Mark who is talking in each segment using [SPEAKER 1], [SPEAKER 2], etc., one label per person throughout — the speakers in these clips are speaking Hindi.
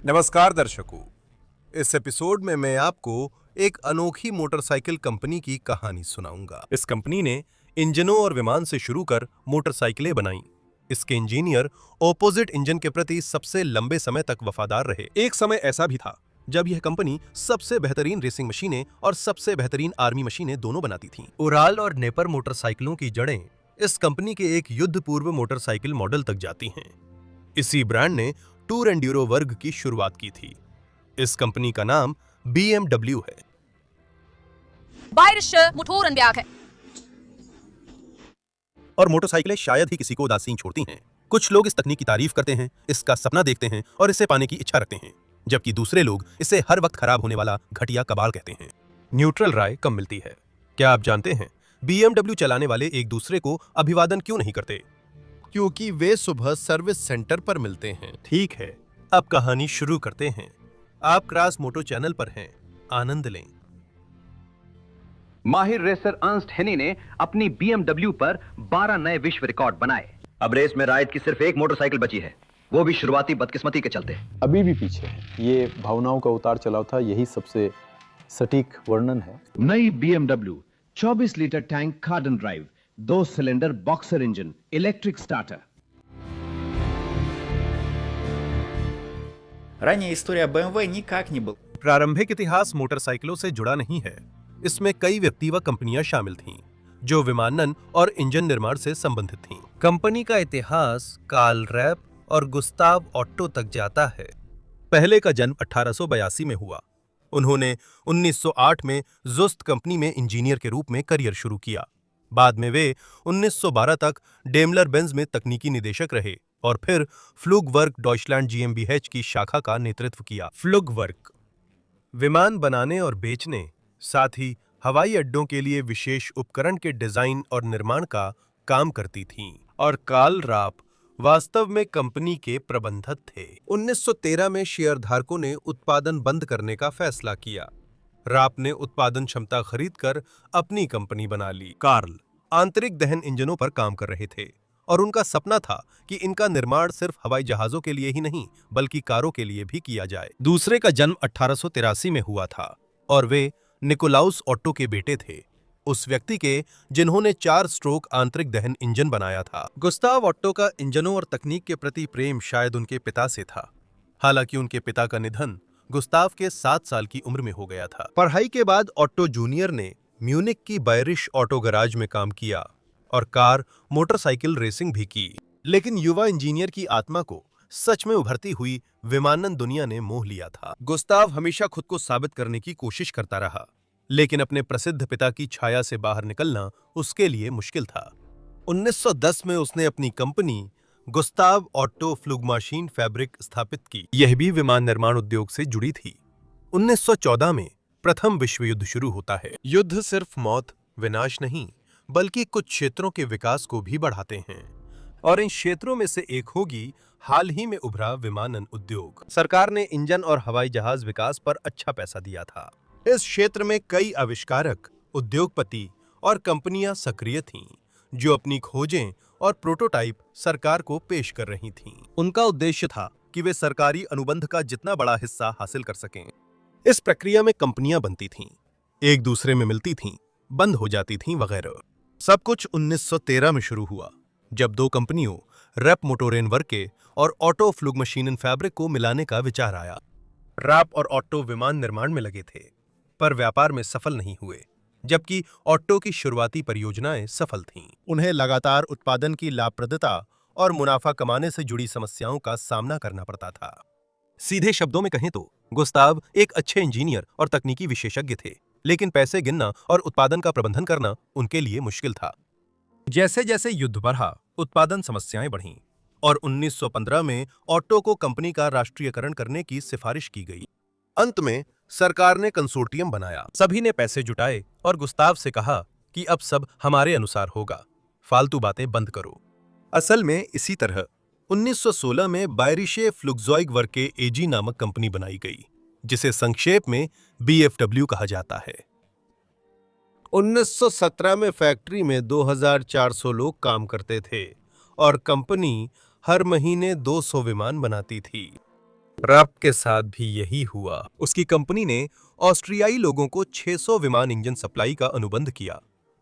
[SPEAKER 1] नमस्कार दर्शकों, इस एपिसोड में मैं आपको एक अनोखी मोटरसाइकिल कंपनी की कहानी सुनाऊंगा। इस कंपनी ने इंजनों और विमान से शुरू कर मोटरसाइकिलें बनाई। इसके इंजीनियर ऑपोजिट इंजन के प्रति सबसे लंबे समय तक वफादार रहे। एक समय ऐसा भी था जब यह कंपनी सबसे बेहतरीन रेसिंग मशीनें और सबसे बेहतरीन आर्मी मशीनें दोनों बनाती थी। उराल और नेपर मोटरसाइकिलों की जड़ें इस कंपनी के एक युद्ध पूर्व मोटरसाइकिल मॉडल तक जाती हैं। इसी ब्रांड ने टूर एंड्यूरो वर्ग की शुरुआत की थी। इस कंपनी का नाम BMW है।
[SPEAKER 2] Bayerische Motorenwerke.
[SPEAKER 1] और मोटरसाइकिलें शायद ही किसी को उदासीन छोड़ती हैं। कुछ लोग इस तकनीक की तारीफ करते हैं, इसका सपना देखते हैं और इसे पाने की इच्छा रखते हैं, जबकि दूसरे लोग इसे हर वक्त खराब होने वाला घटिया कबाड़ कहते हैं। न्यूट्रल राय कम मिलती है। क्या आप जानते हैं BMW चलाने वाले एक दूसरे को अभिवादन क्यों नहीं करते? क्योंकि वे सुबह सर्विस सेंटर पर मिलते हैं। ठीक है, अब कहानी शुरू करते हैं। आप क्रास मोटो चैनल पर हैं, आनंद लें।
[SPEAKER 3] माहिर रेसर अर्नस्ट हेनी ने अपनी BMW पर 12 नए विश्व रिकॉर्ड बनाए। अब रेस में रायत की सिर्फ एक मोटरसाइकिल बची है, वो भी शुरुआती बदकिस्मती के चलते।
[SPEAKER 4] अभी भी पीछे है। ये भावनाओं का उतार चढ़ाव था, यही सबसे सटीक वर्णन है।
[SPEAKER 5] नई BMW 24 litre tank cardan drive, 2 cylinder boxer engine, electric starter.
[SPEAKER 6] Ранее история BMW никак не был.
[SPEAKER 1] प्रारंभिक इतिहास मोटरसाइकिलों से जुड़ा नहीं है। इसमें कई व्यक्ति व कंपनियां शामिल थीं, जो विमानन और इंजन निर्माण से संबंधित थीं। कंपनी का इतिहास कार्ल रैप और गुस्ताव ऑट्टो तक जाता है। पहले का जन्म 1882 में हुआ। उन्होंने 1908 में ज़ुस्त कंपनी में इंजीनियर के रूप में करियर शुरू किया। बाद में वे 1912 तक डेमलर बेंज में तकनीकी निदेशक रहे और फिर फ्लुगवर्क डॉइचलैंड GmbH की शाखा का नेतृत्व किया। फ्लुगवर्क विमान बनाने और बेचने, साथ ही हवाई अड्डों के लिए विशेष उपकरण के डिजाइन और निर्माण का काम करती थीं। और कार्ल राप वास्तव में कंपनी के प्रबंधक थे। 1913 में शेयरधारकों ने उत्पादन बंद करने का फैसला किया। राप ने उत्पादन क्षमता खरीदकर अपनी कंपनी बना ली। कार्ल आंतरिक दहन इंजनों पर काम कर रहे थे और उनका सपना था कि इनका निर्माण सिर्फ हवाई जहाजों के लिए ही नहीं बल्कि कारों के लिए भी किया जाए। दूसरे का जन्म 1883 में हुआ था और वे निकोलाउस ऑट्टो के बेटे थे, उस व्यक्ति के जिन्होंने 4 स्ट्रोक आंतरिक दहन इंजन बनाया था। गुस्ताव ऑट्टो का इंजनों और तकनीक के प्रति प्रेम शायद उनके पिता से था। हालांकि उनके पिता का निधन गुस्ताव के 7 साल की उम्र में हो गया था। पढ़ाई के बाद ऑट्टो जूनियर ने म्यूनिक की बायरिश ऑटो गैराज में काम किया और कार मोटरसाइकिल रेसिंग भी की। लेकिन युवा इंजीनियर की आत्मा को सच में उभरती हुई विमानन दुनिया ने मोह लिया था। गुस्ताव हमेशा खुद को साबित करने की कोशिश करता रहा, लेकिन अपने प्रसिद्ध पिता की छाया से बाहर निकलना उसके लिए मुश्किल था। 1910 में उसने अपनी कंपनी गुस्ताव ऑट्टो फ्लुगमाशीन फैब्रिक स्थापित की। यह भी विमान निर्माण उद्योग से जुड़ी थी। 1914 में प्रथम विश्व युद्ध शुरू होता है। युद्ध सिर्फ मौत विनाश नहीं बल्कि कुछ क्षेत्रों के विकास को भी बढ़ाते हैं, और इन क्षेत्रों में से एक होगी हाल ही में उभरा विमानन उद्योग। सरकार ने इंजन और हवाई जहाज विकास पर अच्छा पैसा दिया था। इस क्षेत्र में कई आविष्कारक, उद्योगपति और कंपनियां सक्रिय थीं, जो अपनी खोजें और प्रोटोटाइप सरकार को पेश कर रही थीं। उनका उद्देश्य था कि वे सरकारी अनुबंध का जितना बड़ा हिस्सा हासिल कर सकें। इस प्रक्रिया में कंपनियां बनती थीं, एक दूसरे में मिलती थीं, बंद हो जाती थीं वगैरह। सब कुछ 1913 में शुरू हुआ, जब 2 कंपनियों रैप मोटोरेनवर्के और ऑटो फ्लुगमाशीनन फैब्रिक को मिलाने का विचार आया। रैप और ऑट्टो विमान निर्माण में लगे थे, पर व्यापार में सफल नहीं हुए, जबकि ऑट्टो की शुरुआती परियोजनाएं सफल थीं। उन्हें लगातार उत्पादन की लाभप्रदता और मुनाफा कमाने से जुड़ी समस्याओं का सामना करना पड़ता था। सीधे शब्दों में कहें तो गुस्ताव एक अच्छे इंजीनियर और तकनीकी विशेषज्ञ थे, लेकिन पैसे गिनना और उत्पादन का प्रबंधन करना उनके लिए मुश्किल था। जैसे जैसे युद्ध बढ़ा, उत्पादन समस्याएं बढ़ीं और 1915 में ऑट्टो को कंपनी का राष्ट्रीयकरण करने की सिफारिश की गई। अंत में सरकार ने कंसोर्टियम बनाया। सभी ने पैसे जुटाए और गुस्ताव से कहा कि अब सब हमारे अनुसार होगा, फालतू बातें बंद करो। असल में इसी तरह 1916 में बायरिशे फ्लुगज़ॉइगवर्के AG नामक कंपनी बनाई गई, जिसे संक्षेप में BFW कहा जाता है। 1917 में फैक्ट्री में 2400 लोग काम करते थे और कंपनी हर महीने 200 विमान बनाती थी। रैप के साथ भी यही हुआ। उसकी कंपनी ने ऑस्ट्रियाई लोगों को 600 विमान इंजन सप्लाई का अनुबंध किया,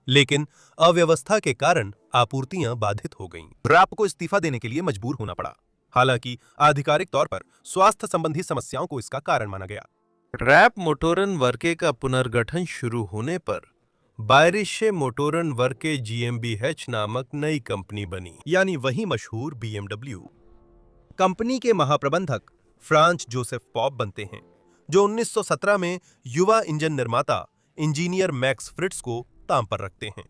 [SPEAKER 1] लेकिन अव्यवस्था के कारण आपूर्तियां बाधित हो गईं। रैप को इस्तीफा देने के लिए मजबूर होना पड़ा। हालांकि आधिकारिक तौर पर स्वास्थ्य संबंधी समस्याओं को इसका कारण माना गया। रैप मोटोरन वर्के का पुनर्गठन शुरू होने पर बायरिशे मोटोरन वर्के GmbH नामक नई कंपनी बनी, यानी वही मशहूर BMW। कंपनी के महाप्रबंधक फ्रांज जोसेफ पॉप बनते हैं, जो 1917 में युवा इंजन निर्माता इंजीनियर मैक्स फ्रिट्ज को ताम पर रखते हैं।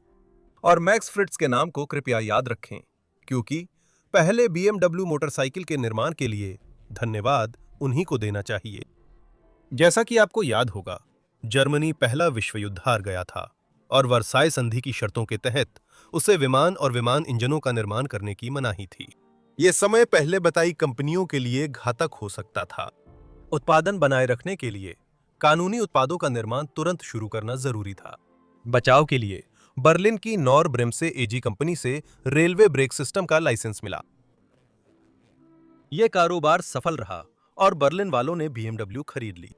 [SPEAKER 1] और मैक्स फ्रिट्ज के नाम को कृपया याद रखें, क्योंकि पहले BMW मोटरसाइकिल के निर्माण के लिए धन्यवाद उन्हीं को देना चाहिए। जैसा कि आपको याद होगा, जर्मनी पहला विश्व युद्ध हार गया था और वर्साई संधि की शर्तों के तहत उसे विमान और विमान इंजनों का निर्माण करने की मनाही थी। यह समय पहले बताई कंपनियों के लिए घातक हो सकता था। उत्पादन बनाए रखने के लिए कानूनी उत्पादों का निर्माण तुरंत शुरू करना जरूरी था। बचाव के लिए बर्लिन की नॉर ब्रेम्से AG कंपनी से रेलवे ब्रेक सिस्टम का लाइसेंस मिला। यह कारोबार सफल रहा और बर्लिन वालों ने BMW खरीद ली।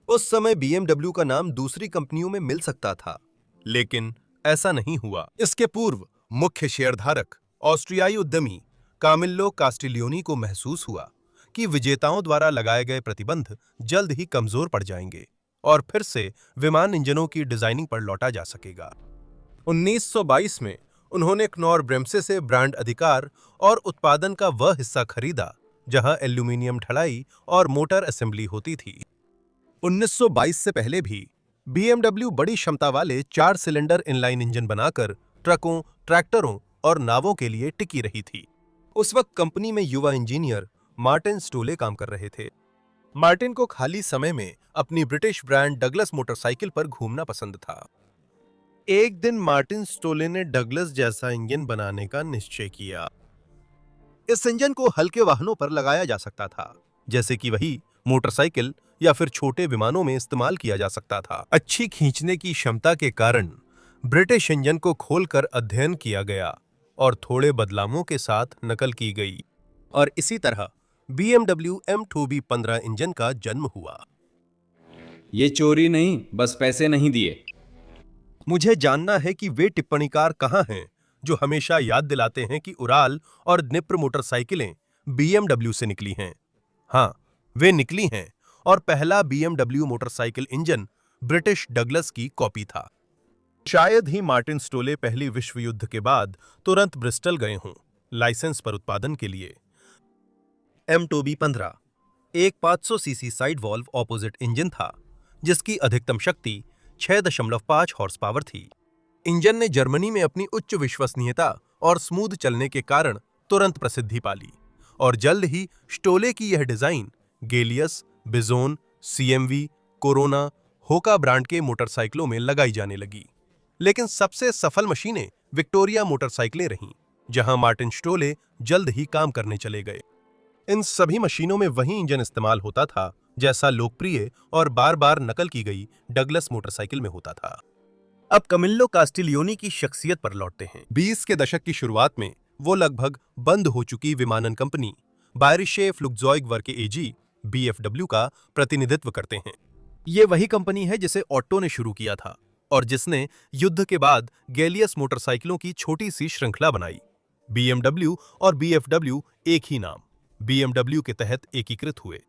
[SPEAKER 1] उस समय BMW का नाम दूसरी कंपनियों में मिल सकता था, लेकिन ऐसा नहीं हुआ। इसके पूर्व मुख्य शेयरधारक ऑस्ट्रियाई उद्यमी कामिल्लो कास्टिलियोनी को महसूस हुआ कि विजेताओं द्वारा लगाए गए प्रतिबंध जल्द ही कमजोर पड़ जाएंगे और फिर से विमान इंजनों की डिजाइनिंग पर लौटा जा सकेगा। 1922 में उन्होंने क्नॉर ब्रेम्से से ब्रांड अधिकार और उत्पादन का वह हिस्सा खरीदा जहां एल्यूमीनियम ढलाई और मोटर असेंबली होती थी। 1922 से पहले भी BMW बड़ी क्षमता वाले 4 सिलेंडर इनलाइन इंजन बनाकर ट्रकों, ट्रैक्टरों और नावों के लिए टिकी रही थी। उस वक्त कंपनी में युवा इंजीनियर मार्टिन स्टोले काम कर रहे थे। मार्टिन को खाली समय में अपनी ब्रिटिश ब्रांड डगलस मोटरसाइकिल पर घूमना पसंद था। एक दिन मार्टिन स्टोले ने डगलस जैसा इंजन बनाने का निश्चय किया। इस इंजन को हल्के वाहनों पर लगाया जा सकता था, जैसे कि वही मोटरसाइकिल या फिर छोटे विमानों में इस्तेमाल किया जा सकता था। अच्छी खींचने की क्षमता के कारण ब्रिटिश इंजन को खोलकर अध्ययन किया गया और थोड़े बदलावों के साथ नकल की गई, और इसी तरह BMW M2B15 इंजन का जन्म हुआ।
[SPEAKER 2] ये चोरी नहीं, बस पैसे नहीं दिए।
[SPEAKER 1] मुझे जानना है कि वे टिप्पणीकार कहां हैं जो हमेशा याद दिलाते हैं कि उराल और दनिप्र मोटरसाइकिलें BMW से निकली हैं। हाँ, वे निकली हैं, और पहला BMW motorcycle engine British Douglas की कॉपी था। शायद ही मार्टिन स्टोले पहली विश्व युद्ध के बाद तुरंत ब्रिस्टल गए हों लाइसेंस पर उत्पादन के लिए। M2B15 एक 500 CC side valve opposite engine था, जिसकी अधिकतम शक्ति 6.5 हॉर्स पावर थी। इंजन ने जर्मनी में अपनी उच्च विश्वसनीयता और स्मूथ चलने के कारण तुरंत प्रसिद्धि पाली, और जल्द ही स्टोले की यह डिजाइन गेलियस, बिजोन, CMV, कोरोना, होका ब्रांड के मोटरसाइकिलों में लगाई जाने लगी। लेकिन सबसे सफल मशीनें विक्टोरिया मोटरसाइकिलें रहीं, जहां मार्टिन स्टोले जल्द ही काम करने चले गए। इन सभी मशीनों में वही इंजन इस्तेमाल होता था जैसा लोकप्रिय और बार बार नकल की गई डगलस मोटरसाइकिल में होता था। अब कमिल्लो कास्टिलियोनी की शख्सियत पर लौटते हैं। 20 के दशक की शुरुआत में वो लगभग बंद हो चुकी विमानन कंपनी बायरिशे फ्लुगज़ॉइग वर्के AG BFW का प्रतिनिधित्व करते हैं। ये वही कंपनी है जिसे ऑट्टो ने शुरू किया था और जिसने युद्ध के बाद गेलियस मोटरसाइकिलों की छोटी सी श्रृंखला बनाई। BMW और BFW एक ही नाम BMW के तहत एकीकृत हुए।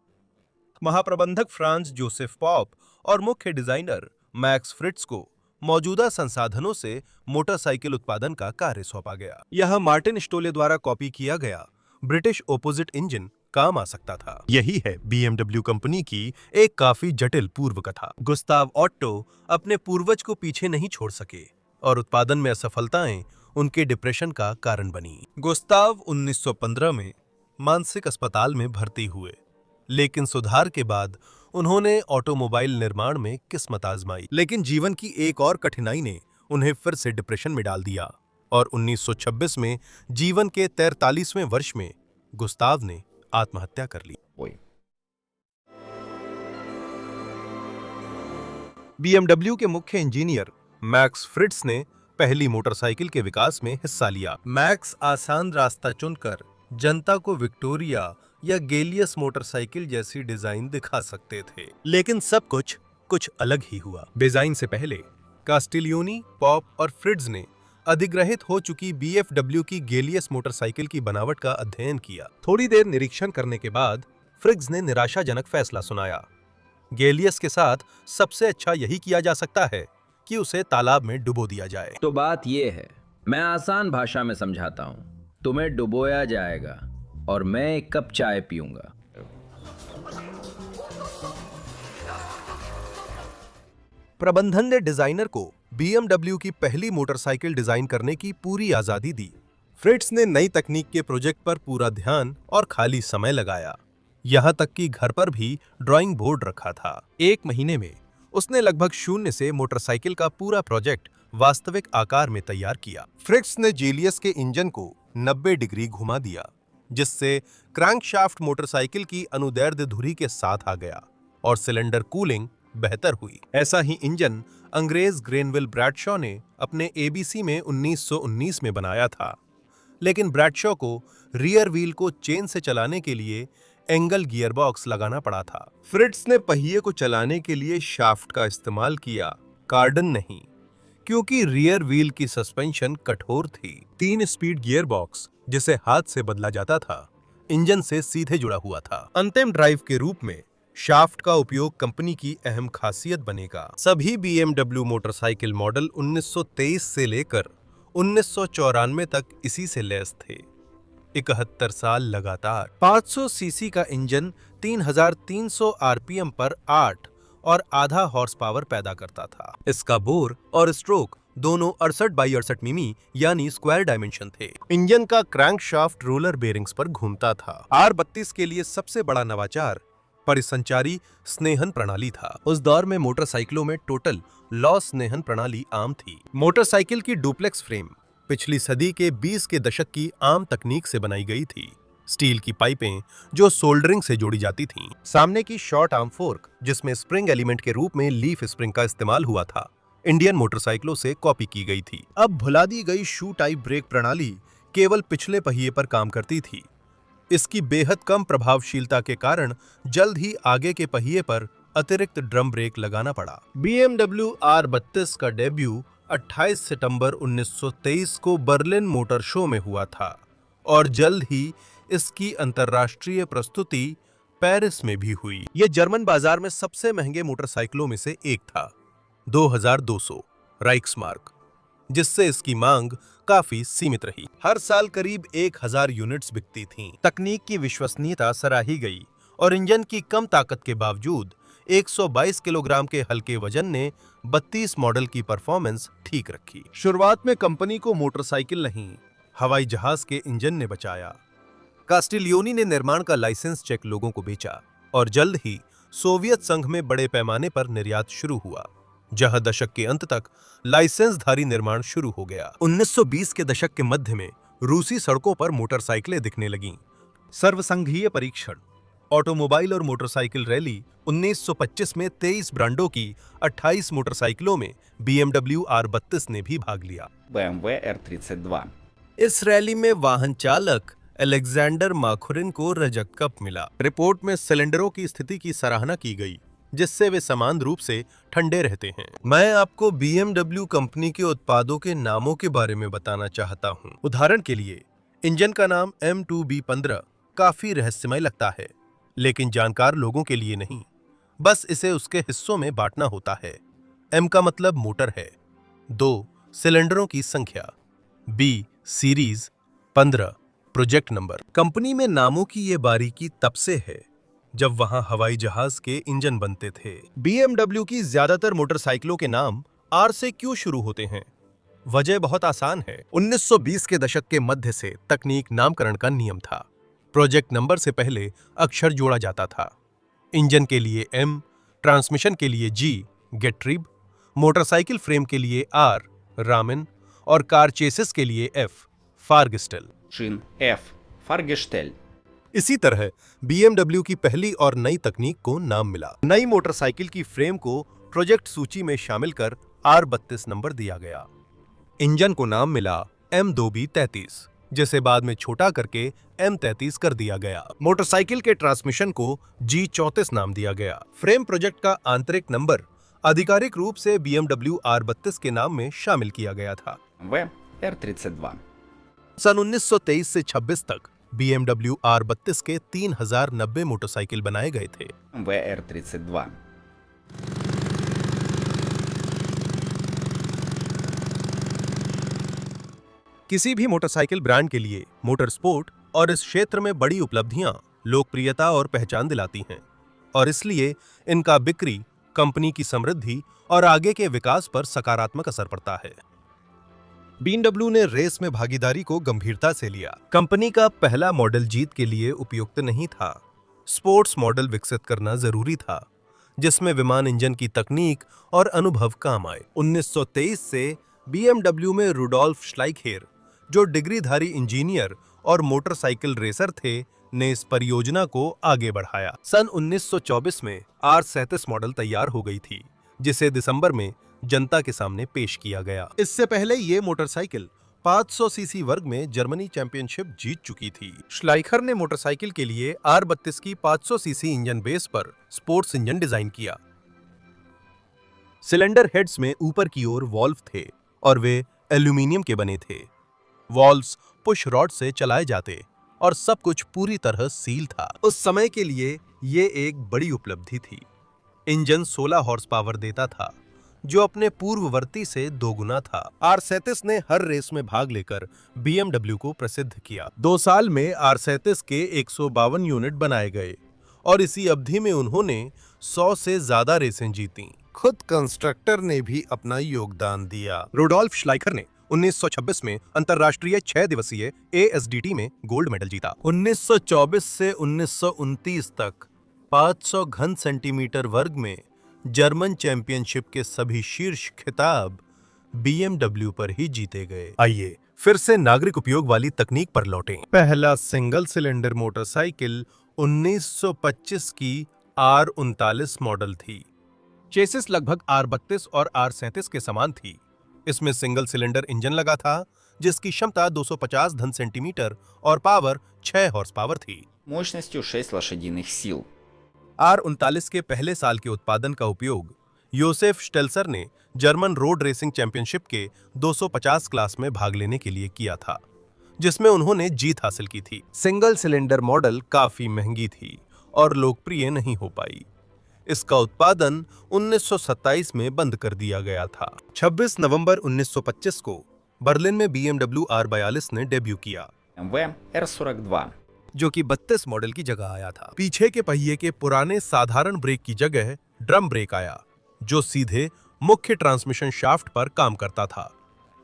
[SPEAKER 1] महाप्रबंधक फ्रांज जोसेफ पॉप और मुख्य डिजाइनर मैक्स फ्रिट्ज को मौजूदा संसाधनों से मोटरसाइकिल उत्पादन का कार्य सौंपा गया। यह मार्टिन स्टोले द्वारा कॉपी किया गया ब्रिटिश ऑपोजिट इंजन काम आ सकता था। यही है BMW कंपनी की एक काफी जटिल पूर्व कथा। गुस्ताव ऑट्टो अपने पूर्वज को पीछे नहीं छोड़ सके और उत्पादन में असफलताएं उनके डिप्रेशन का कारण बनी। गुस्ताव 1915 में मानसिक अस्पताल में भर्ती हुए, लेकिन सुधार के बाद उन्होंने ऑटोमोबाइल निर्माण में किस्मत आजमाई। लेकिन जीवन की एक और कठिनाई ने उन्हें फिर से डिप्रेशन में डाल दिया और 1926 में जीवन के 43वें वर्ष में गुस्ताव ने आत्महत्या कर ली। BMW के मुख्य इंजीनियर मैक्स फ्रिट्ज ने पहली मोटरसाइकिल के विकास में हिस्सा लिया। मैक्स आसान रास्ता चुनकर जनता को विक्टोरिया या गेलियस मोटरसाइकिल जैसी डिजाइन दिखा सकते थे, लेकिन सब कुछ अलग ही हुआ। डिजाइन से पहले कास्टिलियोनी, पॉप और फ्रिट्ज ने अधिग्रहित हो चुकी BMW की गेलियस मोटरसाइकिल की बनावट का अध्ययन किया। थोड़ी देर निरीक्षण करने के बाद फ्रिट्ज ने निराशाजनक फैसला सुनाया। गेलियस के साथ सबसे अच्छा यही किया जा सकता है कि उसे तालाब में डुबो दिया जाए।
[SPEAKER 2] तो बात ये है, मैं आसान भाषा में समझाता हूँ। तुम्हें डुबोया जाएगा और मैं एक कप चाय पीऊंगा।
[SPEAKER 1] प्रबंधन ने डिजाइनर को BMW की पहली मोटरसाइकिल डिजाइन करने की पूरी आजादी दी। फ्रिट्ज ने नई तकनीक के प्रोजेक्ट पर पूरा ध्यान और खाली समय लगाया, यहां तक कि घर पर भी ड्राइंग बोर्ड रखा था। 1 महीने में उसने लगभग शून्य से मोटरसाइकिल का पूरा प्रोजेक्ट वास्तविक आकार में तैयार किया। फ्रिट्ज ने जेलियस के इंजन को 90 डिग्री घुमा दिया, जिससे क्रैंकशाफ्ट मोटरसाइकिल की अनुदैर्ध्य धुरी के साथ आ गया और सिलेंडर कूलिंग बेहतर हुई। ऐसा ही इंजन अंग्रेज ग्रेनविल ब्रैडशॉ ने अपने ABC में 1919 में बनाया था, लेकिन ब्रैडशॉ को रियर व्हील को चेन से चलाने के लिए एंगल गियरबॉक्स लगाना पड़ा था। फ्रिट्ज ने पहिए को चलाने के लिए शाफ्ट का इस्तेमाल किया, कार्डन नहीं, क्योंकि रियर व्हील की सस्पेंशन कठोर थी। 3 स्पीड गियरबॉक्स, जिसे हाथ से बदला जाता था, इंजन से सीधे जुड़ा हुआ था। अंतिम ड्राइव के रूप में शाफ्ट का उपयोग कंपनी की अहम खासियत बनेगा। सभी BMW मोटरसाइकिल मॉडल 1923 से लेकर 1994 तक इसी से लैस थे। 71 साल लगातार 500 सीसी का इंजन 3300 RPM पर 8 और आधा हॉर्स पावर पैदा करता था। इसका बोर और स्ट्रोक दोनों 68x68 मिमी यानी स्क्वायर डायमेंशन थे। इंजन का क्रैंकशाफ्ट रोलर बेरिंग्स पर घूमता था। R32 के लिए सबसे बड़ा नवाचार परिसंचारी स्नेहन प्रणाली था। उस दौर में मोटरसाइकिलों में टोटल लॉस स्नेहन प्रणाली आम थी। मोटरसाइकिल की डुप्लेक्स फ्रेम पिछली सदी के 20 के दशक की आम तकनीक से बनाई गई थी। स्टील की पाइपें जो सोल्डरिंग से जोड़ी जाती थीं। सामने की शॉर्ट आर्म फोर्क, जिसमें स्प्रिंग एलिमेंट के रूप में लीफ स्प्रिंग का इस्तेमाल हुआ था, इंडियन मोटरसाइकिलों से कॉपी की गई थी। अब भुला दी गई शू टाइप ब्रेक प्रणाली केवल पिछले पहिए पर काम करती थी। इसकी बेहद कम प्रभावशीलता के कारण जल्द ही आगे के पहिए पर अतिरिक्त ड्रम ब्रेक लगाना पड़ा। BMW R32 का डेब्यू 28 सितंबर 1923 को बर्लिन मोटर शो में हुआ था और जल्द ही इसकी अंतर्राष्ट्रीय प्रस्तुति पेरिस में भी हुई। यह जर्मन बाजार में सबसे महंगे मोटरसाइकिलों में से एक था, 2200 राइक्समार्क, जिससे इसकी मांग काफी सीमित रही। हर साल करीब 1000 यूनिट्स बिकती थीं। तकनीक की विश्वसनीयता सराही गई और इंजन की कम ताकत के बावजूद 122 किलोग्राम के हल्के वजन ने 32 मॉडल की परफॉर्मेंस ठीक रखी। शुरुआत में कंपनी को मोटरसाइकिल नहीं, हवाई जहाज के इंजन ने बचाया। कास्टिलियोनी ने निर्माण का लाइसेंस चेक लोगों को बेचा और जल्द ही सोवियत संघ में बड़े पैमाने पर निर्यात शुरू हुआ, जहां दशक के अंत तक लाइसेंसधारी निर्माण शुरू हो गया। 1920 के दशक के मध्य में रूसी सड़कों पर मोटरसाइकिलें दिखने लगीं। सर्वसंघीय परीक्षण, ऑटोमोबाइल और मोटरसाइकिल रैली 1925 में 23 ब्रांडों की 28 मोटरसाइकिलों में BMW R32 ने भी भाग लिया।
[SPEAKER 6] BMW R32.
[SPEAKER 1] इस रैली में वाहन चालक अलेक्जेंडर माखुरिन को रजत कप मिला। रिपोर्ट में सिलेंडरों की स्थिति की सराहना की गई, जिससे वे समान रूप से ठंडे रहते हैं। मैं आपको BMW कंपनी के उत्पादों के नामों के बारे में बताना चाहता हूं। उदाहरण के लिए, इंजन का नाम M2B15 काफी रहस्यमय लगता है, लेकिन जानकार लोगों के लिए नहीं, बस इसे उसके हिस्सों में बांटना होता है। M का मतलब मोटर है, 2 सिलेंडरों की संख्या, B series, 15 project number. Company में नामों की ये बारीकी तब से है जब वहां हवाई जहाज के इंजन बनते थे। BMW की ज्यादातर मोटरसाइकिलों के नाम R से क्यों शुरू होते हैं? वजह बहुत आसान है। 1920 के दशक के मध्य से तकनीक नामकरण का नियम था। प्रोजेक्ट नंबर से पहले अक्षर जोड़ा जाता था। इंजन के लिए M, ट्रांसमिशन के लिए G, गेट्रिब, मोटरसाइकिल फ्रेम के लिए R, रामिन और कार चेसिस के लिए F, फारगेस्टेल।
[SPEAKER 6] Shin F. Fahrgestell.
[SPEAKER 1] इसी तरह BMW की पहली और नई तकनीक को नाम मिला। नई मोटरसाइकिल की फ्रेम को प्रोजेक्ट सूची में शामिल कर R32 नंबर दिया गया। इंजन को नाम मिला M2B33, जिसे बाद में छोटा करके M33 कर दिया गया। मोटरसाइकिल के ट्रांसमिशन को G34 नाम दिया गया। फ्रेम प्रोजेक्ट का आंतरिक नंबर आधिकारिक रूप से BMW R32 के नाम में शामिल किया गया था।
[SPEAKER 6] VR32.
[SPEAKER 1] सन 1923 से 26 तक BMW R32 के 3090 मोटरसाइकिल बनाए गए थे।
[SPEAKER 6] VR32.
[SPEAKER 1] किसी भी मोटरसाइकिल ब्रांड के लिए मोटर स्पोर्ट और इस क्षेत्र में बड़ी उपलब्धियां लोकप्रियता और पहचान दिलाती हैं, और इसलिए इनका बिक्री, कंपनी की समृद्धि और आगे के विकास पर सकारात्मक असर पड़ता है। BMW ने रेस में भागीदारी को गंभीरता से लिया। कंपनी का पहला मॉडल जीत के लिए उपयुक्त नहीं था। स्पोर्ट्स मॉडल विकसित करना जरूरी था, जिसमें विमान इंजन की तकनीक और अनुभव काम आए। 1923 से BMW में रुडोल्फ श्लाइखेर, जो डिग्रीधारी इंजीनियर और मोटरसाइकिल रेसर थे, ने इस परियोजना को आगे बढ़ाया। सन 1924 में R37 मॉडल तैयार हो गई थी, जिसे दिसंबर में जनता के सामने पेश किया गया। इससे पहले ये मोटरसाइकिल 500 सीसी वर्ग में जर्मनी चैंपियनशिप जीत चुकी थी। श्लाइखर ने मोटरसाइकिल के लिए R32 की 500 सीसी इंजन बेस पर स्पोर्ट्स इंजन डिजाइन किया। सिलेंडर हेड्स में ऊपर की ओर वॉल्व थे और वे एल्यूमीनियम के बने थे। वॉल्व्स पुश रॉड से चलाए जाते और सब कुछ पूरी तरह सील था। उस समय के लिए ये एक बड़ी उपलब्धि थी। इंजन 16 हॉर्स पावर देता था, जो अपने पूर्ववर्ती से दोगुना था। R37 ने हर रेस में भाग लेकर BMW को प्रसिद्ध किया। 2 साल में R37 के 152 यूनिट बनाए गए और इसी अवधि में उन्होंने 100 से ज्यादा रेसें जीतीं। खुद कंस्ट्रक्टर ने भी अपना योगदान दिया। रुडोल्फ श्लाइखर ने 1926 में अंतर्राष्ट्रीय 6 दिवसीय ASDT में गोल्ड मेडल जीता। 1924 से 1929 तक 500 घन सेंटीमीटर वर्ग में जर्मन चैंपियनशिप के सभी शीर्ष खिताब BMW पर ही जीते गए। आइए फिर से नागरिक उपयोग वाली तकनीक पर लौटें। पहला सिंगल सिलेंडर मोटरसाइकिल 1925 की R39 मॉडल थी। चेसिस लगभग R32 और R37 के समान थी। इसमें सिंगल सिलेंडर इंजन लगा था, जिसकी क्षमता 250 घन सेंटीमीटर और पावर 6 हॉर्स पावर थी।
[SPEAKER 6] Мощностью 6 лошадиных сил.
[SPEAKER 1] R39 के पहले साल के उत्पादन का उपयोग योसेफ स्टेल्सर ने जर्मन रोड रेसिंग चैंपियनशिप के 250 क्लास में भाग लेने के लिए किया था, जिसमें उन्होंने जीत हासिल की थी। सिंगल सिलेंडर मॉडल काफी महंगी थी और लोकप्रिय नहीं हो पाई। इसका उत्पादन 1927 में बंद कर दिया गया था। 26 नवंबर 1925 को बर्लिन में BMW R42 ने डेब्यू किया,
[SPEAKER 6] BMW R42.
[SPEAKER 1] जो कि 32 मॉडल की जगह आया था। पीछे के पहिए के पुराने साधारण ब्रेक की जगह ड्रम ब्रेक आया, जो सीधे मुख्य ट्रांसमिशन शाफ्ट पर काम करता था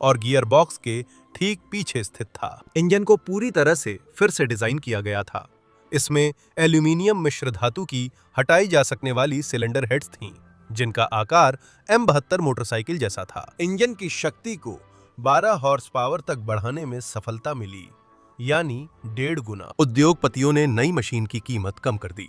[SPEAKER 1] और गियर बॉक्स के ठीक पीछे स्थित था। इंजन को पूरी तरह से फिर से डिजाइन किया गया था। इसमें एल्यूमीनियम मिश्र धातु की हटाई जा सकने वाली सिलेंडर हेड्स थीं, जिनका आकार M72 मोटरसाइकिल जैसा था। इंजन की शक्ति को 12 हॉर्स पावर तक बढ़ाने में सफलता मिली, यानी 1.5 गुना। उद्योगपतियों ने नई मशीन की कीमत कम कर दी।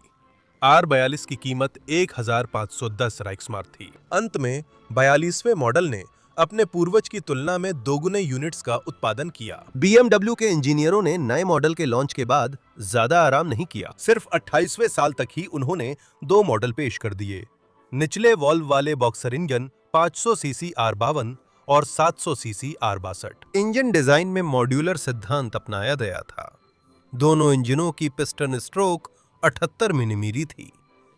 [SPEAKER 1] R42 की कीमत 1510 राइक्समार्क थी। अंत में 42वें मॉडल ने अपने पूर्वज की तुलना में 2 गुने यूनिट्स का उत्पादन किया। BMW के इंजीनियरों ने नए मॉडल के लॉन्च के बाद ज्यादा आराम नहीं किया। सिर्फ 28वें साल तक ही उन्होंने 2 मॉडल पेश कर दिए। निचले वॉल्व वाले बॉक्सर इंजन 500 सीसी R52 और 700 सीसी R62। इंजन डिजाइन में मॉड्यूलर सिद्धांत अपनाया गया था। दोनों इंजनों की पिस्टन स्ट्रोक 78 मिलीमीटर थी,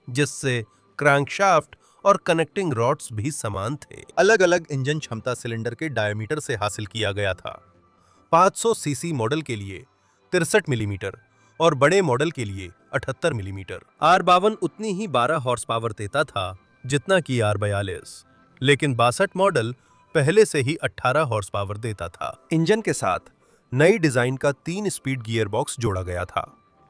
[SPEAKER 1] जिससे क्रैंकशाफ्ट और कनेक्टिंग रॉड्स भी समान थे। अलग अलग इंजन क्षमता सिलेंडर के डायमीटर से हासिल किया गया था। 500 सीसी मॉडल के लिए 63 मिलीमीटर और बड़े मॉडल के लिए 78 मिलीमीटर। R52 उतनी ही 12 हॉर्स पावर देता था जितना कि R42, लेकिन 62 मॉडल पहले से ही 18 हॉर्स पावर देता था। इंजन के साथ नई डिजाइन का 3 स्पीड गियर बॉक्स जोड़ा गया था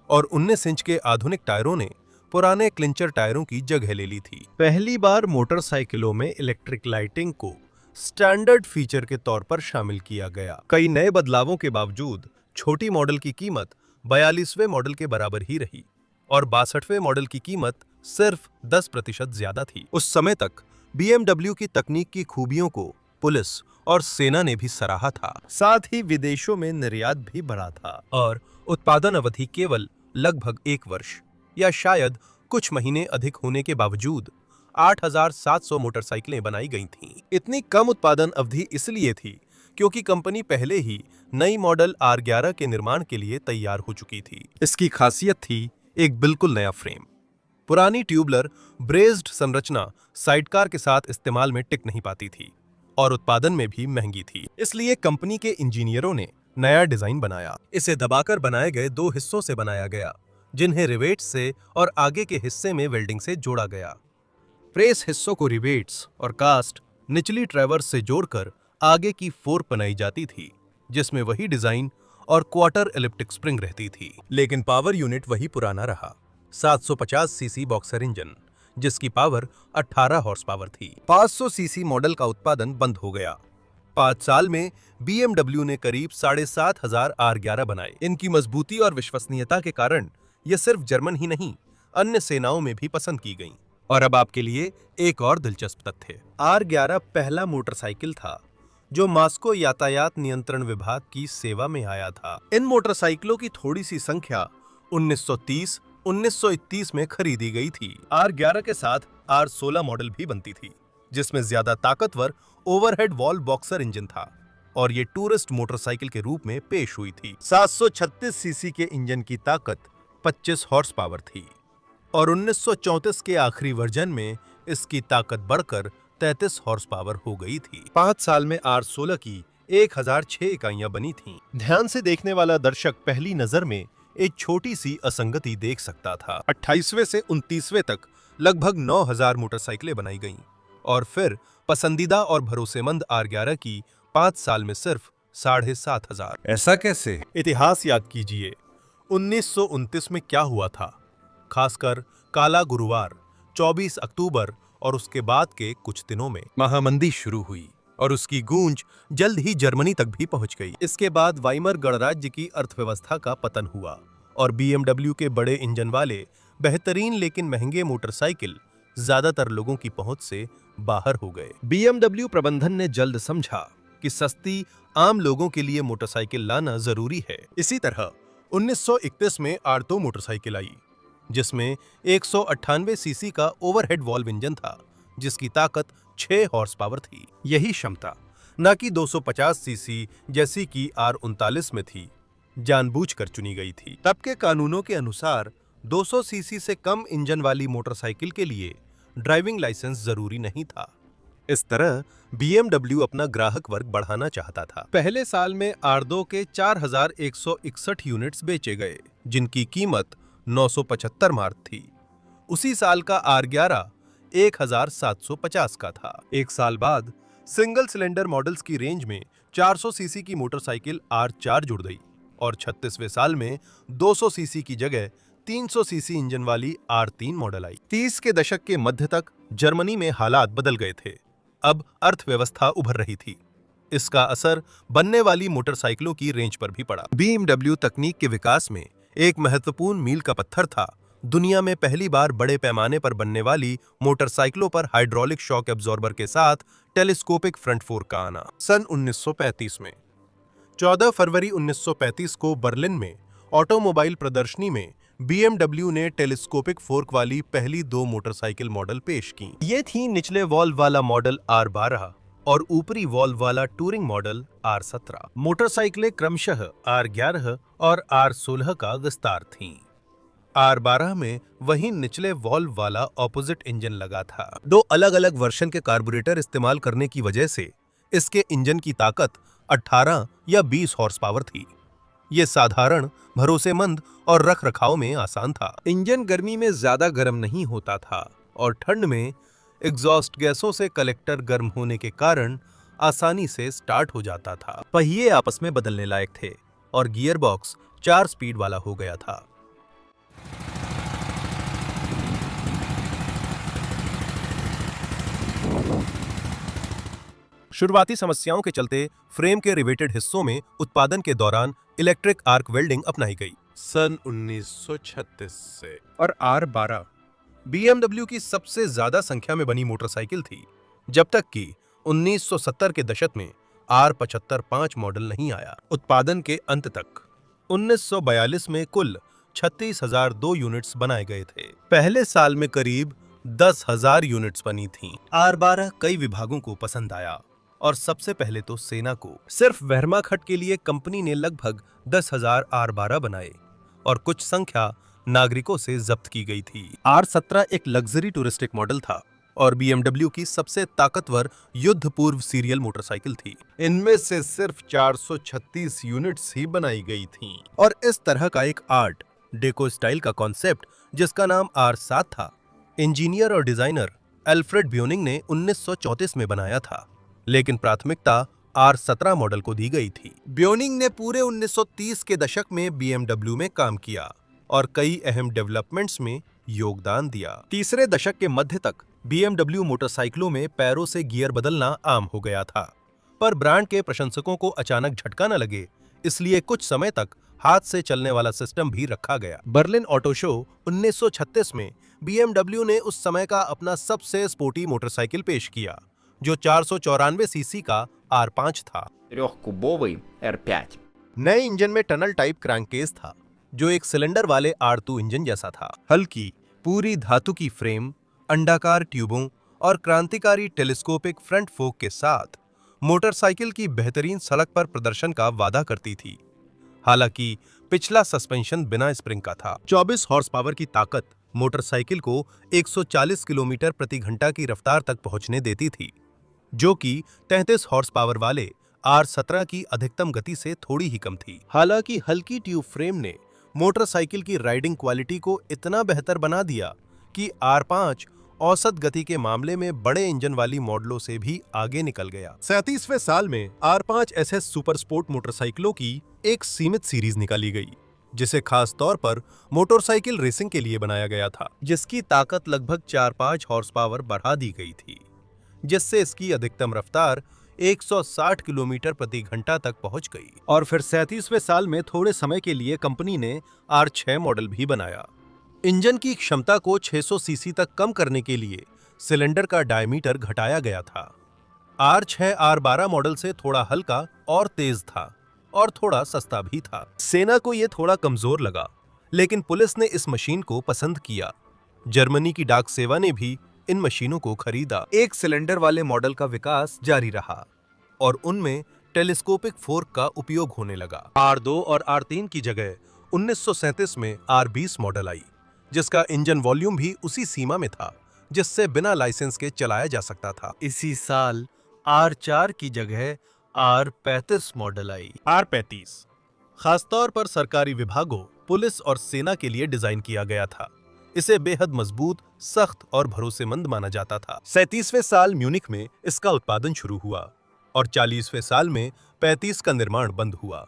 [SPEAKER 1] और 19 इंच के आधुनिक टायरों ने पुराने क्लिंचर टायरों की जगह ले ली थी। पहली बार मोटरसाइकिलों में इलेक्ट्रिक लाइटिंग को स्टैंडर्ड फीचर के तौर पर शामिल किया गया। कई नए बदलावों के बावजूद छोटी मॉडल की कीमत 42वें मॉडल के बराबर ही रही और 62वें मॉडल की कीमत सिर्फ 10% ज्यादा थी। उस समय तक BMW की तकनीक की खूबियों को पुलिस और सेना ने भी सराहा था। साथ ही विदेशों में निर्यात भी बढ़ा था और उत्पादन अवधि केवल लगभग 1 वर्ष या शायद कुछ महीने अधिक होने के बावजूद 8,700 मोटरसाइकिलें बनाई गई थीं। इतनी कम उत्पादन अवधि इसलिए थी क्योंकि कंपनी पहले ही नई मॉडल R11 के निर्माण के लिए तैयार हो चुकी थी। इसकी खासियत थी एक बिल्कुल नया फ्रेम। पुरानी ट्यूबलर ब्रेस्ड संरचना साइडकार के साथ इस्तेमाल में टिक नहीं पाती थी और उत्पादन में भी महंगी थी। इसलिए कंपनी के इंजीनियरों ने नया डिजाइन बनाया। इसे दबाकर बनाए गए 2 हिस्सों से बनाया गया, जिन्हें रिवेट्स से और आगे के हिस्से में वेल्डिंग से जोड़ा गया। प्रेस हिस्सों को रिवेट्स और कास्ट निचली ट्रैवर्स से जोड़कर आगे की फोर्क बनाई जाती थी, जिसमें वही डिजाइन और क्वार्टर एलिप्टिक स्प्रिंग रहती थी। लेकिन पावर यूनिट वही पुराना रहा, 750 सीसी बॉक्सर इंजन, जिसकी पावर 18 हॉर्स पावर थी। 500 सीसी मॉडल का उत्पादन बंद हो गया। 5 साल में BMW ने करीब 7,500 R11 बनाए। इनकी मजबूती और विश्वसनीयता के कारण यह सिर्फ जर्मन ही नहीं, अन्य सेनाओं में भी पसंद की गईं। और अब आपके लिए एक और दिलचस्प तथ्य। R11 पहला मोटरसाइकिल था जो मॉस्को यातायात नियंत्रण विभाग की सेवा में आया था। इन मोटरसाइकिलों की थोड़ी सी संख्या 1930-1931 में खरीदी गई थी। R11 के साथ R16 मॉडल भी बनती थी, जिसमें ज्यादा ताकतवर ओवरहेड वॉल्व बॉक्सर इंजन था और ये टूरिस्ट मोटरसाइकिल के रूप में पेश हुई थी। 736 सीसी के इंजन की ताकत 25 हॉर्स पावर थी और 1934 के आखिरी वर्जन में इसकी ताकत बढ़कर 33 हॉर्स पावर हो गई थी। 5 साल में R16 की 1006 इकाइयां बनी थीं। ध्यान से देखने वाला दर्शक पहली नजर में एक छोटी सी असंगति देख सकता था। 28वें से 29वें तक लगभग 9,000 मोटरसाइकिलें बनाई गईं और फिर पसंदीदा और भरोसेमंद R11 की 5 साल में सिर्फ 7,500। ऐसा कैसे? इतिहास याद कीजिए, 1929 में क्या हुआ था। खासकर काला गुरुवार 24 अक्टूबर और उसके बाद के कुछ दिनों में महामंदी शुरू हुई और उसकी गूंज जल्द ही जर्मनी तक भी पहुंच गई। इसके बाद वाइमर गणराज्य की अर्थव्यवस्था का पतन हुआ और BMW के बड़े इंजन वाले बेहतरीन लेकिन महंगे मोटरसाइकिल ज्यादातर लोगों की पहुंच से बाहर हो गए। BMW प्रबंधन ने जल्द समझा कि सस्ती आम लोगों के लिए मोटरसाइकिल लाना जरूरी है। इसी तरह 1931 में R2 मोटरसाइकिल आई, जिसमें 198 सीसी का ओवरहेड वॉल्व इंजन था, जिसकी ताकत 6 हॉर्स पावर थी। यही क्षमता न कि 250 सीसी जैसी कि R39 में थी, जानबूझकर चुनी गई थी। तब के कानूनों के अनुसार 200 सीसी से कम इंजन वाली मोटरसाइकिल के लिए ड्राइविंग लाइसेंस जरूरी नहीं था। इस तरह BMW अपना ग्राहक वर्ग बढ़ाना चाहता था। पहले साल में R2 के 4,161 यूनिट्स बेचे गए, जिनकी कीमत 975 मार्क थी। उसी साल का R11 1,750 का था। एक साल बाद सिंगल सिलेंडर मॉडल्स की रेंज में 400 सीसी की मोटरसाइकिल R4 जुड़ गई और 36वें साल में 200 सीसी की जगह 300 सीसी इंजन वाली R3 मॉडल आई। 30 के दशक के मध्य तक जर्मनी में हालात बदल गए थे। अब अर्थव्यवस्था उभर रही थी। इसका असर बनने वाली मोटरसाइकिलों की रेंज पर भी पड़ा। BMW तकनीक के विकास में एक महत्वपूर्ण मील का पत्थर था। दुनिया में पहली बार बड़े पैमाने पर बनने वाली मोटरसाइकिलों पर हाइड्रोलिक शॉक एब्जॉर्बर के साथ टेलीस्कोपिक फ्रंट फोर्क का आना। सन 1935 में 14 फरवरी 1935 को बर्लिन में ऑटोमोबाइल प्रदर्शनी में BMW ने टेलीस्कोपिक फोर्क वाली पहली 2 मोटरसाइकिल मॉडल पेश की। ये थी निचले वॉल्व वाला मॉडल R12 और ऊपरी वॉल्व वाला टूरिंग मॉडल R17। मोटरसाइकिलें क्रमशः R11 और R16 का विस्तार थीं। R12 में वही निचले वॉल्व वाला ऑपोजिट इंजन लगा था। 2 अलग-अलग वर्जन के कार्बोरेटर इस्तेमाल करने की वजह से इसके इंजन की ताकत 18 या 20 हॉर्स पावर थी। ये साधारण, भरोसेमंद और रखरखाव में आसान था। इंजन गर्मी में ज्यादा गर्म नहीं होता था और ठंड में एग्जॉस्ट गैसों से कलेक्टर गर्म होने के कारण आसानी से स्टार्ट हो जाता था। पहिए आपस में बदलने लायक थे और गियर बॉक्स 4 स्पीड वाला हो गया था। शुरुआती समस्याओं के चलते फ्रेम के रिवेटेड हिस्सों में उत्पादन के दौरान इलेक्ट्रिक आर्क वेल्डिंग अपनाई गई। सन 1936 से और R12 BMW की सबसे ज्यादा संख्या में बनी मोटरसाइकिल थी, जब तक कि 1970 के दशक में R75 5 मॉडल नहीं आया। उत्पादन के अंत तक 1942 में कुल 36,002 यूनिट्स बनाए गए थे। पहले साल में करीब 10,000 यूनिट्स बनी थीं। R12 कई विभागों को पसंद आया और सबसे पहले तो सेना को। सिर्फ वेहरमाख्ट के लिए कंपनी ने लगभग 10,000 R12 बनाए और कुछ संख्या नागरिकों से जब्त की गई थी। R17 एक लग्जरी टूरिस्टिक मॉडल था और BMW की सबसे ताकतवर युद्ध पूर्व सीरियल मोटरसाइकिल थी। इनमें से सिर्फ 436 यूनिट्स ही बनाई गई थीं। और इस तरह का एक आर्ट डेको स्टाइल का कॉन्सेप्ट जिसका नाम R7 था, इंजीनियर और डिजाइनर एल्फ्रेड ब्यूनिंग ने 1934 में बनाया था, लेकिन प्राथमिकता R17 मॉडल को दी गई थी। ब्यूनिंग ने पूरे 1930 के दशक में BMW में काम किया और कई अहम डेवलपमेंट्स में योगदान दिया। तीसरे दशक के मध्य तक BMW मोटरसाइकिलों में पैरों से गियर बदलना आम हो गया था, पर ब्रांड के प्रशंसकों को अचानक झटका न लगे, इसलिए कुछ समय तक हाथ से चलने वाला सिस्टम भी रखा गया। बर्लिन ऑटो शो 1936 में BMW ने उस समय का अपना सबसे स्पोर्टी मोटरसाइकिल पेश किया, जो 494 सीसी का R5 था।
[SPEAKER 6] 3-кубовый R5.
[SPEAKER 1] नए इंजन में टनल टाइप क्रैंककेस था, जो एक सिलेंडर वाले R2 इंजन जैसा था। हल्की पूरी धातु की फ्रेम, अंडाकार ट्यूबों और क्रांतिकारी टेलीस्कोपिक फ्रंट फोक के साथ मोटरसाइकिल की बेहतरीन सड़क पर प्रदर्शन का वादा करती थी। हालांकि पिछला सस्पेंशन बिना स्प्रिंग का था। 24 हॉर्स पावर की ताकत मोटरसाइकिल को 140 किलोमीटर प्रति घंटा की रफ्तार तक पहुंचने देती थी, जो कि 33 हॉर्स पावर वाले R17 की अधिकतम गति से थोड़ी ही कम थी। हालांकि हल्की ट्यूब फ्रेम ने मोटरसाइकिल की राइडिंग क्वालिटी को इतना बेहतर बना दिया कि R5 औसत गति के मामले में बड़े इंजन वाली मॉडलों से भी आगे निकल गया। 37वें साल में R5 SS सुपर स्पोर्ट मोटरसाइकिलों की एक सीमित सीरीज निकाली गई, जिसे खास तौर पर मोटरसाइकिल रेसिंग के लिए बनाया गया था, जिसकी ताकत लगभग 4-5 हॉर्स पावर बढ़ा दी गई थी, जिससे इसकी अधिकतम रफ्तार 160 किलोमीटर प्रति घंटा तक पहुंच गई। और फिर 37वें साल में थोड़े समय के लिए कंपनी ने R6 मॉडल भी बनाया। इंजन की क्षमता को 600 सीसी तक कम करने के लिए सिलेंडर का डायमीटर घटाया गया था। R6 R12 मॉडल से थोड़ा हल्का और तेज था और थोड़ा सस्ता भी था। सेना को यह थोड़ा कमजोर लगा, लेकिन पुलिस ने इस मशीन को पसंद किया। जर्मनी की डाक सेवा ने भी इन मशीनों को खरीदा। एक सिलेंडर वाले मॉडल का विकास जारी रहा और उनमें टेलीस्कोपिक फोर्क का उपयोग होने लगा। R2 और R3 की जगह 1937 में R20 मॉडल आई, जिसका इंजन वॉल्यूम भी उसी सीमा में था जिससे बिना लाइसेंस के चलाया जा सकता था। इसी साल R4 की जगह R35 मॉडल आई। R35 खासतौर पर सरकारी विभागों, पुलिस और सेना के लिए डिजाइन किया गया था। इसे बेहद मजबूत, सख्त और भरोसेमंद माना जाता था। 37वें साल म्यूनिख में इसका उत्पादन शुरू हुआ और 40वें साल में 35 का निर्माण बंद हुआ,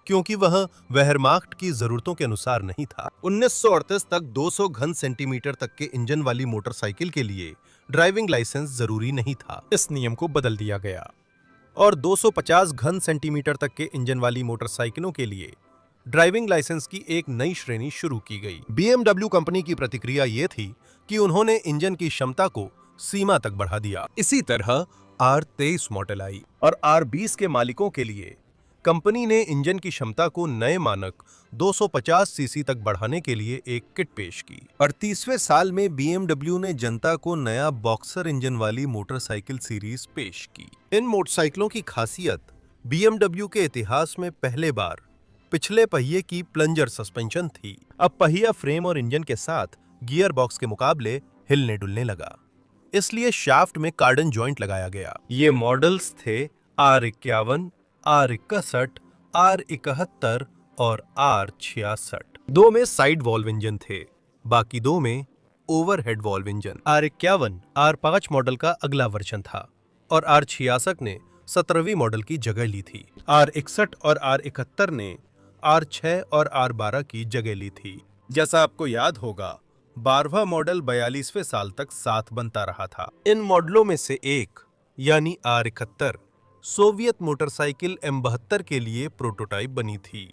[SPEAKER 1] क्योंकि वह वेहरमाख्ट की जरूरतों के अनुसार नहीं था। 1938 तक 200 घन सेंटीमीटर तक के इंजन वाली मोटरसाइकिल के लिए ड्राइविंग लाइसेंस जरूरी नहीं था। इस नियम को बदल दिया गया और 250 घन सेंटीमीटर तक के इंजन वाली मोटरसाइकिलों के लिए ड्राइविंग लाइसेंस की एक नई श्रेणी शुरू की गई। BMW कंपनी की प्रतिक्रिया ये थी कि उन्होंने इंजन की क्षमता को सीमा तक बढ़ा दिया। इसी तरह R23 मॉडल आई और R20 के मालिकों के लिए कंपनी ने इंजन की क्षमता को नए मानक 250 सीसी तक बढ़ाने के लिए एक किट पेश की। 38वें साल में BMW ने जनता को नया बॉक्सर इंजन वाली मोटरसाइकिल सीरीज पेश की। इन मोटरसाइकिलों की खासियत BMW के इतिहास में पहले बार पिछले पहिए की प्लंजर सस्पेंशन थी। अब पहिया फ्रेम और इंजन के साथ गियर बॉक्स के मुकाबले हिलने डुलने लगा, इसलिए शाफ्ट में कार्डन जॉइंट लगाया गया। ये मॉडल्स थे R51, R61, R71 और R66। 2 में साइड वॉल्व इंजन थे, बाकी 2 में overhead valve engine. R51 R5 model का अगला वर्जन था और R66 ने 17वीं मॉडल की जगह ली थी। R61 और R71 ने R6 और R12 की जगह ली थी। जैसा आपको याद होगा, 12वां मॉडल 42वें साल तक साथ बनता रहा था। इन मॉडलों में से एक यानी R71 सोवियत मोटरसाइकिल M72 के लिए प्रोटोटाइप बनी थी।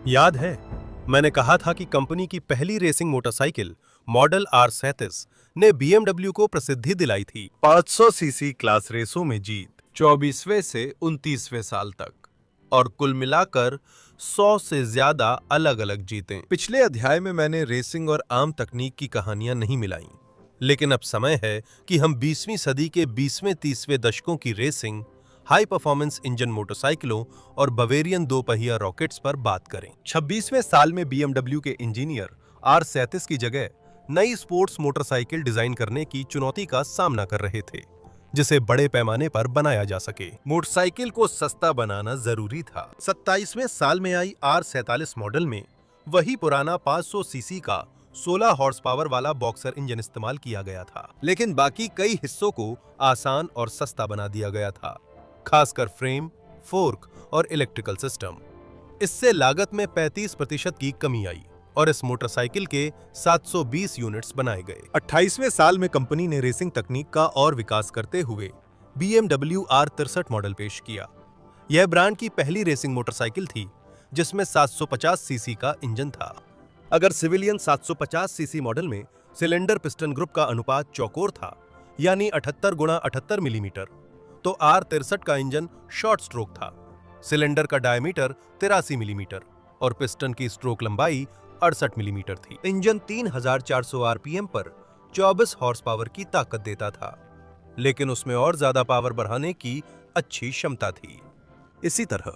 [SPEAKER 1] याद है मैंने कहा था कि कंपनी की पहली रेसिंग मोटरसाइकिल मॉडल R37 ने BMW को प्रसिद्धि दिलाई थी। 500 सीसी क्लास रेसों में जीत 24वें से 29वें साल तक और कुल मिलाकर 100 से ज्यादा अलग अलग जीतें। पिछले अध्याय में मैंने रेसिंग और आम तकनीक की कहानियां नहीं मिलाई, लेकिन अब समय है कि हम 20वीं सदी के 20वें-30वें दशकों की रेसिंग, हाई परफॉर्मेंस इंजन मोटरसाइकिलों और बवेरियन दो पहिया रॉकेट्स पर बात करें। 26वें साल में BMW के इंजीनियर R37 की जगह नई स्पोर्ट्स मोटरसाइकिल डिजाइन करने की चुनौती का सामना कर रहे थे, जिसे बड़े पैमाने पर बनाया जा सके। मोटरसाइकिल को सस्ता बनाना जरूरी था। 27वें साल में आई R47 मॉडल में वही पुराना 500 सीसी का 16 हॉर्स पावर वाला बॉक्सर इंजन इस्तेमाल किया गया था, लेकिन बाकी कई हिस्सों को आसान और सस्ता बना दिया गया था, खासकर फ्रेम, फोर्क और इलेक्ट्रिकल सिस्टम। इससे लागत में 35% की कमी आई और इस मोटरसाइकिल के 720 यूनिट्स बनाए गए। 28वें साल में कंपनी ने रेसिंग तकनीक का और विकास करते हुए BMW R63 मॉडल पेश किया। यह ब्रांड की पहली रेसिंग मोटरसाइकिल थी जिसमें 750 सीसी का इंजन था। अगर सिविलियन 750 सीसी मॉडल में सिलेंडर पिस्टन ग्रुप का अनुपात चौकोर था, यानी 78x78 मिलीमीटर, तो R63 का इंजन शॉर्ट स्ट्रोक था। सिलेंडर का डायमीटर 83 मिलीमीटर और पिस्टन की स्ट्रोक लंबाई 68 मिलीमीटर थी। इंजन 3400 आरपीएम पर 24 हॉर्स पावर की ताकत देता था, लेकिन उसमें और ज्यादा पावर बढ़ाने की अच्छी क्षमता थी। इसी तरह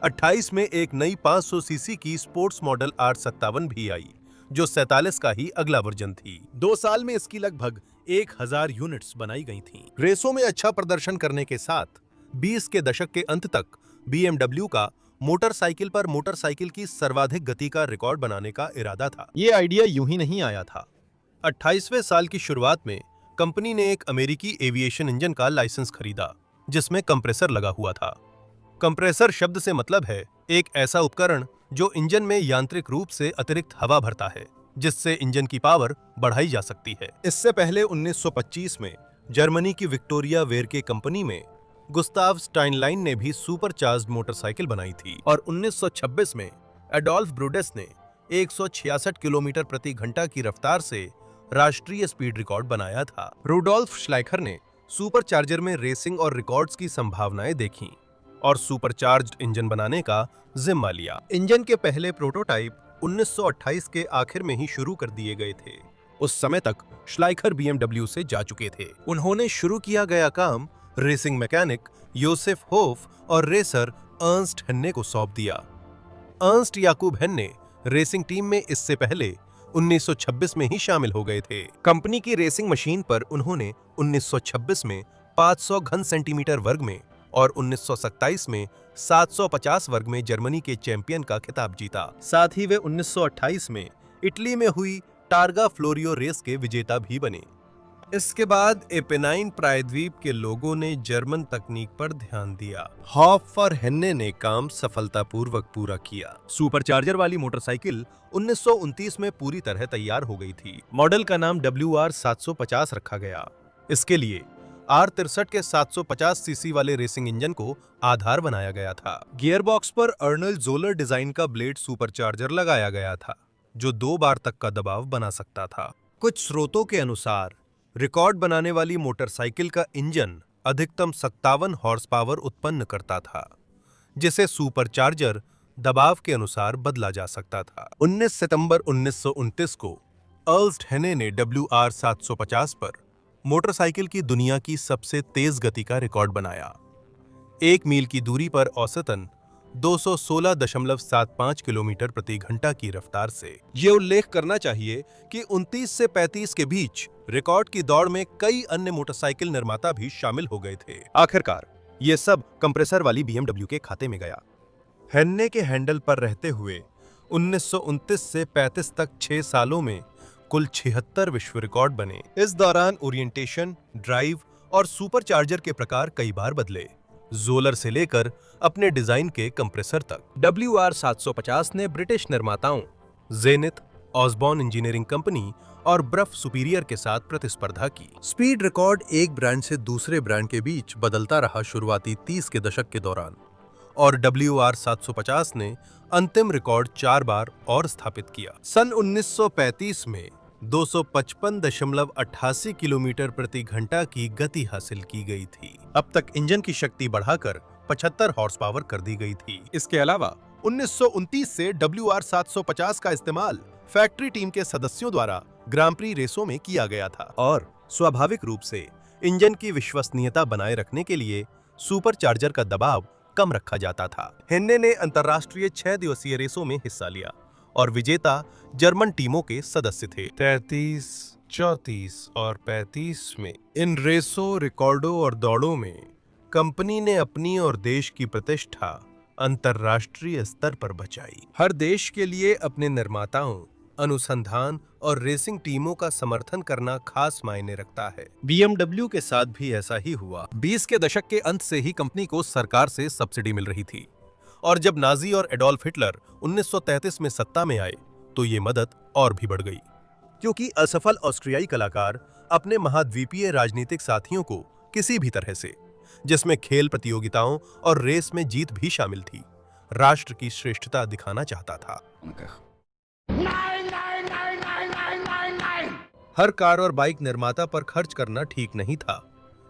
[SPEAKER 1] 28 में एक नई 500 सीसी की स्पोर्ट्स मॉडल R57 भी आई, जो 47 का ही अगला वर्जन थी। 2 साल में इसकी लगभग 1000 यूनिट्स बनाई गई थीं। रेसों में अच्छा प्रदर्शन करने के साथ 20 के दशक के अंत तक BMW का मोटरसाइकिल पर मोटरसाइकिल की सर्वाधिक गति का रिकॉर्ड बनाने का इरादा था। ये आइडिया यूं ही नहीं आया था। 28वें साल की शुरुआत में कंपनी ने एक अमेरिकी एविएशन इंजन का लाइसेंस खरीदा, जिसमें कंप्रेसर लगा हुआ था। कंप्रेसर शब्द से मतलब है एक ऐसा उपकरण जो इंजन में यांत्रिक रूप से अतिरिक्त हवा भरता है, जिससे इंजन की पावर बढ़ाई जा सकती है। इससे पहले 1925 में जर्मनी की विक्टोरिया वेरके कंपनी में गुस्ताव स्टाइनलाइन ने भी सुपरचार्ज्ड मोटरसाइकिल बनाई थी और 1926 में एडोल्फ ब्रूडेस ने 166 किलोमीटर प्रति घंटा की रफ्तार से राष्ट्रीय स्पीड रिकॉर्ड बनाया था। रूडोल्फ श्लाइखर ने सुपरचार्जर में रेसिंग और रिकॉर्ड्स की संभावनाएं देखीं और सुपरचार्ज्ड इंजन बनाने का जिम्मा लिया। इंजन के पहले प्रोटोटाइप 1928 के आखिर में ही शुरू कर दिए गए थे। उस समय तक श्लाइखर BMW से जा चुके थे। उन्होंने शुरू किया गया काम रेसिंग मैकेनिक योसेफ होफ और रेसर अर्न्स्ट हेन्ने को सौंप दिया। अर्न्स्ट याकूब हेन्ने रेसिंग टीम में इससे पहले 1926 में ही शामिल हो गए थे। कंपनी की रेसिंग मशीन पर उन्होंने 1926 में 500 घन सेंटीमीटर वर्ग में और 1927 में 750 वर्ग में जर्मनी के चैंपियन का खिताब जीता। साथ ही वे 1928 में इटली में हुई टारगा फ्लोरियो रेस के विजेता भी बने। इसके बाद एपेनाइन प्रायद्वीप के लोगों ने जर्मन तकनीक पर ध्यान दिया। हॉफ और हेन्ने ने काम सफलतापूर्वक पूरा किया। सुपरचार्जर वाली मोटरसाइकिल 1929 में पूरी तरह तैयार हो गई थी। मॉडल का नाम WR750 रखा गया। इसके लिए R63 के 750 सीसी वाले रेसिंग इंजन को आधार बनाया गया था। गियरबॉक्स पर अर्नल्ड जोलर डिजाइन का ब्लेड सुपरचार्जर लगाया गया था, जो 2 बार तक का दबाव बना सकता था। कुछ स्रोतों के अनुसार रिकॉर्ड बनाने वाली मोटरसाइकिल का इंजन अधिकतम 57 हॉर्स पावर उत्पन्न करता था, जिसे सुपरचार्जर दबाव के अनुसार बदला जा सकता था। 19 सितंबर 1929 को अर्न्स्ट हेन्ने ने WR750 पर मोटरसाइकिल की दुनिया की सबसे तेज गति का रिकॉर्ड बनाया। 1 मील की दूरी पर औसतन 216.75 किलोमीटर प्रति घंटा की रफ्तार से। ये उल्लेख करना चाहिए कि 29 से 35 के बीच रिकॉर्ड की दौड़ में कई अन्य मोटरसाइकिल निर्माता भी शामिल हो गए थे। आखिरकार ये सब कंप्रेसर वाली BMW के खाते में गया। हेन्ने के हैंडल पर रहते हुए 1929 से 35 तक 6 सालों में कुल 76 विश्व रिकॉर्ड बने। इस दौरान ओरिएंटेशन, ड्राइव और सुपरचार्जर के प्रकार कई बार बदले, जोलर से लेकर अपने डिजाइन के कंप्रेसर तक। WR750 ने ब्रिटिश निर्माताओं जेनिथ, ऑसबॉर्न इंजीनियरिंग कंपनी और ब्रफ सुपीरियर के साथ प्रतिस्पर्धा की। स्पीड रिकॉर्ड एक ब्रांड से दूसरे ब्रांड के बीच बदलता रहा शुरुआती 30 के दशक के दौरान और WR-750 ने अंतिम रिकॉर्ड 4 बार और स्थापित किया। सन 1935 में 255.88 किलोमीटर प्रति घंटा की गति हासिल की गई थी। अब तक इंजन की शक्ति बढ़ाकर 75 हॉर्स पावर कर दी गई थी। इसके अलावा 1929 से WR-750 का इस्तेमाल फैक्ट्री टीम के सदस्यों द्वारा ग्रां प्री रेसों में किया गया था और स्वाभाविक रूप से इंजन की विश्वसनीयता बनाए रखने के लिए सुपरचार्जर का दबाव कम रखा जाता था। हेन्ने ने अंतर्राष्ट्रीय 6 दिवसीय रेसों में हिस्सा लिया और विजेता जर्मन टीमों के सदस्य थे। 33, 34 और 35 में इन रेसों, रिकॉर्डों और दौड़ों में कंपनी ने अपनी और देश की प्रतिष्ठा अंतर्राष्ट्रीय स्तर पर बचाई। हर देश के लिए अपने निर्माताओं, अनुसंधान और रेसिंग टीमों का समर्थन करना खास मायने रखता है। BMW के साथ भी ऐसा ही हुआ। 20 के दशक के अंत से ही कंपनी को सरकार से सब्सिडी मिल रही थी और जब नाजी और एडोल्फ हिटलर 1933 में सत्ता में आए तो ये मदद और भी बढ़ गई, क्योंकि असफल ऑस्ट्रियाई कलाकार अपने महाद्वीपीय राजनीतिक साथियों को किसी भी तरह से, जिसमें खेल प्रतियोगिताओं और रेस में जीत भी शामिल थी, राष्ट्र की श्रेष्ठता दिखाना चाहता था। हर कार और बाइक निर्माता पर खर्च करना ठीक नहीं था,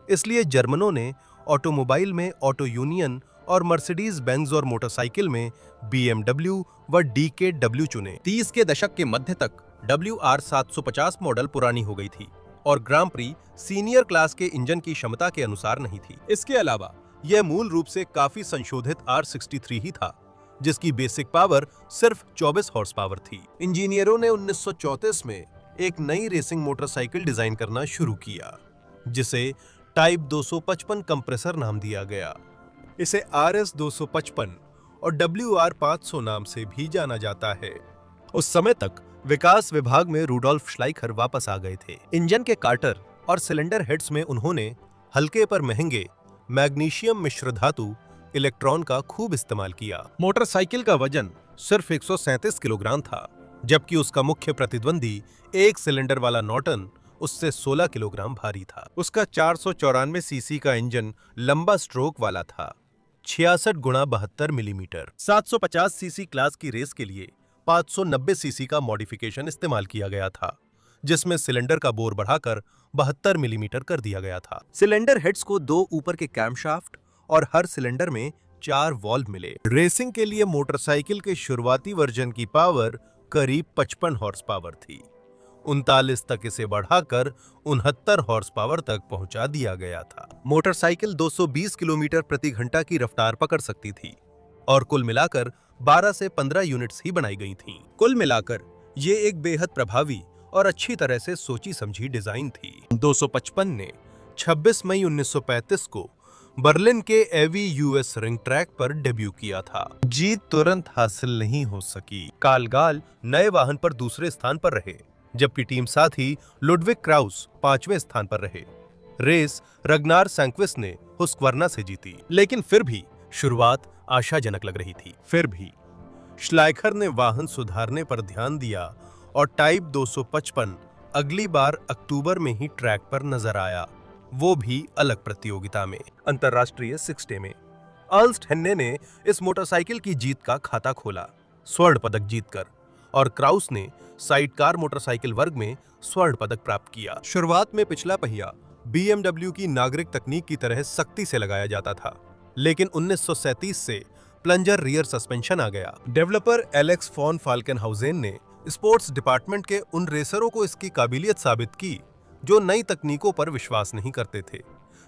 [SPEAKER 1] इसलिए जर्मनों ने ऑटोमोबाइल में ऑटो यूनियन और मर्सिडीज बेंज और मोटरसाइकिल में BMW व DKW चुने। 30 के दशक के मध्य तक WR-750 मॉडल पुरानी हो गई थी और ग्रां प्री सीनियर क्लास के इंजन की क्षमता के अनुसार नहीं थी। इसके अलावा यह मूल रूप से काफी संशोधित R63 ही था, जिसकी बेसिक पावर सिर्फ 24 हॉर्स पावर थी। इंजीनियरों ने 1934 में एक नई रेसिंग मोटरसाइकिल डिजाइन करना शुरू किया, जिसे टाइप 255 कंप्रेसर नाम दिया गया। इसे RS-255 और WR-500 नाम से भी जाना जाता है। उस समय तक विकास विभाग में रूडोल्फ श्लाइखर वापस आ गए थे। इंजन के कार्टर और सिलेंडर हेड्स में उन्होंने हल्के पर महंगे मैग्नीशियम मिश्र धातु इलेक्ट्रॉन का खूब इस्तेमाल किया। मोटरसाइकिल का वजन सिर्फ 137 किलोग्राम था, जबकि उसका मुख्य प्रतिद्वंदी एक सिलेंडर वाला नॉर्टन उससे 16 किलोग्राम भारी था। उसका 494 सीसी का इंजन लंबा स्ट्रोक वाला था, 66 गुणा 72 मिलीमीटर। 750 सीसी क्लास की रेस के लिए 590 सीसी का मॉडिफिकेशन इस्तेमाल किया गया था, जिसमें सिलेंडर का बोर बढ़ाकर 72 मिलीमीटर कर दिया गया था। सिलेंडर हेड्स को 2 ऊपर के कैमशाफ्ट और हर सिलेंडर में 4 वॉल्व मिले। रेसिंग के लिए मोटरसाइकिल के शुरुआती वर्जन की पावर करीब 55 हॉर्स पावर थी। 39 तक इसे बढ़ाकर 69 हॉर्स पावर तक पहुंचा दिया गया था। मोटरसाइकिल 220 किलोमीटर प्रति घंटा की रफ्तार पकड़ सकती थी और कुल मिलाकर 12 से 15 यूनिट्स ही बनाई गई थीं। कुल मिलाकर ये एक बेहद प्रभावी और अच्छी तरह से सोची समझी डिजाइन थी। 255 ने 26 मई 1935 को बर्लिन के AVUS रिंग ट्रैक पर डेब्यू किया था। जीत तुरंत हासिल नहीं हो सकी। कालगाल नए वाहन पर दूसरे स्थान पर रहे, जबकि टीम साथी लुडविग क्राउस 5वें स्थान पर रहे। रेस रग्नार सैंक्विस ने हुस्क्वर्ना से जीती, लेकिन फिर भी शुरुआत आशाजनक लग रही थी। फिर भी श्लाइखर ने वाहन सुधारने पर ध्यान दिया और टाइप 255 अगली बार अक्टूबर में ही ट्रैक पर नजर आया, वो भी अलग प्रतियोगिता में, अंतर्राष्ट्रीय 6 डे में। अर्न्स्ट हेन्ने ने इस मोटरसाइकिल की जीत का खाता खोला, स्वर्ण पदक जीतकर, और क्राउस ने साइडकार मोटरसाइकिल वर्ग में स्वर्ण पदक प्राप्त किया। शुरुआत में पिछला पहिया BMW की नागरिक तकनीक की तरह सख्ती से लगाया जाता था, लेकिन 1937 से प्लंजर रियर सस्पेंशन आ गया। डेवलपर एलेक्स फॉन फाल्केनहाउजेन ने स्पोर्ट्स डिपार्टमेंट के उन रेसरों को इसकी काबिलियत साबित की जो नई तकनीकों पर विश्वास नहीं करते थे,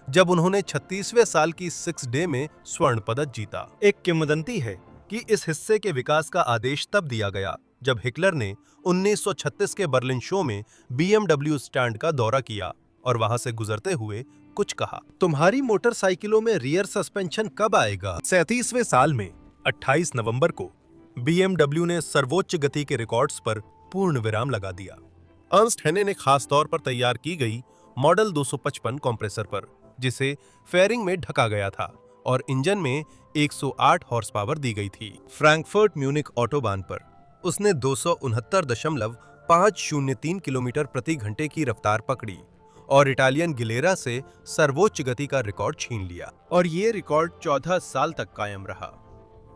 [SPEAKER 1] जब उन्होंने 36वें साल की 6 डे में स्वर्ण पदक जीता। एक किंवदंती है कि इस हिस्से के विकास का आदेश तब दिया गया जब हिटलर ने 1936 के बर्लिन शो में BMW स्टैंड का दौरा किया और वहां से गुजरते हुए कुछ कहा, तुम्हारी मोटरसाइकिलों में रियर सस्पेंशन कब आएगा? 37वें साल में 28 नवंबर को BMW ने सर्वोच्च गति के रिकॉर्ड्स पर पूर्ण विराम लगा दिया। अर्न्स्ट हेने ने खास तौर पर तैयार की गई मॉडल 255 कंप्रेसर पर, जिसे फेयरिंग में ढका गया था और इंजन में 108 हॉर्स पावर दी गई थी। फ्रैंकफर्ट म्यूनिक ऑटोबान पर उसने 269.503 किलोमीटर प्रति घंटे की रफ्तार पकड़ी और इटालियन गिलेरा से सर्वोच्च गति का रिकॉर्ड छीन लिया, और ये रिकॉर्ड 14 साल तक कायम रहा।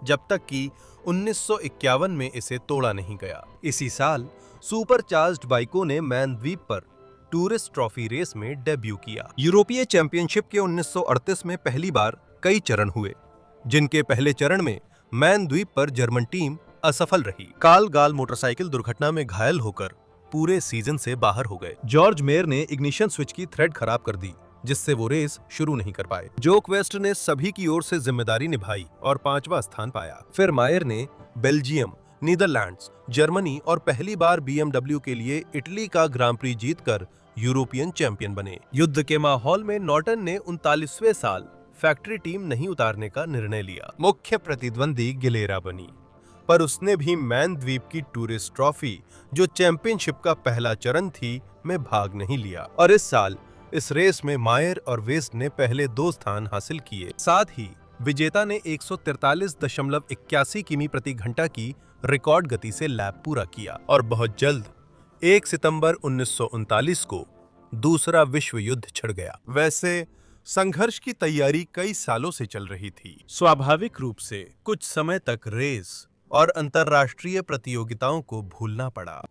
[SPEAKER 1] जब तक कि 1951 में इसे तोड़ा नहीं गया। इसी साल सुपरचार्ज्ड बाइकों ने मैन द्वीप पर टूरिस्ट ट्रॉफी रेस में डेब्यू किया। यूरोपीय चैंपियनशिप के 1938 में पहली बार कई चरण हुए, जिनके पहले चरण में मैन द्वीप पर जर्मन टीम असफल रही। कार्ल गाल मोटरसाइकिल दुर्घटना में घायल होकर पूरे सीजन से बाहर हो गए। जॉर्ज मेयर ने इग्निशन स्विच की थ्रेड खराब कर दी, जिससे वो रेस शुरू नहीं कर पाए। जोक वेस्ट ने सभी की ओर से जिम्मेदारी निभाई और 5वां स्थान पाया। फिर मायर ने बेल्जियम, नीदरलैंड्स, जर्मनी और पहली बार BMW के लिए इटली का ग्रां प्री जीतकर यूरोपियन चैंपियन बने। युद्ध के माहौल में नॉर्टन ने 39वें साल फैक्ट्री टीम नहीं उतारने का निर्णय लिया। मुख्य प्रतिद्वंदी गिलेरा बनी, पर उसने भी मैन द्वीप की टूरिस्ट ट्रॉफी, जो चैंपियनशिप का पहला चरण थी, में भाग नहीं लिया। और इस साल इस रेस में मायर और वेस्ट ने पहले 2 स्थान हासिल किए। साथ ही विजेता ने 143.81 किमी प्रति घंटा की रिकॉर्ड गति से लैप पूरा किया और बहुत जल्द 1 सितंबर 1939 को दूसरा विश्व युद्ध छिड़ गया। वैसे संघर्ष की तैयारी कई सालों से चल रही थी। स्वाभाविक रूप से कुछ समय तक रेस और अंतर्राष्ट्रीय प्रतियोगिताओं को भूलना पड़ा।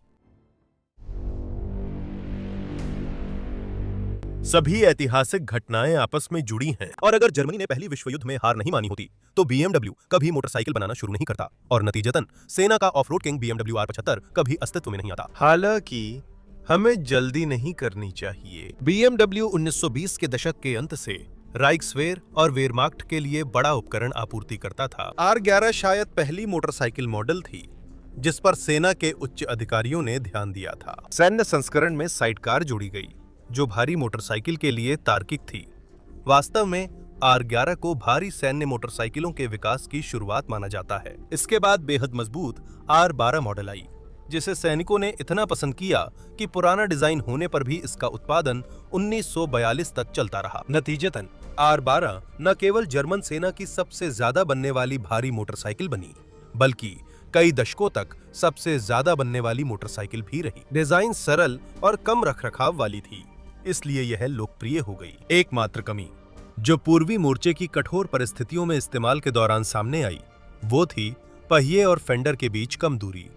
[SPEAKER 1] सभी ऐतिहासिक घटनाएं आपस में जुड़ी हैं, और अगर जर्मनी ने पहली विश्व युद्ध में हार नहीं मानी होती तो BMW कभी मोटरसाइकिल बनाना शुरू नहीं करता और नतीजतन सेना का ऑफ-रोड किंग BMW R75 कभी अस्तित्व में नहीं आता। हालांकि हमें जल्दी नहीं करनी चाहिए। BMW 1920 के दशक के अंत से राइक्सवेयर और वेयरमाख्ट के लिए बड़ा उपकरण आपूर्ति करता था। R11 शायद पहली मोटरसाइकिल मॉडल थी जिस पर सेना के उच्च अधिकारियों ने ध्यान दिया था। सैन्य संस्करण में साइडकार जोड़ी गई, जो भारी मोटरसाइकिल के लिए तार्किक थी। वास्तव में R11 को भारी सैन्य मोटरसाइकिलों के विकास की शुरुआत माना जाता है। इसके बाद बेहद मजबूत R12 मॉडल आई, जिसे सैनिकों ने इतना पसंद किया कि पुराना डिजाइन होने पर भी इसका उत्पादन 1942 तक चलता रहा। नतीजतन R12 न केवल जर्मन सेना की सबसे ज्यादा बनने वाली भारी मोटरसाइकिल बनी, बल्कि कई दशकों तक सबसे ज्यादा बनने वाली मोटरसाइकिल भी रही। डिजाइन सरल और कम रखरखाव वाली थी, इसलिए यह लोकप्रिय हो गई। एकमात्र कमी जो पूर्वी मोर्चे की कठोर परिस्थितियों में इस्तेमाल के दौरान सामने आई, वो थी पहिए और फेंडर के बीच कम दूरी,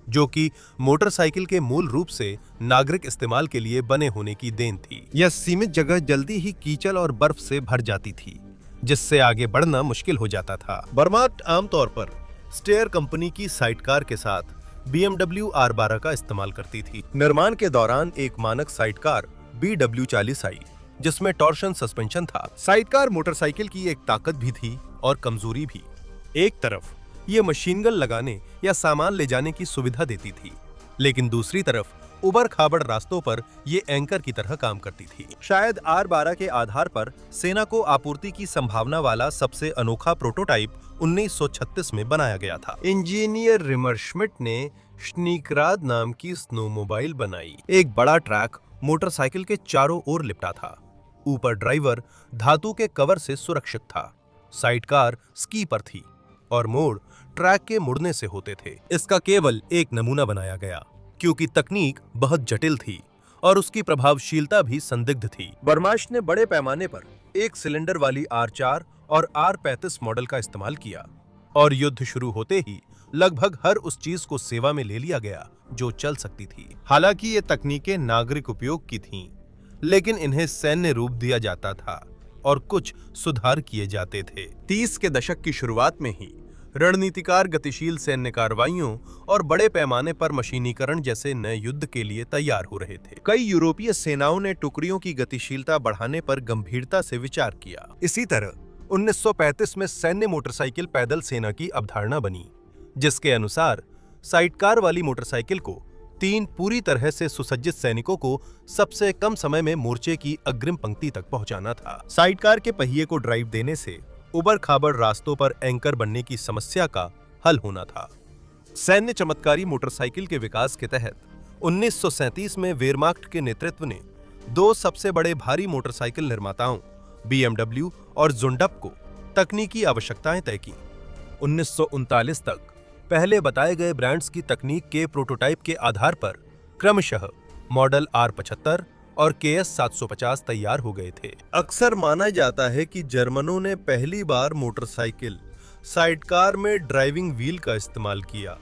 [SPEAKER 1] जो कि मोटरसाइकिल के मूल रूप से नागरिक इस्तेमाल के लिए बने होने की देन थी। यह सीमित जगह जल्दी ही कीचड़ और बर्फ से भर जाती थी, जिससे आगे बढ़ना मुश्किल हो जाता था। वेयरमाख्ट आमतौर पर स्टेयर कंपनी की साइडकार के साथ BMW R12 का इस्तेमाल करती थी। निर्माण के दौरान एक मानक साइडकार BW40 आई, जिसमें टॉर्शन सस्पेंशन था। साइडकार मोटरसाइकिल की एक ताकत भी थी और कमजोरी भी। एक तरफ ये मशीन गन लगाने या सामान ले जाने की सुविधा देती थी, लेकिन दूसरी तरफ उबड़ खाबड़ रास्तों पर ये एंकर की तरह काम करती थी। शायद R12 के आधार पर सेना को आपूर्ति की संभावना वाला सबसे अनोखा प्रोटोटाइप 1936 में बनाया गया था। इंजीनियर रिमर श्मिट ने श्नीकराद नाम की स्नोमोबाइल बनाई। एक बड़ा ट्रैक मोटरसाइकिल के चारों ओर लिपटा था। ऊपर ड्राइवर धातु के कवर से सुरक्षित था। साइडकार स्की पर थी और मोड़ ट्रैक के मुड़ने से होते थे। इसका केवल एक नमूना बनाया गया, क्योंकि तकनीक बहुत जटिल थी और उसकी प्रभावशीलता भी संदिग्ध थी। वेयरमाख्ट ने बड़े पैमाने पर एक सिलेंडर वाली R4 और R35 मॉडल का इस्तेमाल किया, और युद्ध शुरू होते ही लगभग हर उस चीज को सेवा में ले लिया गया जो चल सकती थी। हालांकि ये तकनीकें नागरिक उपयोग की थीं, लेकिन इन्हें सैन्य रूप दिया जाता था और कुछ सुधार किए जाते थे। 30 के दशक की शुरुआत में ही रणनीतिकार गतिशील सैन्य कार्रवाइयों और बड़े पैमाने पर मशीनीकरण जैसे नए युद्ध के लिए तैयार हो रहे थे। कई यूरोपीय सेनाओं ने टुकड़ियों की गतिशीलता बढ़ाने पर गंभीरता से विचार किया। इसी तरह 1935 में सैन्य मोटरसाइकिल पैदल सेना की अवधारणा बनी, जिसके अनुसार साइडकार वाली मोटरसाइकिल को 3 पूरी तरह से सुसज्जित सैनिकों को सबसे कम समय में मोर्चे की अग्रिम पंक्ति तक पहुंचाना था। साइडकार के पहिए को ड्राइव देने से उबड़ खाबड़ रास्तों पर एंकर बनने की समस्या का हल होना था। सैन्य चमत्कारी मोटरसाइकिल के विकास के तहत 1937 में वेयरमाख्ट के नेतृत्व ने 2 सबसे बड़े भारी मोटरसाइकिल निर्माताओं BMW और ज़ुंडअप को तकनीकी आवश्यकताएं तय की। 1939 तक पहले बताए गए ब्रांड्स की तकनीक के प्रोटोटाइप के आधार पर क्रमशः मॉडल R75 और KS 750 तैयार हो गए थे। अक्सर माना जाता है कि जर्मनों ने पहली बार मोटरसाइकिल साइडकार में ड्राइविंग व्हील का इस्तेमाल किया,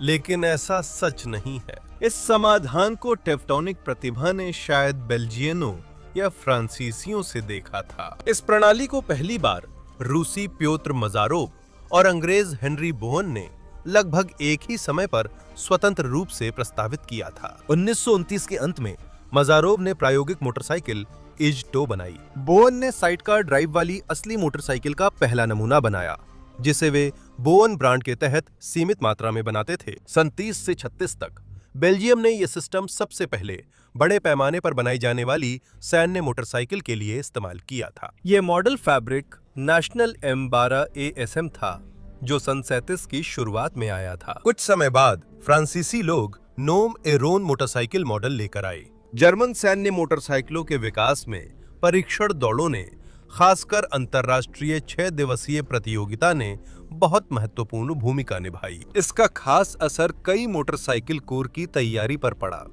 [SPEAKER 1] लेकिन ऐसा सच नहीं है। इस समाधान को टेफ्टोनिक प्रतिभा ने शायद बेल्जियनों या फ्रांसीसियों से देखा था। इस प्रणाली को पहली बार रूसी प्योत्र मजारोव और अंग्रेज हेनरी बोहन ने लगभग एक ही समय पर स्वतंत्र रूप से प्रस्तावित किया था। 1929 के अंत में मजारोव ने प्रायोगिक मोटरसाइकिल इज टो बनाई। बोवन ने साइडकार ड्राइव वाली असली मोटरसाइकिल का पहला नमूना बनाया, जिसे वे बोवन ब्रांड के तहत सीमित मात्रा में बनाते थे। सन 30 से 36 तक बेल्जियम ने यह सिस्टम सबसे पहले बड़े पैमाने पर बनाई जाने वाली सैन्य मोटरसाइकिल के लिए इस्तेमाल किया था। यह model fabric national M12 ASM था, जो सन 37 की शुरुआत में आया था। कुछ समय बाद फ्रांसीसी लोग नोम एरोन मोटरसाइकिल मॉडल लेकर आए। जर्मन सैन्य मोटरसाइकिलों के विकास में परीक्षण दौड़ों ने, खासकर अंतर्राष्ट्रीय 6 दिवसीय प्रतियोगिता ने बहुत महत्वपूर्ण भूमिका निभाई। इसका खास असर कई मोटरसाइकिल कोर की तैयारी पर पड़ा,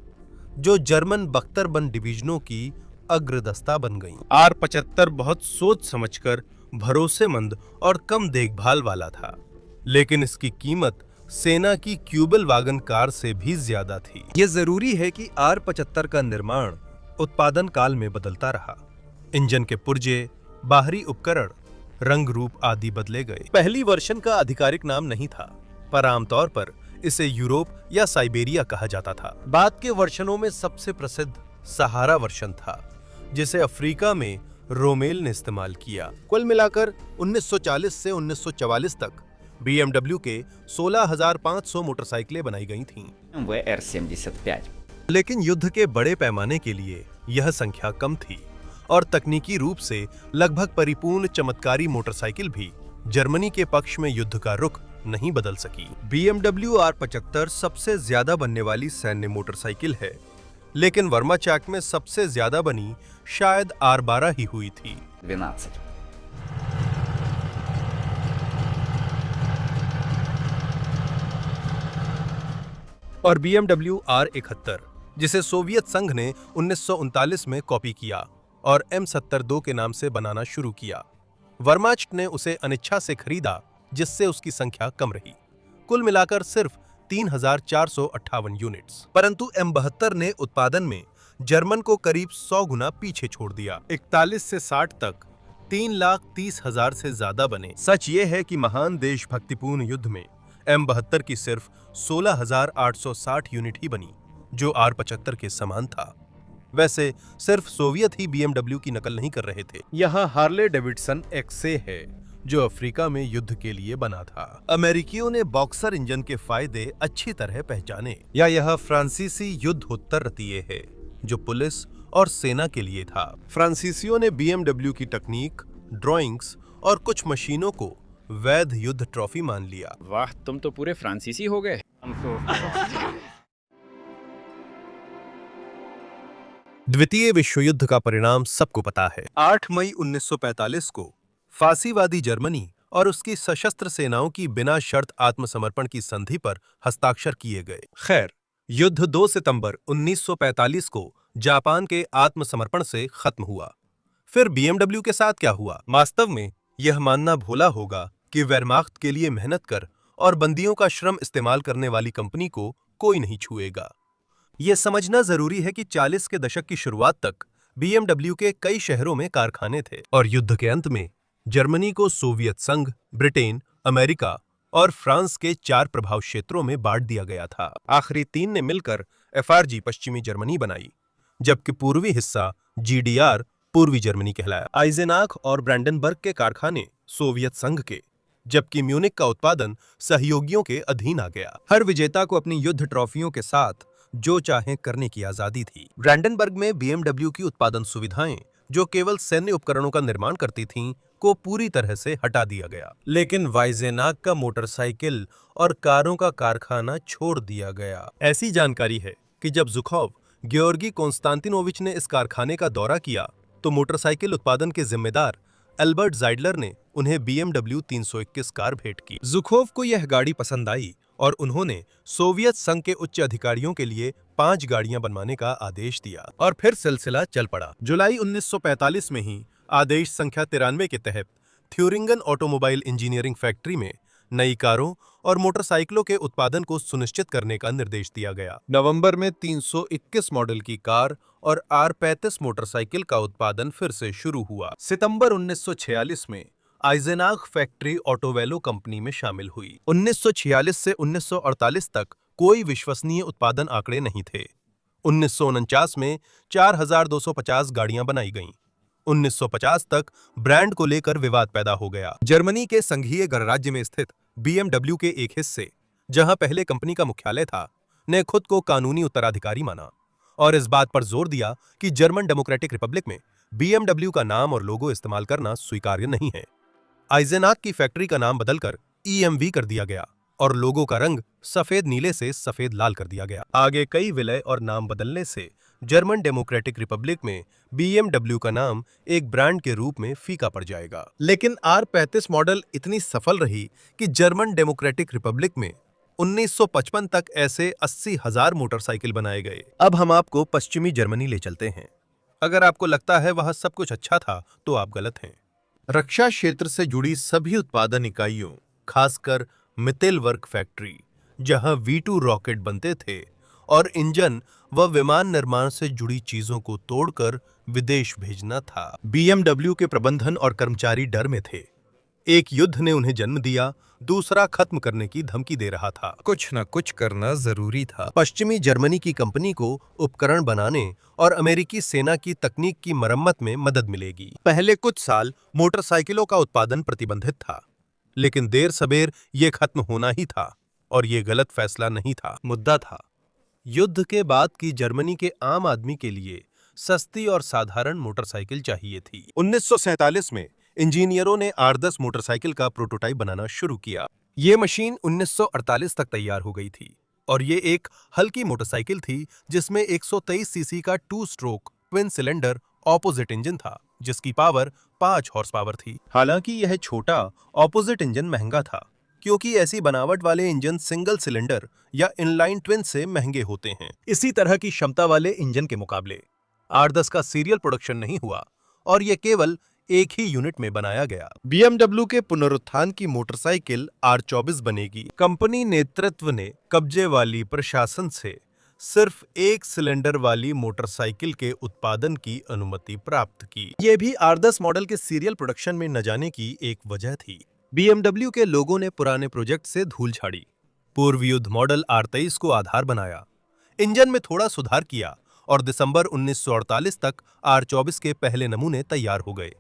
[SPEAKER 1] जो जर्मन बख्तरबंद डिवीजनों की अग्रदस्ता बन गईं। R75 बहुत सोच समझकर भरोसेमंद और कम देखभाल वाला था, लेकिन इसकी कीमत सेना की क्यूबल वैगन कार से भी ज्यादा थी। यह जरूरी है कि R75 का निर्माण उत्पादन काल में बदलता रहा। इंजन के पुर्जे, बाहरी उपकरण, रंग रूप आदि बदले गए। पहली वर्षन का आधिकारिक नाम नहीं था, पर आमतौर पर इसे यूरोप या साइबेरिया कहा जाता था। बाद के वर्षनों में सबसे प्रसिद्ध सहारा वर्षन था, जिसे अफ्रीका में रोमेल ने इस्तेमाल किया। कुल मिलाकर 1940 से 1944 तक BMW के 16,500 मोटरसाइकिलें बनाई गई थीं।
[SPEAKER 6] BMW R75.
[SPEAKER 1] लेकिन युद्ध के बड़े पैमाने के लिए यह संख्या कम थी और तकनीकी रूप से लगभग परिपूर्ण चमत्कारी मोटरसाइकिल भी जर्मनी के पक्ष में युद्ध का रुख नहीं बदल सकी। BMW R75 सबसे ज्यादा बनने वाली सैन्य मोटरसाइकिल है, लेकिन वर्मा चैक में सबसे ज्यादा बनी शायद R12 ही हुई थी।
[SPEAKER 6] 12.
[SPEAKER 1] और BMW R71, जिसे सोवियत संघ ने 1939 में कॉपी किया और M72 के नाम से बनाना शुरू किया। वर्माच्ट ने उसे अनिच्छा से खरीदा, जिससे उसकी संख्या कम रही। कुल मिलाकर सिर्फ 3,458 यूनिट्स। परंतु M72 ने उत्पादन में जर्मन को करीब 100 गुना पीछे छोड़ दिया। 41 से 60 तक 3,30,000 से ज्यादा बने। सच ये है कि महान देशभक्तिपूर्ण युद्ध में M72 की सिर्फ 16,860 यूनिट ही बनी, जो R75 के समान था। वैसे सिर्फ सोवियत ही BMW की नकल नहीं कर रहे थे। यहाँ हार्ले डेविडसन XA है, जो अफ्रीका में युद्ध के लिए बना था। अमेरिकियों ने बॉक्सर इंजन के फायदे अच्छी तरह पहचाने। या यह फ्रांसीसी युद्धोत्तर रतीये है, जो पुलिस और सेना के लिए था। फ्रांसीसियों ने BMW की तकनीक, ड्राइंग्स और कुछ मशीनों को वैध युद्ध ट्रॉफी मान लिया।
[SPEAKER 6] वाह, तुम तो पूरे फ्रांसीसी हो गए।
[SPEAKER 1] द्वितीय विश्व युद्ध का परिणाम सबको पता है। 8 मई 1945 को फासीवादी जर्मनी और उसकी सशस्त्र सेनाओं की बिना शर्त आत्मसमर्पण की संधि पर हस्ताक्षर किए गए। खैर, युद्ध 2 सितंबर 1945 को जापान के आत्मसमर्पण से खत्म हुआ। फिर BMW के साथ क्या हुआ? वास्तव में यह मानना भोला होगा कि वेरमाख्त के लिए मेहनत कर और बंदियों का श्रम इस्तेमाल करने वाली कंपनी को कोई नहीं छुएगा। यह समझना जरूरी है कि 40 के दशक की शुरुआत तक BMW के कई शहरों में कारखाने थे और युद्ध के अंत में जर्मनी को सोवियत संघ, ब्रिटेन, अमेरिका और फ्रांस के 4 प्रभाव क्षेत्रों में बांट दिया गया था। आखिरी 3 ने मिलकर FRG पश्चिमी जर्मनी बनाई, जबकि पूर्वी हिस्सा GDR पूर्वी जर्मनी कहलाया। आइजेनाक और ब्रैंडनबर्ग के कारखाने सोवियत संघ के, जबकि म्यूनिक का उत्पादन सहयोगियों के अधीन आ गया। हर विजेता को अपनी युद्ध ट्रॉफियों के साथ जो चाहे करने की आजादी थी। ब्रैंडनबर्ग में BMW की उत्पादन सुविधाएं, जो केवल सैन्य उपकरणों का निर्माण करती थीं, को पूरी तरह से हटा दिया गया। लेकिन वाइजेनाक का मोटरसाइकिल और कारों का कारखाना छोड़ दिया गया। ऐसी जानकारी है कि जब ज़ुखोव गेओर्गी कॉन्स्टेंटिनोविच ने इस कारखाने का दौरा किया, तो मोटरसाइकिल उत्पादन के जिम्मेदार एल्बर्ट ज़ाइडलर ने उन्हें BMW 321 कार भेंट की। ज़ुखोव को यह गाड़ी पसंद आई और उन्होंने सोवियत संघ के उच्च अधिकारियों के लिए 5 गाड़ियां बनवाने का आदेश दिया और फिर सिलसिला चल पड़ा। जुलाई 1945 में ही आदेश संख्या 93 के तहत थ्यूरिंगन ऑटोमोबाइल इंजीनियरिंग फैक्ट्री में नई कारों और मोटरसाइकिलों के उत्पादन को सुनिश्चित करने का निर्देश दिया गया। नवंबर में 321 मॉडल की कार और R35 मोटरसाइकिल का उत्पादन फिर से शुरू हुआ। सितंबर 1946 में आइजेनाक फैक्ट्री ऑटोवेलो कंपनी में शामिल हुई। 1946 से 1948 तक कोई विश्वसनीय उत्पादन आंकड़े नहीं थे। 1949 में 4250 गाड़ियां बनाई गईं। 1950 तक ब्रांड को लेकर विवाद पैदा हो गया। जर्मनी के संघीय गणराज्य में स्थित BMW के एक हिस्से, जहां पहले कंपनी का मुख्यालय था, ने खुद को कानूनी उत्तराधिकारी माना और इस बात पर जोर दिया कि जर्मन डेमोक्रेटिक रिपब्लिक में BMW का नाम और लोगो इस्तेमाल करना स्वीकार्य नहीं है। आइजेनाक की फैक्ट्री का नाम बदलकर EMV कर दिया गया और लोगो का रंग सफेद नीले से सफेद लाल कर दिया गया। आगे कई विलय और नाम बदलने से जर्मन डेमोक्रेटिक रिपब्लिक में BMW का नाम एक ब्रांड के रूप में फीका पड़ जाएगा। लेकिन R35 मॉडल इतनी सफल रही कि जर्मन डेमोक्रेटिक रिपब्लिक में 1955 तक ऐसे 80,000 मोटरसाइकिल बनाए गए। अब हम आपको पश्चिमी जर्मनी ले चलते हैं। अगर आपको लगता है वहां सब कुछ अच्छा था तो आप गलत हैं। रक्षा क्षेत्र से जुड़ी सभी उत्पादन इकाइयों, खासकर मितेल वर्क फैक्ट्री, जहां V2 रॉकेट बनते थे, और इंजन व विमान निर्माण से जुड़ी चीजों को तोड़कर विदेश भेजना था। BMW के प्रबंधन और कर्मचारी डर में थे। एक युद्ध ने उन्हें जन्म दिया, दूसरा खत्म करने की धमकी दे रहा था। कुछ न कुछ करना जरूरी था। पश्चिमी जर्मनी की कंपनी को उपकरण बनाने और अमेरिकी सेना की तकनीक की मरम्मत में मदद मिलेगी। पहले कुछ साल मोटरसाइकिलों का उत्पादन प्रतिबंधित था, लेकिन देर सबेर ये खत्म होना ही था और ये गलत फैसला नहीं था, मुद्दा था। युद्ध के बाद की जर्मनी के आम आदमी के लिए सस्ती और साधारण मोटरसाइकिल चाहिए थी। 1947 में इंजीनियरों ने R10 मोटरसाइकिल का प्रोटोटाइप बनाना शुरू किया। ये मशीन 1948 तक तैयार हो गई थी और ये एक हल्की मोटरसाइकिल थी जिसमें 123 सीसी का 2 stroke twin cylinder opposite engine था, जिसकी पावर 5 हॉर्स पावर थी। हालांकि यह छोटा ऑपोजिट इंजन महंगा था, क्योंकि ऐसी बनावट वाले इंजन सिंगल सिलेंडर या इनलाइन ट्विन से महंगे होते हैं। इसी तरह की क्षमता वाले इंजन के मुकाबले R10 का सीरियल प्रोडक्शन नहीं हुआ और यह केवल एक ही यूनिट में बनाया गया। BMW के पुनरुत्थान की मोटरसाइकिल R24 बनेगी। कंपनी नेतृत्व ने कब्जे वाली प्रशासन से सिर्फ एक सिलेंडर वाली मोटरसाइकिल के उत्पादन की अनुमति प्राप्त की। यह भी R10 मॉडल के सीरियल प्रोडक्शन में न जाने की एक वजह थी। BMW के लोगों ने पुराने प्रोजेक्ट से धूल झाड़ी, पूर्व युद्ध मॉडल R23 को आधार बनाया, इंजन में थोड़ा सुधार किया और दिसंबर 1948 तक R24 के पहले नमूने तैयार हो गए।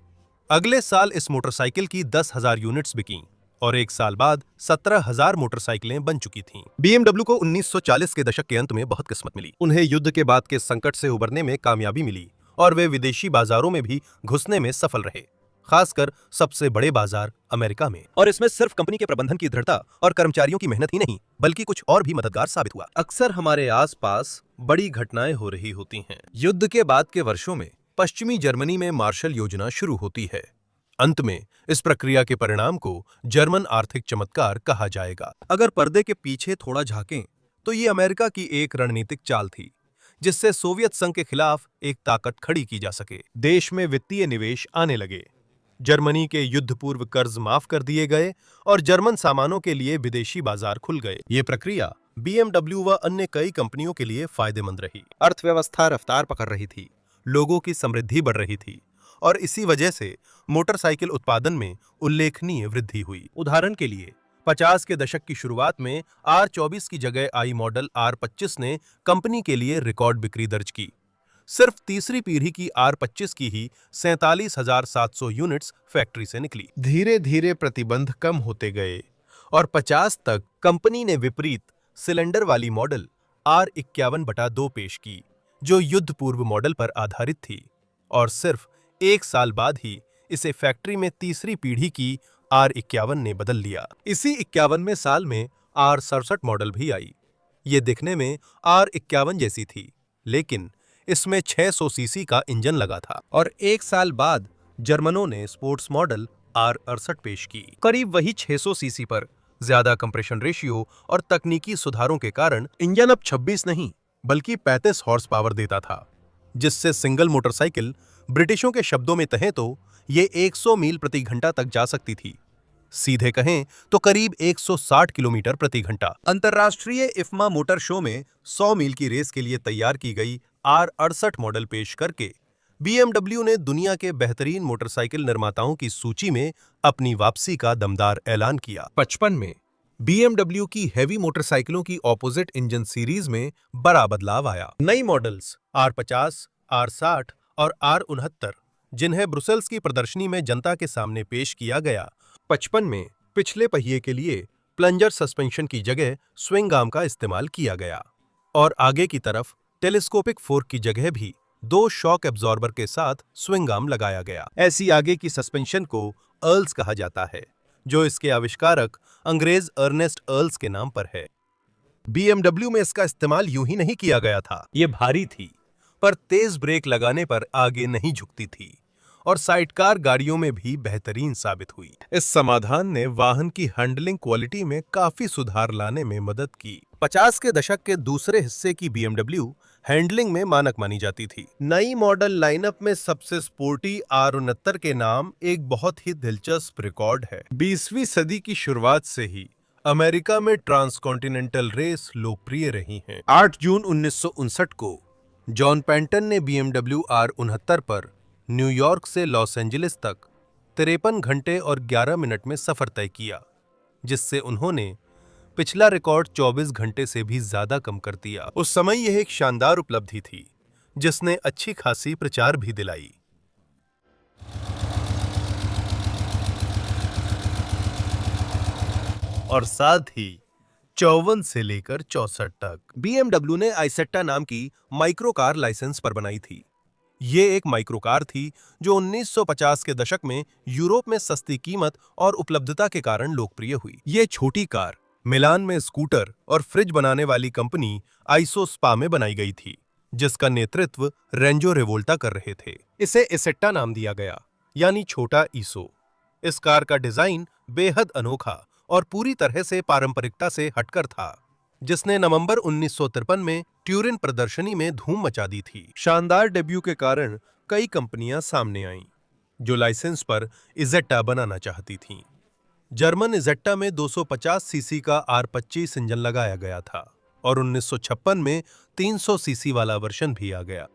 [SPEAKER 1] अगले साल इस मोटरसाइकिल की 10,000 यूनिट्स बिकीं और एक साल बाद 17,000 मोटरसाइकिलें बन चुकी थीं। BMW को 1940 के दशक के अंत में बहुत किस्मत मिली। उन्हें युद्ध के बाद के संकट से उबरने में कामयाबी मिली और वे विदेशी बाजारों में भी घुसने में सफल रहे, खासकर सबसे बड़े बाजार अमेरिका में। और इसमें सिर्फ कंपनी के प्रबंधन की दृढ़ता और कर्मचारियों की मेहनत ही नहीं, बल्कि कुछ और भी मददगार साबित हुआ। अक्सर हमारे आसपास बड़ी घटनाएं हो रही होती हैं। युद्ध के बाद के वर्षों में पश्चिमी जर्मनी में मार्शल योजना शुरू होती है। अंत में इस प्रक्रिया के परिणाम को जर्मन आर्थिक चमत्कार कहा जाएगा। अगर पर्दे के पीछे थोड़ा झांकें तो ये अमेरिका की एक रणनीतिक चाल थी, जिससे सोवियत संघ के खिलाफ एक ताकत खड़ी की जा सके। देश में वित्तीय निवेश आने लगे, जर्मनी के युद्ध पूर्व कर्ज माफ कर दिए गए और जर्मन सामानों के लिए विदेशी बाजार खुल गए। ये प्रक्रिया BMW व अन्य कई कंपनियों के लिए फायदेमंद रही। अर्थव्यवस्था रफ्तार पकड़ रही थी, लोगों की समृद्धि बढ़ रही थी और इसी वजह से मोटरसाइकिल उत्पादन में उल्लेखनीय वृद्धि हुई। उदाहरण के लिए 50 के दशक की शुरुआत में R24 की जगह आई मॉडल R25 ने कंपनी के लिए रिकॉर्ड बिक्री दर्ज की। सिर्फ तीसरी पीढ़ी की R25 की ही 47,700 यूनिट्स फैक्ट्री से निकली। धीरे धीरे प्रतिबंध कम होते गए और 50 तक कंपनी ने विपरीत सिलेंडर वाली मॉडल R51/2 पेश की, जो युद्ध पूर्व मॉडल पर आधारित थी, और सिर्फ एक साल बाद ही इसे फैक्ट्री में तीसरी पीढ़ी की R51 ने बदल लिया। इसी 51वें साल में R67 मॉडल भी आई। ये दिखने में R51 जैसी थी, लेकिन इसमें 600 सीसी का इंजन लगा था। और एक साल बाद जर्मनों ने स्पोर्ट्स मॉडल R68 पेश की। करीब वही 600 सीसी पर ज्यादा कंप्रेशन रेशियो और तकनीकी सुधारों के कारण इंजन अब 26 नहीं बल्कि 35 हॉर्स पावर देता था, जिससे सिंगल मोटरसाइकिल ब्रिटिशों के शब्दों में कहें तो ये 100 मील प्रति घंटा तक जा सकती थी। सीधे कहें तो करीब 160 किलोमीटर प्रति घंटा। अंतर्राष्ट्रीय इफ्मा मोटर शो में 100 मील की रेस के लिए तैयार की गई R68 मॉडल पेश करके BMW ने दुनिया के बेहतरीन मोटरसाइकिल निर्माताओं की सूची में अपनी वापसी का दमदार ऐलान किया। 55 में BMW की हैवी मोटरसाइकिलों की ऑपोजिट इंजन सीरीज में बड़ा बदलाव आया। नई मॉडल्स R50, R60 और R69 जिन्हें ब्रुसेल्स की प्रदर्शनी में जनता के सामने पेश किया गया। 55 में पिछले पहिए के लिए प्लंजर सस्पेंशन की जगह स्विंग आर्म का इस्तेमाल किया गया और आगे की तरफ टेलीस्कोपिक फोर्क की जगह भी 2 शॉक एब्जॉर्बर के साथ स्विंग आर्म लगाया गया। ऐसी आगे की सस्पेंशन को अर्ल्स कहा जाता है, जो इसके आविष्कारक अंग्रेज अर्नेस्ट अर्ल्स के नाम पर है। BMW में इसका इस्तेमाल यूं ही नहीं किया गया था। ये भारी थी, पर तेज ब्रेक लगाने पर आगे नहीं झुकती थी और साइडकार गाड़ियों में भी बेहतरीन साबित हुई। इस समाधान ने वाहन की हैंडलिंग क्वालिटी में काफी सुधार लाने में मदद की। 50 के दशक के दूसरे हिस्से की BMW हैंडलिंग में मानक मानी जाती थी। नई मॉडल लाइनअप में सबसे स्पोर्टी R69 के नाम एक बहुत ही दिलचस्प रिकॉर्ड है। 20वीं सदी की शुरुआत से ही अमेरिका में ट्रांसकॉन्टिनेंटल रेस लोकप्रिय रही हैं। 8 जून 1959 को जॉन पेंटन ने BMW R69 पर न्यूयॉर्क से लॉस एंजलिस तक 53 घंटे और 11 मिनट में सफर तय किया, जिससे उन्होंने पिछला रिकॉर्ड 24 घंटे से भी ज्यादा कम कर दिया। उस समय यह एक शानदार उपलब्धि थी, जिसने अच्छी खासी प्रचार भी दिलाई। और साथ ही 54 से लेकर 64 तक BMW ने आइसेट्टा नाम की माइक्रो कार लाइसेंस पर बनाई थी। ये एक माइक्रो कार थी जो 1950 के दशक में यूरोप में सस्ती कीमत और उपलब्धता के कारण लोकप्रिय हुई। ये छोटी कार मिलान में स्कूटर और फ्रिज बनाने वाली कंपनी आइसो स्पा में बनाई गई थी, जिसका नेतृत्व रेंजो रेवोल्टा कर रहे थे। इसे इसेट्टा नाम दिया गया, यानी छोटा ईसो। इस कार का डिजाइन बेहद अनोखा और पूरी तरह से पारंपरिकता से हटकर था, जिसने नवंबर 1953 में ट्यूरिन प्रदर्शनी में धूम मचा दी थी। शानदार डेब्यू के कारण कई कंपनियां सामने आईं, जो लाइसेंस पर इजेट्टा बनाना चाहती थीं। जर्मन इजेट्टा में 250 सीसी का R25 इंजन लगाया गया था और 1956 में 300 सीसी वाला वर्जन भी आ गया।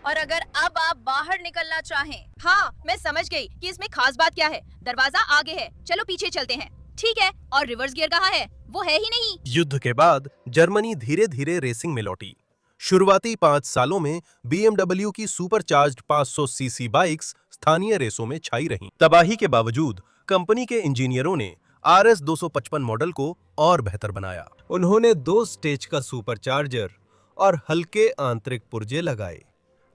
[SPEAKER 7] और अगर अब आप बाहर निकलना चाहें। हाँ, मैं समझ गई कि इसमें खास बात क्या है। दरवाजा आगे है, चलो पीछे चलते हैं। ठीक है, और रिवर्स गियर कहाँ है? वो है ही नहीं।
[SPEAKER 1] युद्ध के बाद जर्मनी धीरे धीरे रेसिंग में लौटी। शुरुआती 5 सालों में BMW की सुपरचार्ज्ड 500 सीसी बाइक्स स्थानीय रेसों में छाई रहीं। तबाही के बावजूद कंपनी के इंजीनियरों ने RS 255 मॉडल को और बेहतर बनाया। उन्होंने 2 स्टेज का सुपरचार्जर और हल्के आंतरिक पुर्जे लगाए,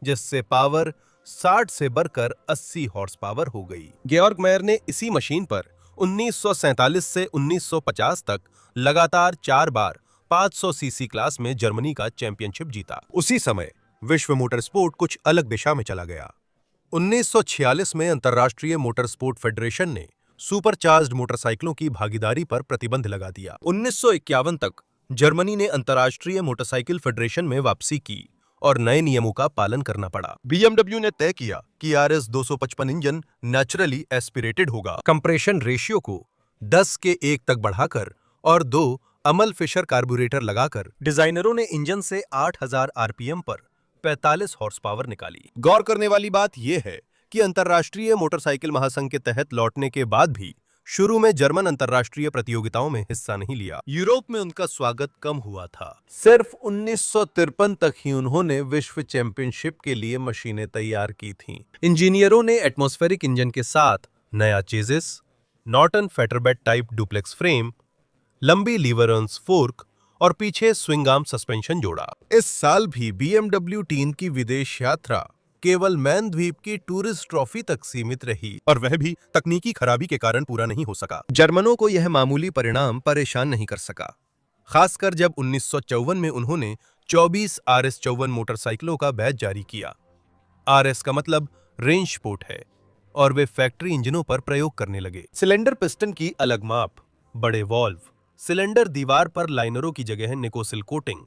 [SPEAKER 1] जिससे पावर 60 से बढ़कर 80 हॉर्स पावर हो गई। गेorg मेयर ने इसी मशीन पर 1947 से 1950 तक लगातार 4 बार 500 सीसी क्लास में जर्मनी का चैंपियनशिप जीता। उसी समय विश्व मोटर स्पोर्ट कुछ अलग दिशा में चला गया। 1946 में अंतर्राष्ट्रीय मोटर स्पोर्ट फेडरेशन ने सुपरचार्ज्ड मोटरसाइकिलों की भागीदारी पर प्रतिबंध लगा दिया। 1951 तक जर्मनी ने अंतर्राष्ट्रीय मोटरसाइकिल फेडरेशन में वापसी की और नए नियमों का पालन करना पड़ा। BMW ने तय किया कि RS 255 इंजन नेचुरली एस्पिरेटेड होगा। कंप्रेशन रेशियो को 10 के 1 तक बढ़ाकर और 2 अमल फिशर कार्बोरेटर लगाकर डिजाइनरों ने इंजन से 8000 RPM पर 45 हॉर्स पावर निकाली। गौर करने वाली बात यह है कि अंतर्राष्ट्रीय मोटरसाइकिल महासंघ के तहत लौटने के बाद भी शुरू में जर्मन अंतर्राष्ट्रीय प्रतियोगिताओं में हिस्सा नहीं लिया। यूरोप में उनका स्वागत कम हुआ था। सिर्फ 1953 तक ही उन्होंने विश्व चैंपियनशिप के लिए मशीनें तैयार की थीं। इंजीनियरों ने एटमॉस्फेरिक इंजन के साथ नया chassis, Norton featherbed type duplex frame, लंबी लीवर आर्म्स फोर्क और पीछे स्विंग आर्म सस्पेंशन जोड़ा। इस साल भी BMW टीम की विदेश यात्रा केवल मैन द्वीप की टूरिस्ट ट्रॉफी तक सीमित रही और वह भी तकनीकी खराबी के कारण पूरा नहीं हो सका। जर्मनों को यह मामूली परिणाम परेशान नहीं कर सका, खासकर जब 1954 में उन्होंने 24 RS 54 मोटरसाइकिलों का बैच जारी किया। RS का मतलब रेंज स्पोर्ट है और वे फैक्ट्री इंजनों पर प्रयोग करने लगे। सिलेंडर पिस्टन की अलग माप, बड़े वॉल्व, सिलेंडर दीवार पर लाइनरों की जगह Nikasil coating,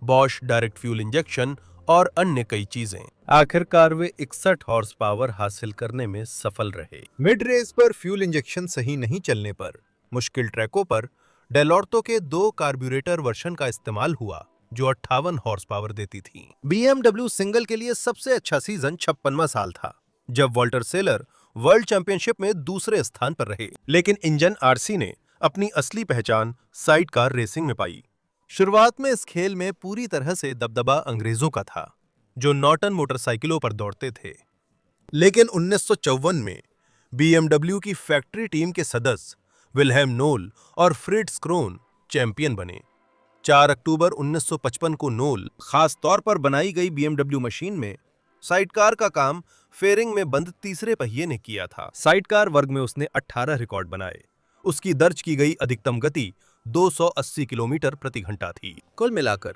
[SPEAKER 1] Bosch direct fuel injection और अन्य कई चीजें। आखिरकार वे 61 हॉर्स पावर हासिल करने में सफल रहे। मिड रेस पर फ्यूल इंजेक्शन सही नहीं चलने पर मुश्किल ट्रैकों पर डेलॉर्टो के 2 कार्ब्यूरेटर वर्जन का इस्तेमाल हुआ जो 58 हॉर्स पावर देती थी। BMW सिंगल के लिए सबसे अच्छा सीजन 56वां साल था जब वॉल्टर सेलर वर्ल्ड चैंपियनशिप में दूसरे स्थान पर रहे, लेकिन इंजन आरसी ने अपनी असली पहचान साइड कार रेसिंग में पाई। शुरुआत में इस खेल में पूरी तरह से दबदबा अंग्रेजों का था जो नॉर्टन मोटरसाइकिलों पर दौड़ते थे, लेकिन 1954 में BMW की फैक्ट्री टीम के सदस्य विल्हेम नोल और फ्रिट्ज क्रोन चैंपियन बने। 4 अक्टूबर 1955 को नोल खास तौर पर बनाई गई BMW मशीन में साइडकार का काम फेयरिंग में बंद तीसरे पहिए ने किया था। साइडकार वर्ग में उसने 18 रिकॉर्ड बनाए। उसकी दर्ज की गई अधिकतम गति 280 किलोमीटर प्रति घंटा थी। कुल मिलाकर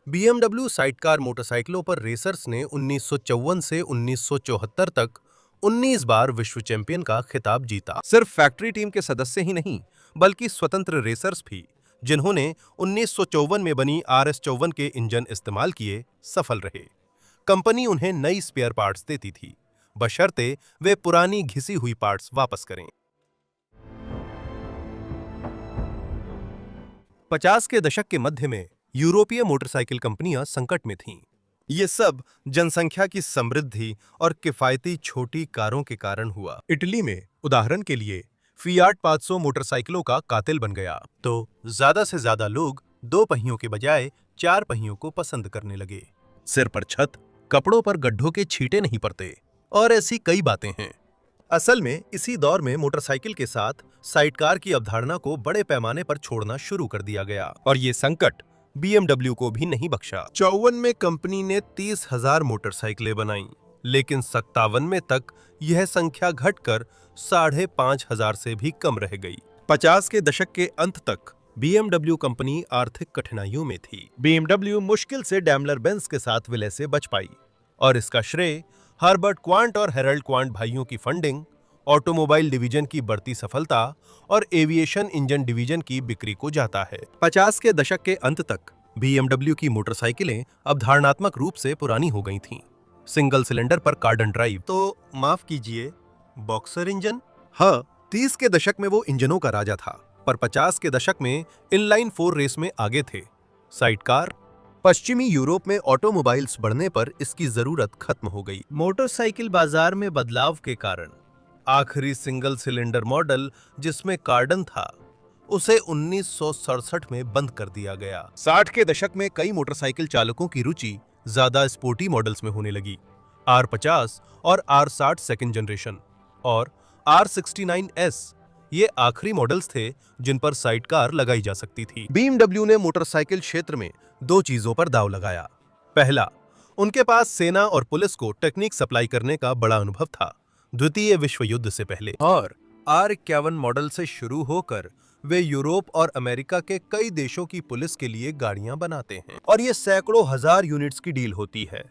[SPEAKER 1] BMW साइडकार मोटरसाइकिलों पर रेसर्स ने 1954 से 1974 तक 19 बार विश्व चैंपियन का खिताब जीता। सिर्फ फैक्ट्री टीम के सदस्य ही नहीं बल्कि स्वतंत्र रेसर्स भी, जिन्होंने 1954 में बनी RS-54 के इंजन इस्तेमाल किए, सफल रहे। कंपनी उन्हें नई स्पेयर पार्ट्स देती थी, बशर्ते वे पुरानी घिसी हुई पार्ट्स वापस करें। 50 के दशक के मध्य में यूरोपीय मोटरसाइकिल कंपनियां संकट में थीं। ये सब जनसंख्या की समृद्धि और किफायती छोटी कारों के कारण हुआ। इटली में उदाहरण के लिए फियाट 500 मोटरसाइकिलों का कातिल बन गया, तो ज्यादा से ज्यादा लोग 2 पहियों के बजाय 4 पहियों को पसंद करने लगे। सिर पर छत, कपड़ों पर गड्ढों के छींटे नहीं पड़ते और ऐसी कई बातें हैं। असल में इसी दौर में मोटरसाइकिल के साथ साइडकार की अवधारणा को बड़े पैमाने पर छोड़ना शुरू कर दिया गया और ये संकट BMW को भी नहीं बख्शा। 54 में कंपनी ने 30,000 मोटरसाइकिलें बनाई, लेकिन 57 में तक यह संख्या घटकर 5,500 से भी कम रह गई। 50 के दशक के अंत तक BMW कंपनी आर्थिक कठिनाइयों में थी। BMW मुश्किल से डैमलर बेंज के साथ विलय से बच पाई और इसका श्रेय हर्बर्ट क्वांट और हेरल्ड क्वांट भाइयों की फंडिंग, ऑटोमोबाइल डिवीजन की बढ़ती सफलता और एविएशन इंजन डिवीजन की बिक्री को जाता है। 50 के दशक के अंत तक BMW की मोटरसाइकिलें अवधारणात्मक रूप से पुरानी हो गई थीं। सिंगल सिलेंडर पर कार्डन ड्राइव, तो माफ कीजिए, बॉक्सर इंजन। हाँ, 30 के दशक में वो इंजनों का राजा था, पर 50 के दशक में इनलाइन 4 रेस में आगे थे। साइडकार। पश्चिमी यूरोप में ऑटोमोबाइल्स बढ़ने पर इसकी जरूरत खत्म हो गई। मोटरसाइकिल बाजार में बदलाव के कारण आखिरी सिंगल सिलेंडर मॉडल जिसमें कार्डन था, उसे 1967 में बंद कर दिया गया। 60 के दशक में कई मोटरसाइकिल चालकों की रुचि ज्यादा स्पोर्टी मॉडल्स में होने लगी। R50 और R60 सेकंड जनरेशन और R69S ये आखिरी मॉडल्स थे जिन पर साइडकार लगाई जा सकती थी। BMW ने मोटरसाइकिल क्षेत्र में 2 चीजों पर दांव लगाया। पहला, उनके पास सेना और पुलिस को टेक्निक सप्लाई करने का बड़ा अनुभव था द्वितीय विश्व युद्ध से पहले, और R51 मॉडल से शुरू होकर वे यूरोप और अमेरिका के कई देशों की पुलिस के लिए गाड़ियां बनाते हैं और ये सैकड़ों हजार यूनिट्स की डील होती है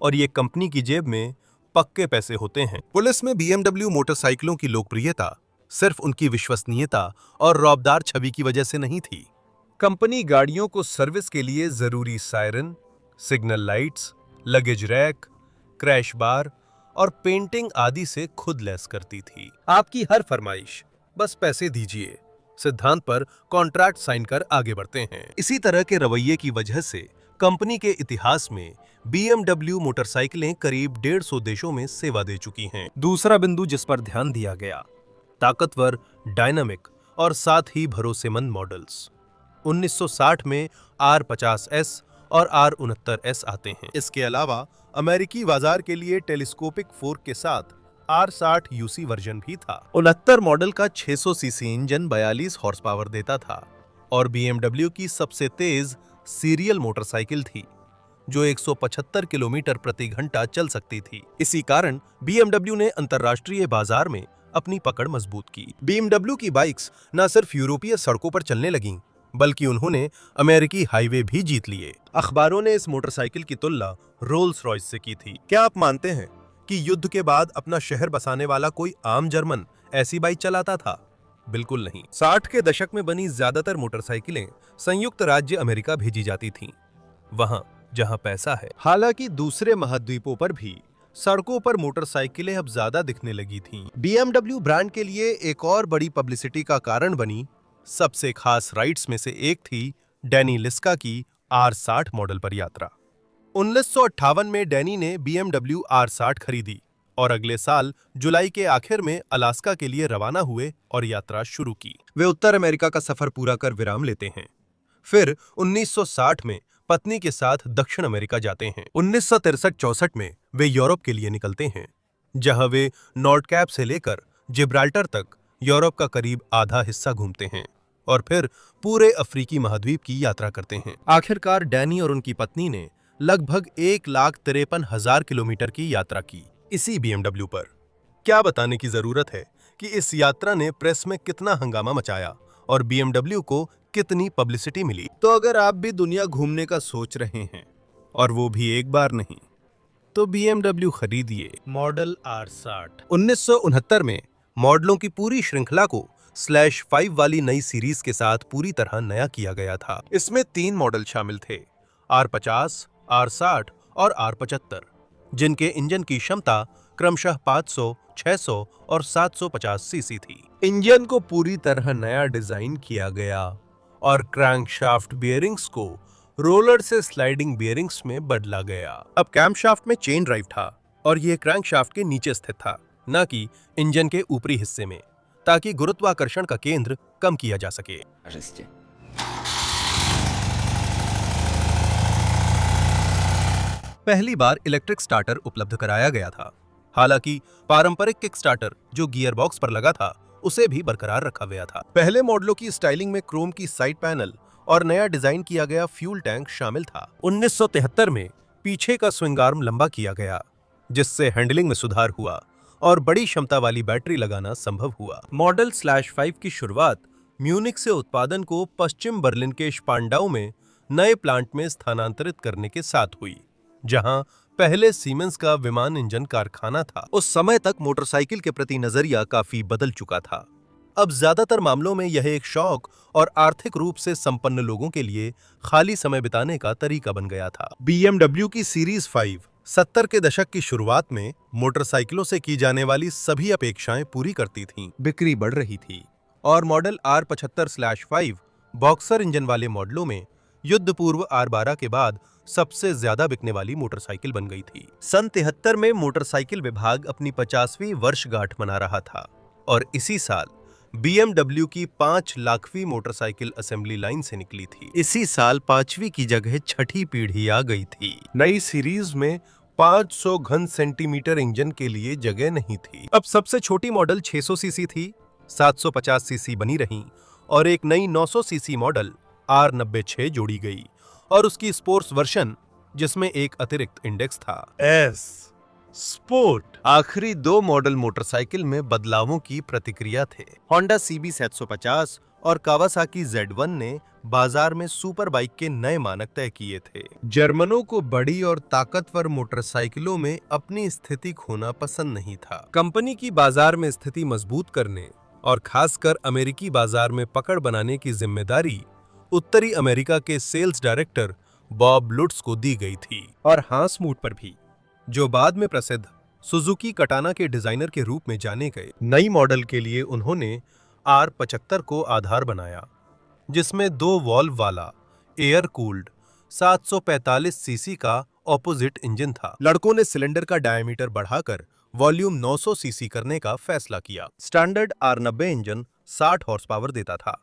[SPEAKER 1] और ये कंपनी की जेब में पक्के पैसे होते हैं। पुलिस में BMW मोटरसाइकिलों की लोकप्रियता सिर्फ उनकी विश्वसनीयता और रौबदार छवि की वजह से नहीं थी। कंपनी गाड़ियों को सर्विस के लिए जरूरी siren, signal lights, luggage rack, crash bar और पेंटिंग आदि से खुद लैस करती थी। आपकी हर फरमाइश, बस पैसे दीजिए सिद्धांत पर कॉन्ट्रैक्ट साइन कर आगे बढ़ते हैं। इसी तरह के रवैये की वजह से कंपनी के इतिहास में BMW मोटरसाइकिलें करीब 150 देशों में सेवा दे चुकी हैं। दूसरा बिंदु जिस पर ध्यान दिया गया, ताकतवर, डायनामिक और साथ ही भरोसेमंद मॉडल्स। 1960 में R50S और R69S आते हैं। इसके अलावा अमेरिकी बाजार के लिए टेलीस्कोपिक फोर्क के साथ R60 UC वर्जन भी था। 69 मॉडल का 600 सीसी इंजन 42 हॉर्स पावर देता था और BMW की सबसे तेज सीरियल मोटरसाइकिल थी जो 175 किलोमीटर प्रति घंटा चल सकती थी। इसी कारण BMW ने अंतर्राष्ट्रीय बाजार में अपनी पकड़ मजबूत की। BMW की बाइक्स न सिर्फ यूरोपीय सड़कों पर चलने लगीं, बल्कि उन्होंने अमेरिकी हाईवे भी जीत लिए। अखबारों ने इस मोटरसाइकिल की तुलना रोल्स रॉयस से की थी। क्या आप मानते हैं कि युद्ध के बाद अपना शहर बसाने वाला कोई आम जर्मन ऐसी बाइक चलाता था? बिल्कुल नहीं। 60 के दशक में बनी ज्यादातर मोटरसाइकिलें संयुक्त राज्य अमेरिका भेजी जाती थीं। वहां जहां पैसा है। हालांकि दूसरे महाद्वीपों पर भी सड़कों पर मोटरसाइकिलें अब ज्यादा दिखने लगी थीं। BMW ब्रांड के लिए एक और बड़ी पब्लिसिटी का कारण बनी। सबसे खास राइड्स में से एक थी डैनी लिस्का की R60 मॉडल पर यात्रा। 1958 में डैनी ने BMW R60 खरीदी और अगले साल जुलाई के आखिर में अलास्का के लिए रवाना हुए और यात्रा शुरू की। वे उत्तर अमेरिका का सफर पूरा कर विराम लेते हैं। फिर 1960 में पत्नी के साथ दक्षिण अमेरिका जाते हैं। 1963-64 में वे यूरोप के लिए निकलते हैं, जहां वे नॉर्डकैप से लेकर जिब्राल्टर तक यूरोप का करीब आधा हिस्सा घूमते हैं और फिर पूरे अफ्रीकी महाद्वीप की यात्रा करते हैं। आखिरकार डैनी और उनकी पत्नी ने लगभग 1,53,000 किलोमीटर की यात्रा की इसी BMW पर। क्या बताने की जरूरत है कि इस यात्रा ने प्रेस में कितना हंगामा मचाया और BMW को कितनी पब्लिसिटी मिली। तो अगर आप भी दुनिया घूमने का सोच रहे हैं, और वो भी एक बार नहीं, तो BMW खरीदिए मॉडल R60। 1969 में मॉडलों की पूरी श्रृंखला को /5 वाली नई सीरीज के साथ पूरी तरह नया किया गया था। इसमें 3 मॉडल शामिल थे, R50, R60 और R75, जिनके इंजन की क्षमता क्रमशः 500, 600 और 750 सीसी थी। इंजन को पूरी तरह नया डिजाइन किया गया और क्रैंकशाफ्ट बियरिंग्स को रोलर से स्लाइडिंग बियरिंग्स में बदला गया। अब कैमशाफ्ट में चेन ड्राइव था और यह क्रैंकशाफ्ट के नीचे स्थित था, न कि इंजन के ऊपरी हिस्से में, ताकि गुरुत्वाकर्षण का केंद्र कम किया जा सके। पहली बार इलेक्ट्रिक स्टार्टर उपलब्ध कराया गया था। हालांकि पारंपरिक किक स्टार्टर जो गियर बॉक्स पर लगा था, उसे भी बरकरार रखा गया था। पहले मॉडलों की स्टाइलिंग में क्रोम की साइड पैनल और नया डिजाइन किया गया फ्यूल टैंक शामिल था। 1973 में पीछे का स्विंग आर्म लंबा किया गया, जिससे हैंडलिंग में सुधार हुआ और बड़ी क्षमता वाली बैटरी लगाना संभव हुआ। मॉडल /5 की शुरुआत म्यूनिक से उत्पादन को पश्चिम बर्लिन के स्पांडाउ में नए प्लांट में स्थानांतरित करने के साथ हुई, जहां पहले सीमेंस का विमान इंजन कारखाना था। उस समय तक मोटरसाइकिल के प्रति नजरिया काफी बदल चुका था। अब ज्यादातर मामलों में यह एक शौक और आर्थिक रूप से संपन्न लोगों के लिए खाली समय बिताने का तरीका बन गया था। BMW की सीरीज 5 70 के दशक की शुरुआत में मोटरसाइकिलों से की जाने वाली सभी अपेक्षाएं पूरी करती थीं। बिक्री बढ़ रही थी और मॉडल R75/5 बॉक्सर इंजन वाले मॉडलों में युद्ध पूर्व R12 के बाद सबसे ज्यादा बिकने वाली मोटरसाइकिल बन गई थी। सन 73 में मोटरसाइकिल विभाग अपनी 50वीं वर्षगांठ मना रहा था और इसी साल BMW की 5 लाखवीं मोटरसाइकिल असेंबली लाइन से निकली थी। इसी साल 5वीं की जगह 6ठी पीढ़ी आ गई थी। नई सीरीज में 500 घन सेंटीमीटर इंजन के लिए जगह नहीं थी। अब सबसे छोटी मॉडल 600 सीसी थी, 750 सीसी बनी रही और एक नई 900 सीसी मॉडल R96 जोड़ी गई और उसकी स्पोर्ट्स वर्जन, जिसमें एक अतिरिक्त इंडेक्स था, S स्पोर्ट। आखिरी 2 मॉडल मोटरसाइकिल में बदलावों की प्रतिक्रिया थे। होंडा CB 750 और कावासाकी Z1 ने बाजार में सुपर बाइक के नए मानक तय किए थे। जर्मनों को बड़ी और ताकतवर मोटरसाइकिलों में अपनी स्थिति खोना पसंद नहीं था। कंपनी की बाजार में स्थिति मजबूत करने और खासकर अमेरिकी बाजार में पकड़ बनाने की जिम्मेदारी उत्तरी अमेरिका के सेल्स डायरेक्टर बॉब लुट्स को दी गई थी, और हाँ, स्मूट पर भी, जो बाद में प्रसिद्ध सुजुकी कटाना के डिजाइनर के रूप में जाने गए। नई मॉडल के लिए उन्होंने R75 को आधार बनाया, जिसमें 2 वॉल्व वाला एयर कूल्ड 745 सीसी का ऑपोजिट इंजन था। लड़कों ने सिलेंडर का डायमीटर बढ़ाकर वॉल्यूम 900 सीसी करने का फैसला किया। Standard R90 engine 60 horse power देता था,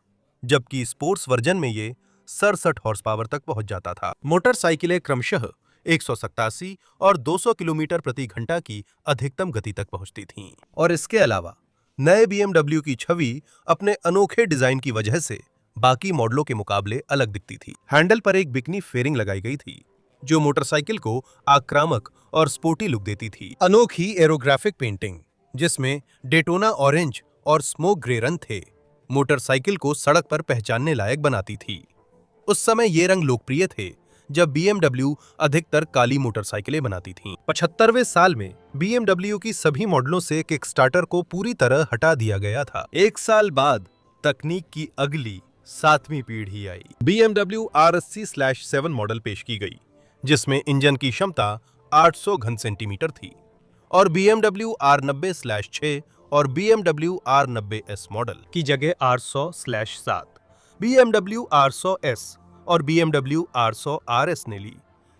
[SPEAKER 1] जबकि स्पोर्ट्स वर्जन में ये 67 हॉर्स पावर तक पहुंच जाता था। मोटरसाइकिलें क्रमशः 187 और 200 किलोमीटर प्रति घंटा की अधिकतम गति तक पहुंचती थीं। और इसके अलावा नए BMW की छवि अपने अनोखे डिजाइन की वजह से बाकी मॉडलों के मुकाबले अलग दिखती थी। हैंडल पर एक बिकनी फेयरिंग लगाई गई थी, जो मोटरसाइकिल को आक्रामक और स्पोर्टी लुक देती थी। अनोखी एरोग्राफिक पेंटिंग, जिसमें डेटोना ऑरेंज और स्मोक ग्रे रंग थे, मोटरसाइकिल को सड़क पर पहचानने लायक बनाती थी। उस समय ये रंग लोकप्रिय थे जब BMW अधिकतर काली मोटरसाइकिलें बनाती थीं। 75वें साल में BMW की सभी मॉडलों से किकस्टार्टर को पूरी तरह हटा दिया गया था। 1 साल बाद तकनीक की अगली 7वीं पीढ़ी आई। BMW R80/7 मॉडल पेश की गई, जिसमें इंजन की क्षमता 800 घन सेंटीमीटर थी, और BMW R90/6 और BMW R90S मॉडल की जगह R100/7 BMW R100S और BMW R100 RS ने ली,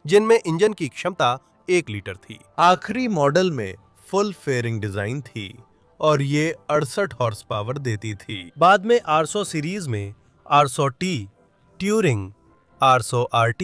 [SPEAKER 1] जिनमें इंजन की क्षमता 1 लीटर थी। आखिरी मॉडल में फुल फेयरिंग डिजाइन थी और ये 68 हॉर्स पावर देती थी। बाद में R100 सीरीज में R100T, ट्यूरिंग, R100 RT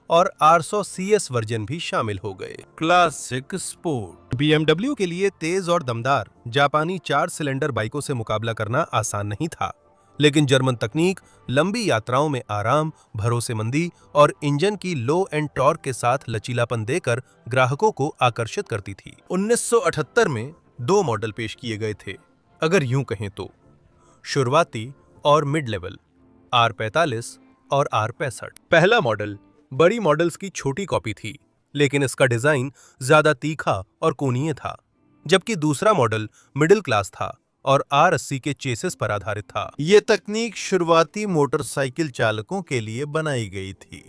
[SPEAKER 1] और R100 CS वर्जन भी शामिल हो गए। Classic sport. BMW के लिए तेज और दमदार जापानी 4 सिलेंडर बाइकों से मुकाबला करना आसान नहीं था, लेकिन जर्मन तकनीक लंबी यात्राओं में आराम, भरोसेमंदी और इंजन की लो एंड टॉर्क के साथ लचीलापन देकर ग्राहकों को आकर्षित करती थी। 1978 में 2 मॉडल पेश किए गए थे, अगर यूं कहें तो शुरुआती और मिड लेवल, R45 और R65। पहला मॉडल बड़ी मॉडल्स की छोटी कॉपी थी, लेकिन इसका डिजाइन ज्यादा तीखा और कोणीय था, जबकि दूसरा मॉडल मिडिल क्लास था और R80 के चेसिस पर आधारित था। यह तकनीक शुरुआती मोटरसाइकिल चालकों के लिए बनाई गई थी।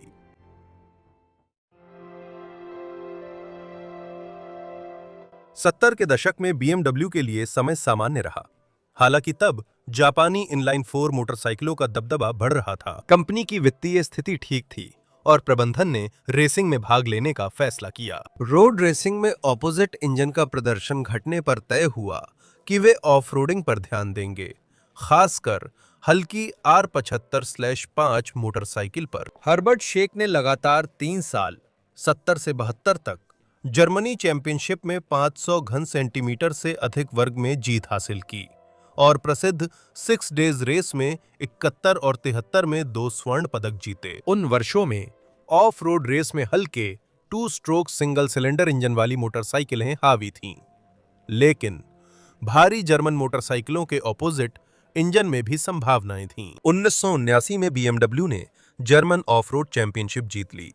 [SPEAKER 1] 70 के दशक में BMW के लिए समय सामान्य रहा। हालांकि तब जापानी इनलाइन 4 मोटरसाइकिलों का दबदबा बढ़ रहा था। कंपनी की वित्तीय स्थिति ठीक थी और प्रबंधन ने रेसिंग में भाग लेने का फैसला किया। रोड रेसिंग में ऑपोजिट इंजन का प्रदर्शन घटने पर तय हुआ कि वे ऑफ-रोडिंग पर ध्यान देंगे, खासकर हल्की R75/5 मोटरसाइकिल पर। हर्बर्ट शेक ने लगातार 3 साल 70 से 72 तक जर्मनी चैंपियनशिप में 500 घन सेंटीमीटर से अधिक वर्ग में जीत हासिल की और प्रसिद्ध 6 डेज रेस में 71 और 73 में 2 स्वर्ण पदक जीते। उन वर्षों में ऑफ रोड रेस में हल्के 2 स्ट्रोक सिंगल सिलेंडर इंजन वाली मोटरसाइकिलें हावी थीं, लेकिन भारी जर्मन मोटरसाइकिलों के ऑपोजिट इंजन में भी संभावनाएं थीं। 1979 में BMW ने जर्मन ऑफ रोड चैंपियनशिप जीत ली।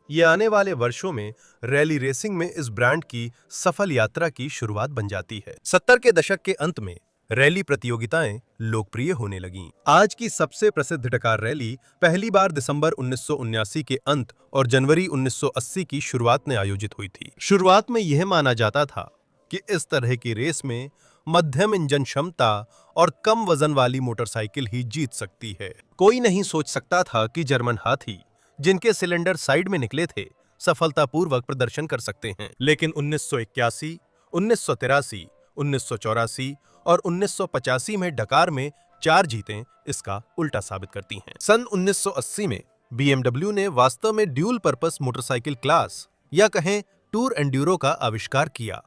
[SPEAKER 1] ये आने वाले वर्षों में रैली रेसिंग में इस ब्रांड की सफल यात्रा की शुरुआत बन जाती है। 70 के दशक के अंत में रैली प्रतियोगिताएं लोकप्रिय होने लगीं। आज की सबसे प्रसिद्ध डकार रैली पहली बार दिसंबर 1979 के अंत और जनवरी 1980 की शुरुआत में आयोजित हुई थी। शुरुआत में यह माना जाता था कि इस तरह की रेस में मध्यम इंजन क्षमता और कम वजन वाली मोटरसाइकिल ही जीत सकती है। कोई नहीं सोच सकता था कि जर्मन हाथी, जिनके सिलेंडर साइड में निकले थे, सफलतापूर्वक प्रदर्शन कर सकते हैं। लेकिन 1981, 1983, 1984 और 1985 में डकार में 4 जीतें इसका उल्टा साबित करती हैं। सन 1980 में BMW ने वास्तव में ड्यूल पर्पस मोटरसाइकिल क्लास या कहें टूर एंड्यूरो का आविष्कार किया।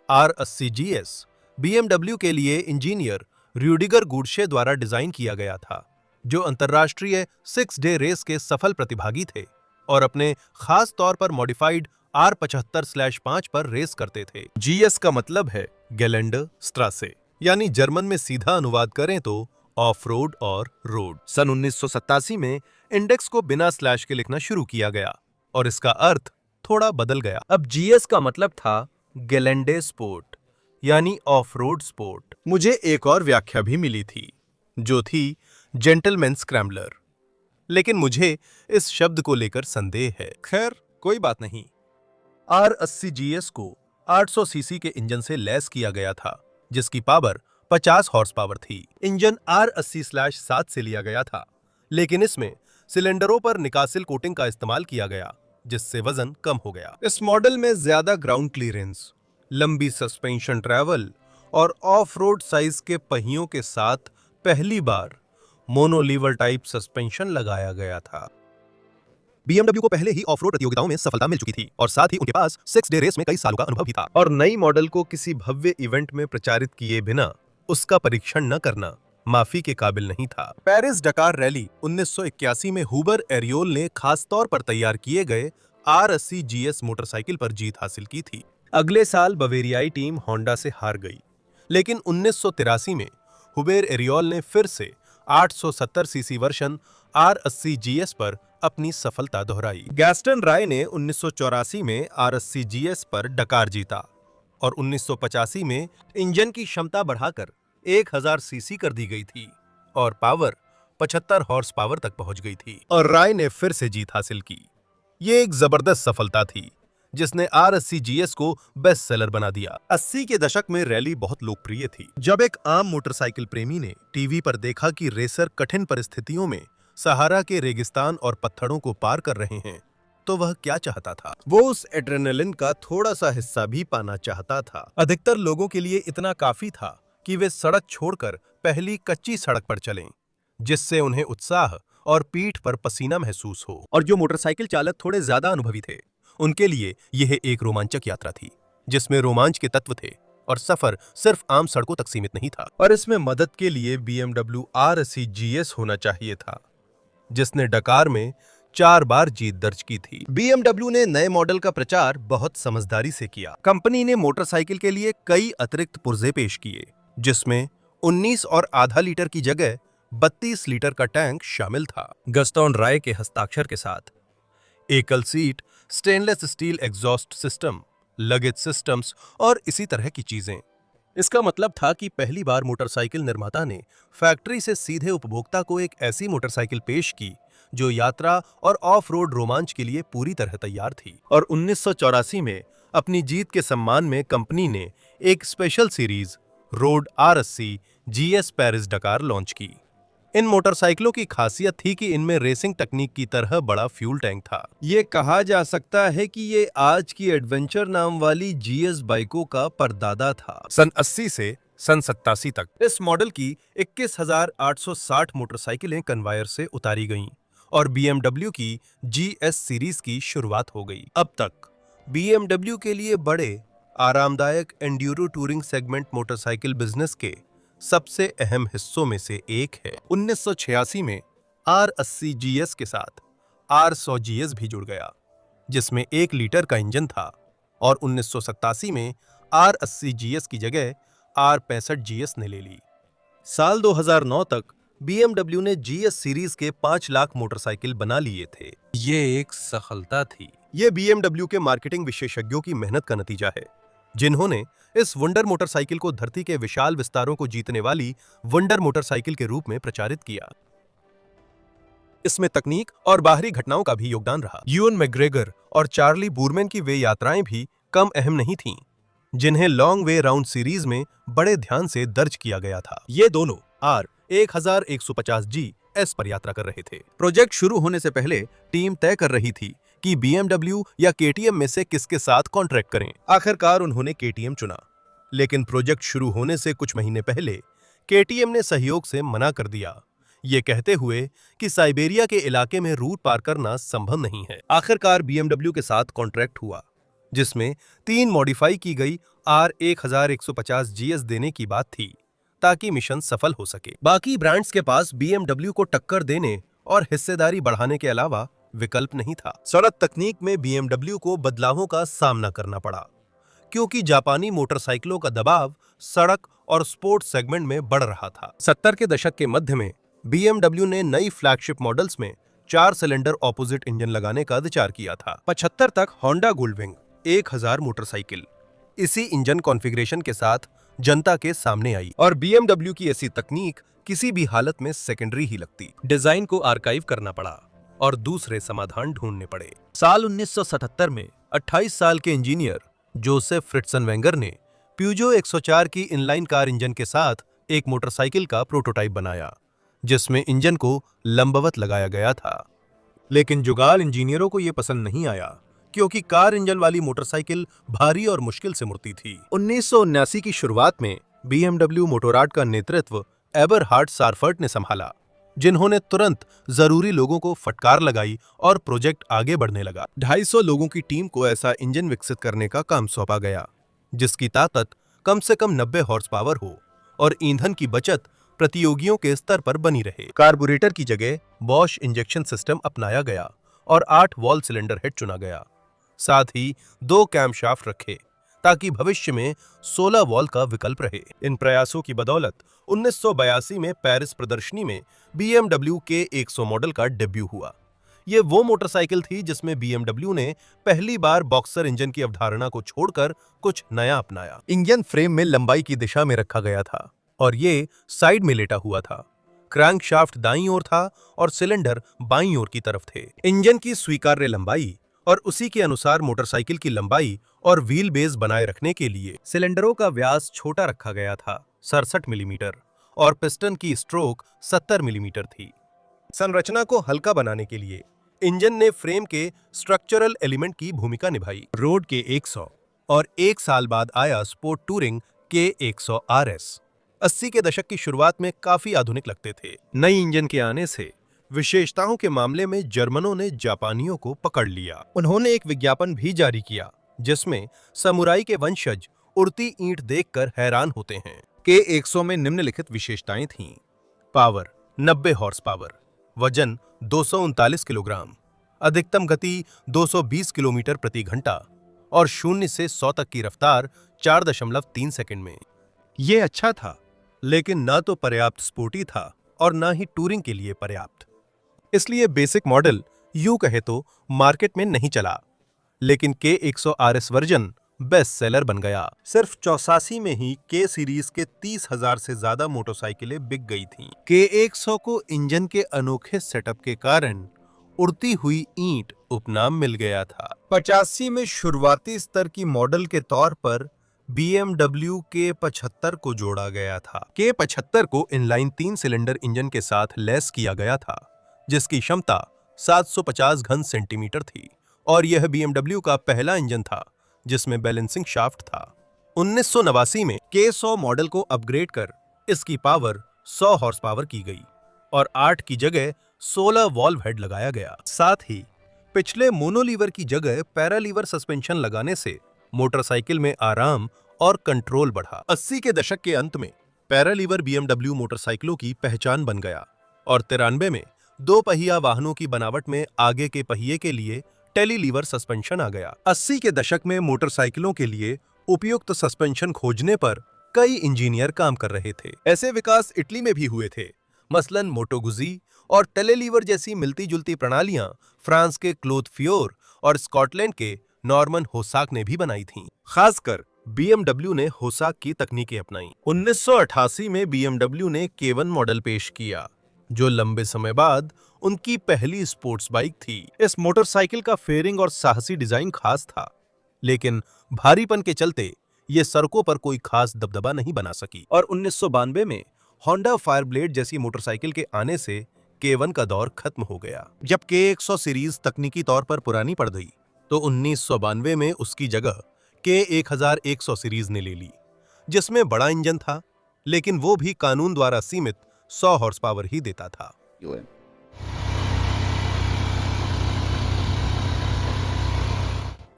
[SPEAKER 1] R80 GS BMW के लिए इंजीनियर र्यूडिगर गुड्शे द्वारा डिजाइन किया गया था, जो अंतर्राष्ट्रीय 6 डे रेस के सफल प्रतिभागी थे और अपने खास तौर पर मॉडिफाइड R75/5 पर रेस करते थे। GS का मतलब है गेलेंडर स्ट्रासे, यानी जर्मन में सीधा अनुवाद करें तो ऑफ रोड और रोड। सन 1987 में इंडेक्स को बिना स्लैश के लिखना शुरू किया गया और इसका अर्थ थोड़ा बदल गया। अब GS का मतलब था गेलेंडे स्पोर्ट, यानी ऑफ रोड स्पोर्ट। मुझे एक और व्याख्या भी मिली थी, जो थी जेंटलमैन स्क्रैम्बलर, लेकिन मुझे इस शब्द को लेकर संदेह है। खैर, कोई बात नहीं। R80 GS को 800 सीसी के इंजन से लैस किया गया था, जिसकी पावर 50 हॉर्स पावर थी। इंजन R80/7 से लिया गया था, लेकिन इसमें सिलेंडरों पर निकासिल कोटिंग का इस्तेमाल किया गया, जिससे वजन कम हो गया। इस मॉडल में ज्यादा ग्राउंड क्लीयरेंस, लंबी सस्पेंशन ट्रैवल और ऑफ रोड साइज के पहियों के साथ पहली बार मोनोलीवर टाइप सस्पेंशन लगाया गया था। BMW को पहले ही ऑफ रोड प्रतियोगिताओं में सफलता मिल चुकी थी और साथ ही उनके पास 6 डे रेस में कई सालों का अनुभव भी था, और नई मॉडल को किसी भव्य इवेंट में प्रचारित किए बिना उसका परीक्षण न करना माफी के काबिल नहीं था। पेरिस डकार रैली 1981 में हुबर एरियोल ने खास तौर पर तैयार किए गए R80 GS मोटरसाइकिल पर जीत हासिल की थी। अगले साल बवेरियाई टीम होंडा से हार गई, लेकिन 1983 में हुबेर एरियोल ने फिर से 870 सीसी वर्जन R80 GS पर अपनी सफलता दोहराई। गैस्टन राय ने 1984 में R80 GS पर डकार जीता और 1985 में इंजन की क्षमता बढ़ाकर 1000 सीसी कर दी गई थी और पावर 75 हॉर्स पावर तक पहुंच गई थी, और राय ने फिर से जीत हासिल की। ये एक जबरदस्त सफलता थी जिसने R80GS को बेस्ट सेलर बना दिया। 80 के दशक में रैली बहुत लोकप्रिय थी। जब एक आम मोटरसाइकिल प्रेमी ने टीवी पर देखा कि रेसर कठिन परिस्थितियों में सहारा के रेगिस्तान और पत्थरों को पार कर रहे हैं, तो वह क्या चाहता था? वो उस एड्रेनलिन का थोड़ा सा हिस्सा भी पाना चाहता था। अधिकतर लोगों के लिए इतना काफी था कि वे सड़क छोड़कर पहली कच्ची सड़क पर चलें, जिससे उन्हें उत्साह और पीठ पर पसीना महसूस हो। और जो मोटरसाइकिल चालक थोड़े ज्यादा अनुभवी थे, उनके लिए यह एक रोमांचक यात्रा थी जिसमें रोमांच के तत्व थे और सफर सिर्फ आम सड़कों तक सीमित नहीं था। और इसमें मदद के लिए BMW R80GS होना चाहिए था, जिसने डकार में 4 बार जीत दर्ज की थी। BMW ने नए मॉडल का प्रचार बहुत समझदारी से किया। कंपनी ने मोटरसाइकिल के लिए कई अतिरिक्त पुर्जे पेश किए, जिसमें 19 और आधा लीटर की जगह 32 लीटर का टैंक शामिल था। गस्टोन राय के हस्ताक्षर के साथ एकल seat, stainless steel exhaust system, luggage systems और इसी तरह की चीजें। इसका मतलब था कि पहली बार मोटरसाइकिल निर्माता ने फैक्ट्री से सीधे उपभोक्ता को एक ऐसी मोटरसाइकिल पेश की जो यात्रा और ऑफ रोड रोमांच के लिए पूरी तरह तैयार थी। और 1984 में अपनी जीत के सम्मान में कंपनी ने एक special series road R80GS Paris डकार लॉन्च की। इन मोटरसाइकिलों की खासियत थी कि इनमें रेसिंग तकनीक की तरह बड़ा फ्यूल टैंक था। ये कहा जा सकता है कि ये आज की एडवेंचर नाम वाली GS बाइकों का परदादा था। सन 80 से सन 87 तक इस मॉडल की 21,860 मोटरसाइकिलें कन्वायर से उतारी गईं और BMW की GS सीरीज की शुरुआत हो गई। अब तक BMW के लिए बड़े आरामदायक Enduro touring segment motorcycle business के सबसे अहम हिस्सों में से एक है। 1986 में R80GS के साथ R100GS भी जुड़ गया, जिसमें 1 लीटर का इंजन था, और 1987 में R80GS की जगह R65GS ने ले ली। साल 2009 तक BMW ने GS सीरीज के 5 लाख मोटरसाइकिल बना लिए थे। ये एक सफलता थी। ये BMW के मार्केटिंग विशेषज्ञों की मेहनत का नतीजा है, जिन्होंने इस वंडर मोटरसाइकिल को धरती के विशाल विस्तारों को जीतने वाली वंडर मोटरसाइकिल के रूप में प्रचारित किया। इसमें तकनीक और बाहरी घटनाओं का भी योगदान रहा। यूएन मैकग्रेगर और चार्ली बूरमैन की वे यात्राएं भी कम अहम नहीं थीं, जिन्हें लॉन्ग वे राउंड सीरीज में बड़े ध्यान से दर्ज किया गया था। ये दोनों R1150GS पर यात्रा कर रहे थे। प्रोजेक्ट शुरू होने से पहले टीम तय कर रही थी कि BMW या KTM में से किसके साथ कॉन्ट्रैक्ट करें। आखिरकार उन्होंने KTM चुना, लेकिन प्रोजेक्ट शुरू होने से कुछ महीने पहले KTM ने सहयोग से मना कर दिया, ये कहते हुए कि साइबेरिया के इलाके में रूट पार करना संभव नहीं है। आखिरकार BMW के साथ कॉन्ट्रैक्ट हुआ, जिसमें 3 मॉडिफाई की गई R1150GS देने की बात थी ताकि मिशन सफल हो सके। बाकी ब्रांड्स के पास BMW को टक्कर देने और हिस्सेदारी बढ़ाने के अलावा विकल्प नहीं था। सड़क तकनीक में BMW को बदलावों का सामना करना पड़ा, क्योंकि जापानी मोटरसाइकिलों का दबाव सड़क और स्पोर्ट्स सेगमेंट में बढ़ रहा था। 70 के दशक के मध्य में BMW ने नई फ्लैगशिप मॉडल्स में 4 सिलेंडर ऑपोजिट इंजन लगाने का विचार किया था। 75 तक होंडा गोल्डविंग 1000 मोटरसाइकिल इसी इंजन कॉन्फ़िगरेशन के साथ जनता के सामने आई, और BMW की ऐसी तकनीक किसी भी हालत में सेकेंडरी ही लगती। डिजाइन को आर्काइव करना पड़ा और दूसरे समाधान ढूंढने पड़े। साल 1977 में 28 साल के इंजीनियर जोसेफ फ्रिट्जनवेंगर ने प्यूजो 104 की इनलाइन कार इंजन के साथ एक मोटरसाइकिल का प्रोटोटाइप बनाया, जिसमें इंजन को लंबवत लगाया गया था। लेकिन जुगाल इंजीनियरों को यह पसंद नहीं आया, क्योंकि कार इंजन वाली मोटरसाइकिल भारी और मुश्किल से मुड़ती थी। 1979 की शुरुआत में BMW मोटोराड का नेतृत्व एबरहार्ड सारफर्ट ने संभाला, जिन्होंने तुरंत जरूरी लोगों को फटकार लगाई और प्रोजेक्ट आगे बढ़ने लगा। 250 लोगों की टीम को ऐसा इंजन विकसित करने का काम सौंपा गया, जिसकी ताकत कम से कम 90 हॉर्स पावर हो और ईंधन की बचत प्रतियोगियों के स्तर पर बनी रहे। कार्बोरेटर की जगह बॉश इंजेक्शन सिस्टम अपनाया गया और 8 वॉल सिलेंडर हेड चुना गया। साथ ही 2 कैमशाफ्ट रखे ताकि भविष्य में 16 वॉल का विकल्प रहे। इन प्रयासों की बदौलत 1982 में पेरिस प्रदर्शनी में BMW के 100 मॉडल का डेब्यू हुआ। ये वो मोटरसाइकिल थी जिसमें BMW ने पहली बार बॉक्सर इंजन की अवधारणा को छोड़कर कुछ नया अपनाया। इंजन फ्रेम में लंबाई की दिशा में रखा गया था और ये साइड में लेटा हुआ था। क्रैंकशाफ्ट दाईं ओर था और सिलेंडर बाईं ओर की तरफ थे। इंजन की स्वीकार्य लंबाई और उसी के अनुसार मोटरसाइकिल की लंबाई और व्हील बेस बनाए रखने के लिए सिलेंडरों का व्यास छोटा रखा गया था 67 मिलीमीटर और पिस्टन की स्ट्रोक 70 मिलीमीटर थी। संरचना को हल्का बनाने के लिए इंजन ने फ्रेम के स्ट्रक्चरल एलिमेंट की भूमिका निभाई। रोड के 100 और 1 साल बाद आया स्पोर्ट टूरिंग के 100 RS 80 के दशक की शुरुआत में काफी आधुनिक लगते थे। नई इंजन के आने से विशेषताओं के मामले में जर्मनों ने जापानियों को पकड़ लिया। उन्होंने एक विज्ञापन भी जारी किया जिसमें समुराई के वंशज उड़ती ईंट देखकर हैरान होते हैं। के 100 में निम्नलिखित विशेषताएं थीं। पावर 90 हॉर्स पावर, वजन 239 किलोग्राम, अधिकतम गति 220 किलोमीटर प्रति घंटा और 0 से 100 तक की रफ्तार 4.3 सेकंड में। ये अच्छा था, लेकिन ना तो पर्याप्त स्पोर्टी था और ना ही टूरिंग के लिए पर्याप्त। इसलिए बेसिक मॉडल यूं कहे तो मार्केट में नहीं चला, लेकिन के 100 RS वर्जन बेस्ट सेलर बन गया। सिर्फ 84 में ही के सीरीज के 30,000 से ज्यादा मोटरसाइकिलें बिक गई थीं। के 100 को इंजन के अनोखे सेटअप के कारण उड़ती हुई ईंट उपनाम मिल गया था। 85 में शुरुआती स्तर की मॉडल के तौर पर BMW के 75 को जोड़ा गया था। के 75 को इनलाइन 3 सिलेंडर इंजन के साथ लैस किया गया था, जिसकी क्षमता 750 घन सेंटीमीटर थी और यह BMW का पहला इंजन था जिसमें बैलेंसिंग शाफ्ट था। 1989 में के 100 मॉडल को अपग्रेड कर इसकी पावर 100 हॉर्स पावर की गई और 8 की जगह 16 वॉल्व हेड लगाया गया। साथ ही पिछले मोनोलीवर की जगह पैरालीवर सस्पेंशन लगाने से मोटरसाइकिल में आराम और कंट्रोल बढ़ा। 80 के दशक के अंत में पैरालीवर BMW मोटरसाइकिलों की पहचान बन गया और 93 में 2 पहिया वाहनों की बनावट में आगे के पहिए के लिए टेलीलीवर सस्पेंशन आ गया। 80 के दशक में मोटरसाइकिलों के लिए उपयुक्त सस्पेंशन खोजने पर कई इंजीनियर काम कर रहे थे। ऐसे विकास इटली में भी हुए थे। मसलन मोटो गुजी और टेलीलीवर जैसी मिलती जुलती प्रणालियां फ्रांस के क्लोद फियोर और स्कॉटलैंड के नॉर्मन होसाक ने भी बनाई थीं। खासकर BMW ने होसाक की तकनीकें अपनाई। 1988 में BMW ने K1 मॉडल पेश किया, जो लंबे समय बाद उनकी पहली स्पोर्ट्स बाइक थी। इस मोटरसाइकिल का फेयरिंग और साहसी डिजाइन खास था, लेकिन भारीपन के चलते ये सड़कों पर कोई खास दबदबा नहीं बना सकी और 1992 में होंडा फायरब्लेड जैसी मोटरसाइकिल के आने से K1 का दौर खत्म हो गया। जब K100 सीरीज तकनीकी तौर पर पुरानी पड़ गई तो 1992 में उसकी जगह K1100 सीरीज ने ले ली, जिसमें बड़ा इंजन था, लेकिन वो भी कानून द्वारा सीमित 100 हॉर्स पावर ही देता था।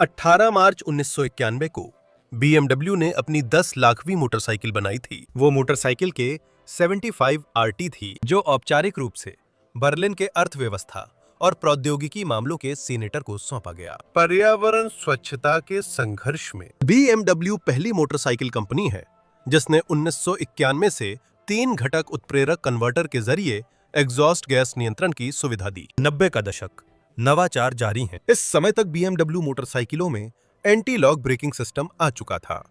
[SPEAKER 1] 18 मार्च 1991 को BMW ने अपनी 10 लाखवीं मोटरसाइकिल बनाई थी। वो मोटरसाइकिल के 75 RT थी, जो औपचारिक रूप से बर्लिन के अर्थव्यवस्था और प्रौद्योगिकी मामलों के सीनेटर को सौंपा गया। पर्यावरण स्वच्छता के संघर्ष में BMW पहली मोटरसाइकिल कंपनी है जिसने 1991 से 3 घटक उत्प्रेरक कन्वर्टर के जरिए एग्जॉस्ट गैस नियंत्रण की सुविधा दी। 90 का दशक नवाचार जारी है। इस समय तक BMW मोटरसाइकिलों में एंटी लॉक ब्रेकिंग सिस्टम आ चुका था।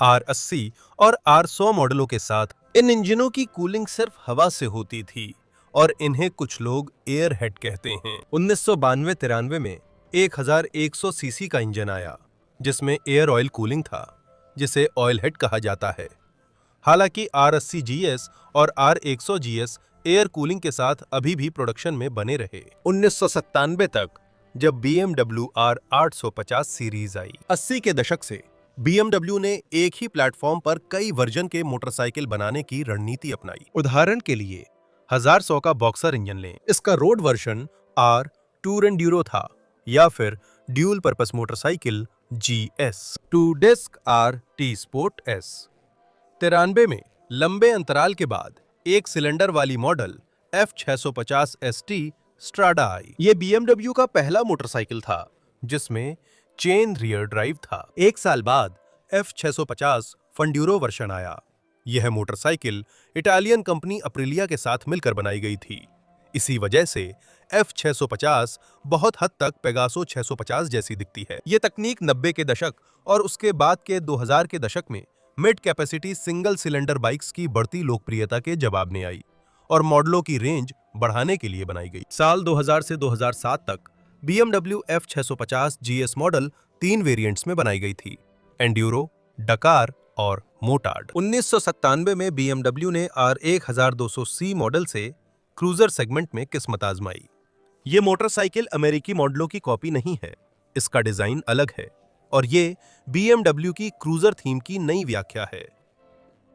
[SPEAKER 1] R80 और R100 मॉडलों के साथ इन इंजनों की कूलिंग सिर्फ हवा से होती थी और इन्हें कुछ लोग एयर हेड कहते हैं। 1992-93 में 1100 सीसी का इंजन आया, जिसमें एयर ऑयल कूलिंग था, जिसे ऑयल हेड कहा जाता है। हालांकि R80 GS और R100 GS एयर कूलिंग के साथ अभी भी प्रोडक्शन में बने रहे। 1997 तक, जब BMW R850 सीरीज आई। 80 के दशक से BMW ने एक ही प्लेटफॉर्म पर कई वर्जन के मोटरसाइकिल बनाने की रणनीति अपनाई। उदाहरण के लिए 1100 का बॉक्सर इंजन लें। इसका road version R tour enduro था, या फिर dual purpose motorcycle GS 2 disc R T sport S। 93 में लंबे अंतराल के बाद एक सिलेंडर वाली मॉडल F650 ST स्ट्राडा आई। ये BMW का पहला मोटरसाइकिल था जिसमें चेन रियर ड्राइव था। 1 साल बाद F650 फंड्यूरो वर्जन आया। यह मोटरसाइकिल इटालियन कंपनी अप्रिलिया के साथ मिलकर बनाई गई थी। इसी वजह से F650 बहुत हद तक पेगासो 650 जैसी दिखती है। यह तकनीक 90 के दशक और उसके बाद के 2000 के दशक में mid capacity single cylinder bikes की बढ़ती लोकप्रियता के जवाब में आई और मॉडलों की रेंज बढ़ाने के लिए बनाई गई। साल 2000 से 2007 तक BMW F650 GS model 3 variants में बनाई गई थी, एंड्यूरो, डकार और मोटार्ड। 1997 में BMW ने R1200C मॉडल से क्रूजर सेगमेंट में किस्मत आजमाई। ये मोटरसाइकिल अमेरिकी मॉडलों की कॉपी नहीं है, इसका डिजाइन अलग है और ये BMW की क्रूजर थीम की नई व्याख्या है।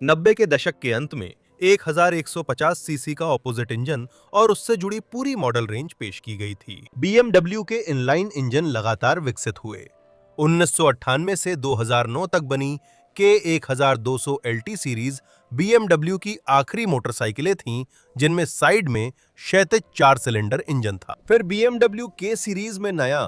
[SPEAKER 1] 90 के दशक के अंत में 1150 सीसी का ऑपोजिट इंजन और उससे जुड़ी पूरी मॉडल रेंज पेश की गई थी। BMW के इनलाइन इंजन लगातार विकसित हुए। 1998 से 2009 तक बनी K1200 LT सीरीज BMW की आखिरी मोटरसाइकिलें थीं जिनमें साइड में क्षैतिज 4 सिलेंडर इंजन था। फिर BMW K सीरीज में नया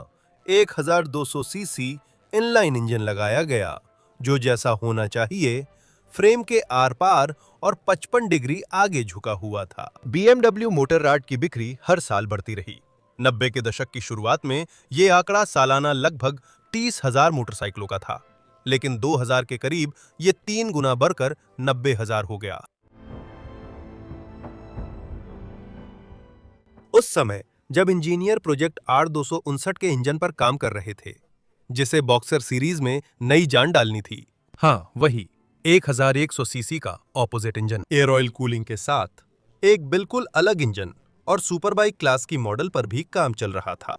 [SPEAKER 1] 1200 सीसी इनलाइन इंजन लगाया गया, जो जैसा होना चाहिए फ्रेम के आर पार और 55 डिग्री आगे झुका हुआ था। BMW मोटर राड की बिक्री हर साल बढ़ती रही। 90 के दशक की शुरुआत में ये आंकड़ा सालाना लगभग 30,000 मोटरसाइकिलों का था, लेकिन 2000 के करीब ये 3 गुना बढ़कर 90,000 हो गया। उस समय जब इंजीनियर प्रोजेक्ट R259 के इंजन पर काम कर रहे थे, जिसे बॉक्सर सीरीज में नई जान डालनी थी। हाँ, वही 1100 सीसी का opposite engine, air oil cooling के साथ एक बिल्कुल अलग इंजन और सुपरबाइक क्लास की मॉडल पर भी काम चल रहा था।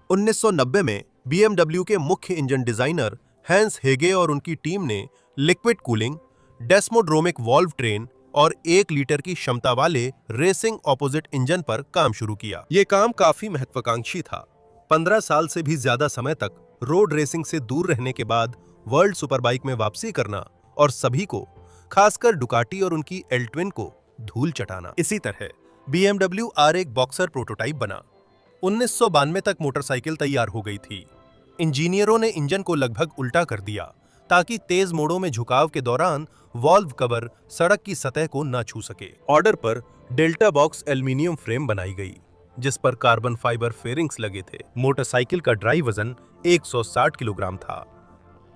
[SPEAKER 1] 1990 में BMW के मुख्य इंजन डिजाइनर हैंस हेगे और उनकी टीम ने liquid cooling, desmodromic valve train और 1 लीटर की क्षमता वाले रेसिंग ऑपोजिट इंजन पर काम शुरू किया। ये काम काफी महत्वाकांक्षी था। 15 साल से भी ज्यादा समय तक रोड रेसिंग से दूर रहने के बाद वर्ल्ड सुपरबाइक में वापसी करना और सभी को, खासकर डुकाटी और उनकी एल ट्विन को धूल चटाना। इसी तरह BMW R1 बॉक्सर प्रोटोटाइप बना। 1992 तक मोटरसाइकिल तैयार हो गई थी। इंजीनियरों ने इंजन को लगभग उल्टा कर दिया ताकि तेज मोड़ों में झुकाव के दौरान वॉल्व कवर सड़क की सतह को न छू सके। ऑर्डर पर डेल्टा बॉक्स एल्यूमीनियम फ्रेम बनाई गई, जिस पर कार्बन फाइबर फेरिंग्स लगे थे। मोटरसाइकिल का ड्राई वजन 160 किलोग्राम था।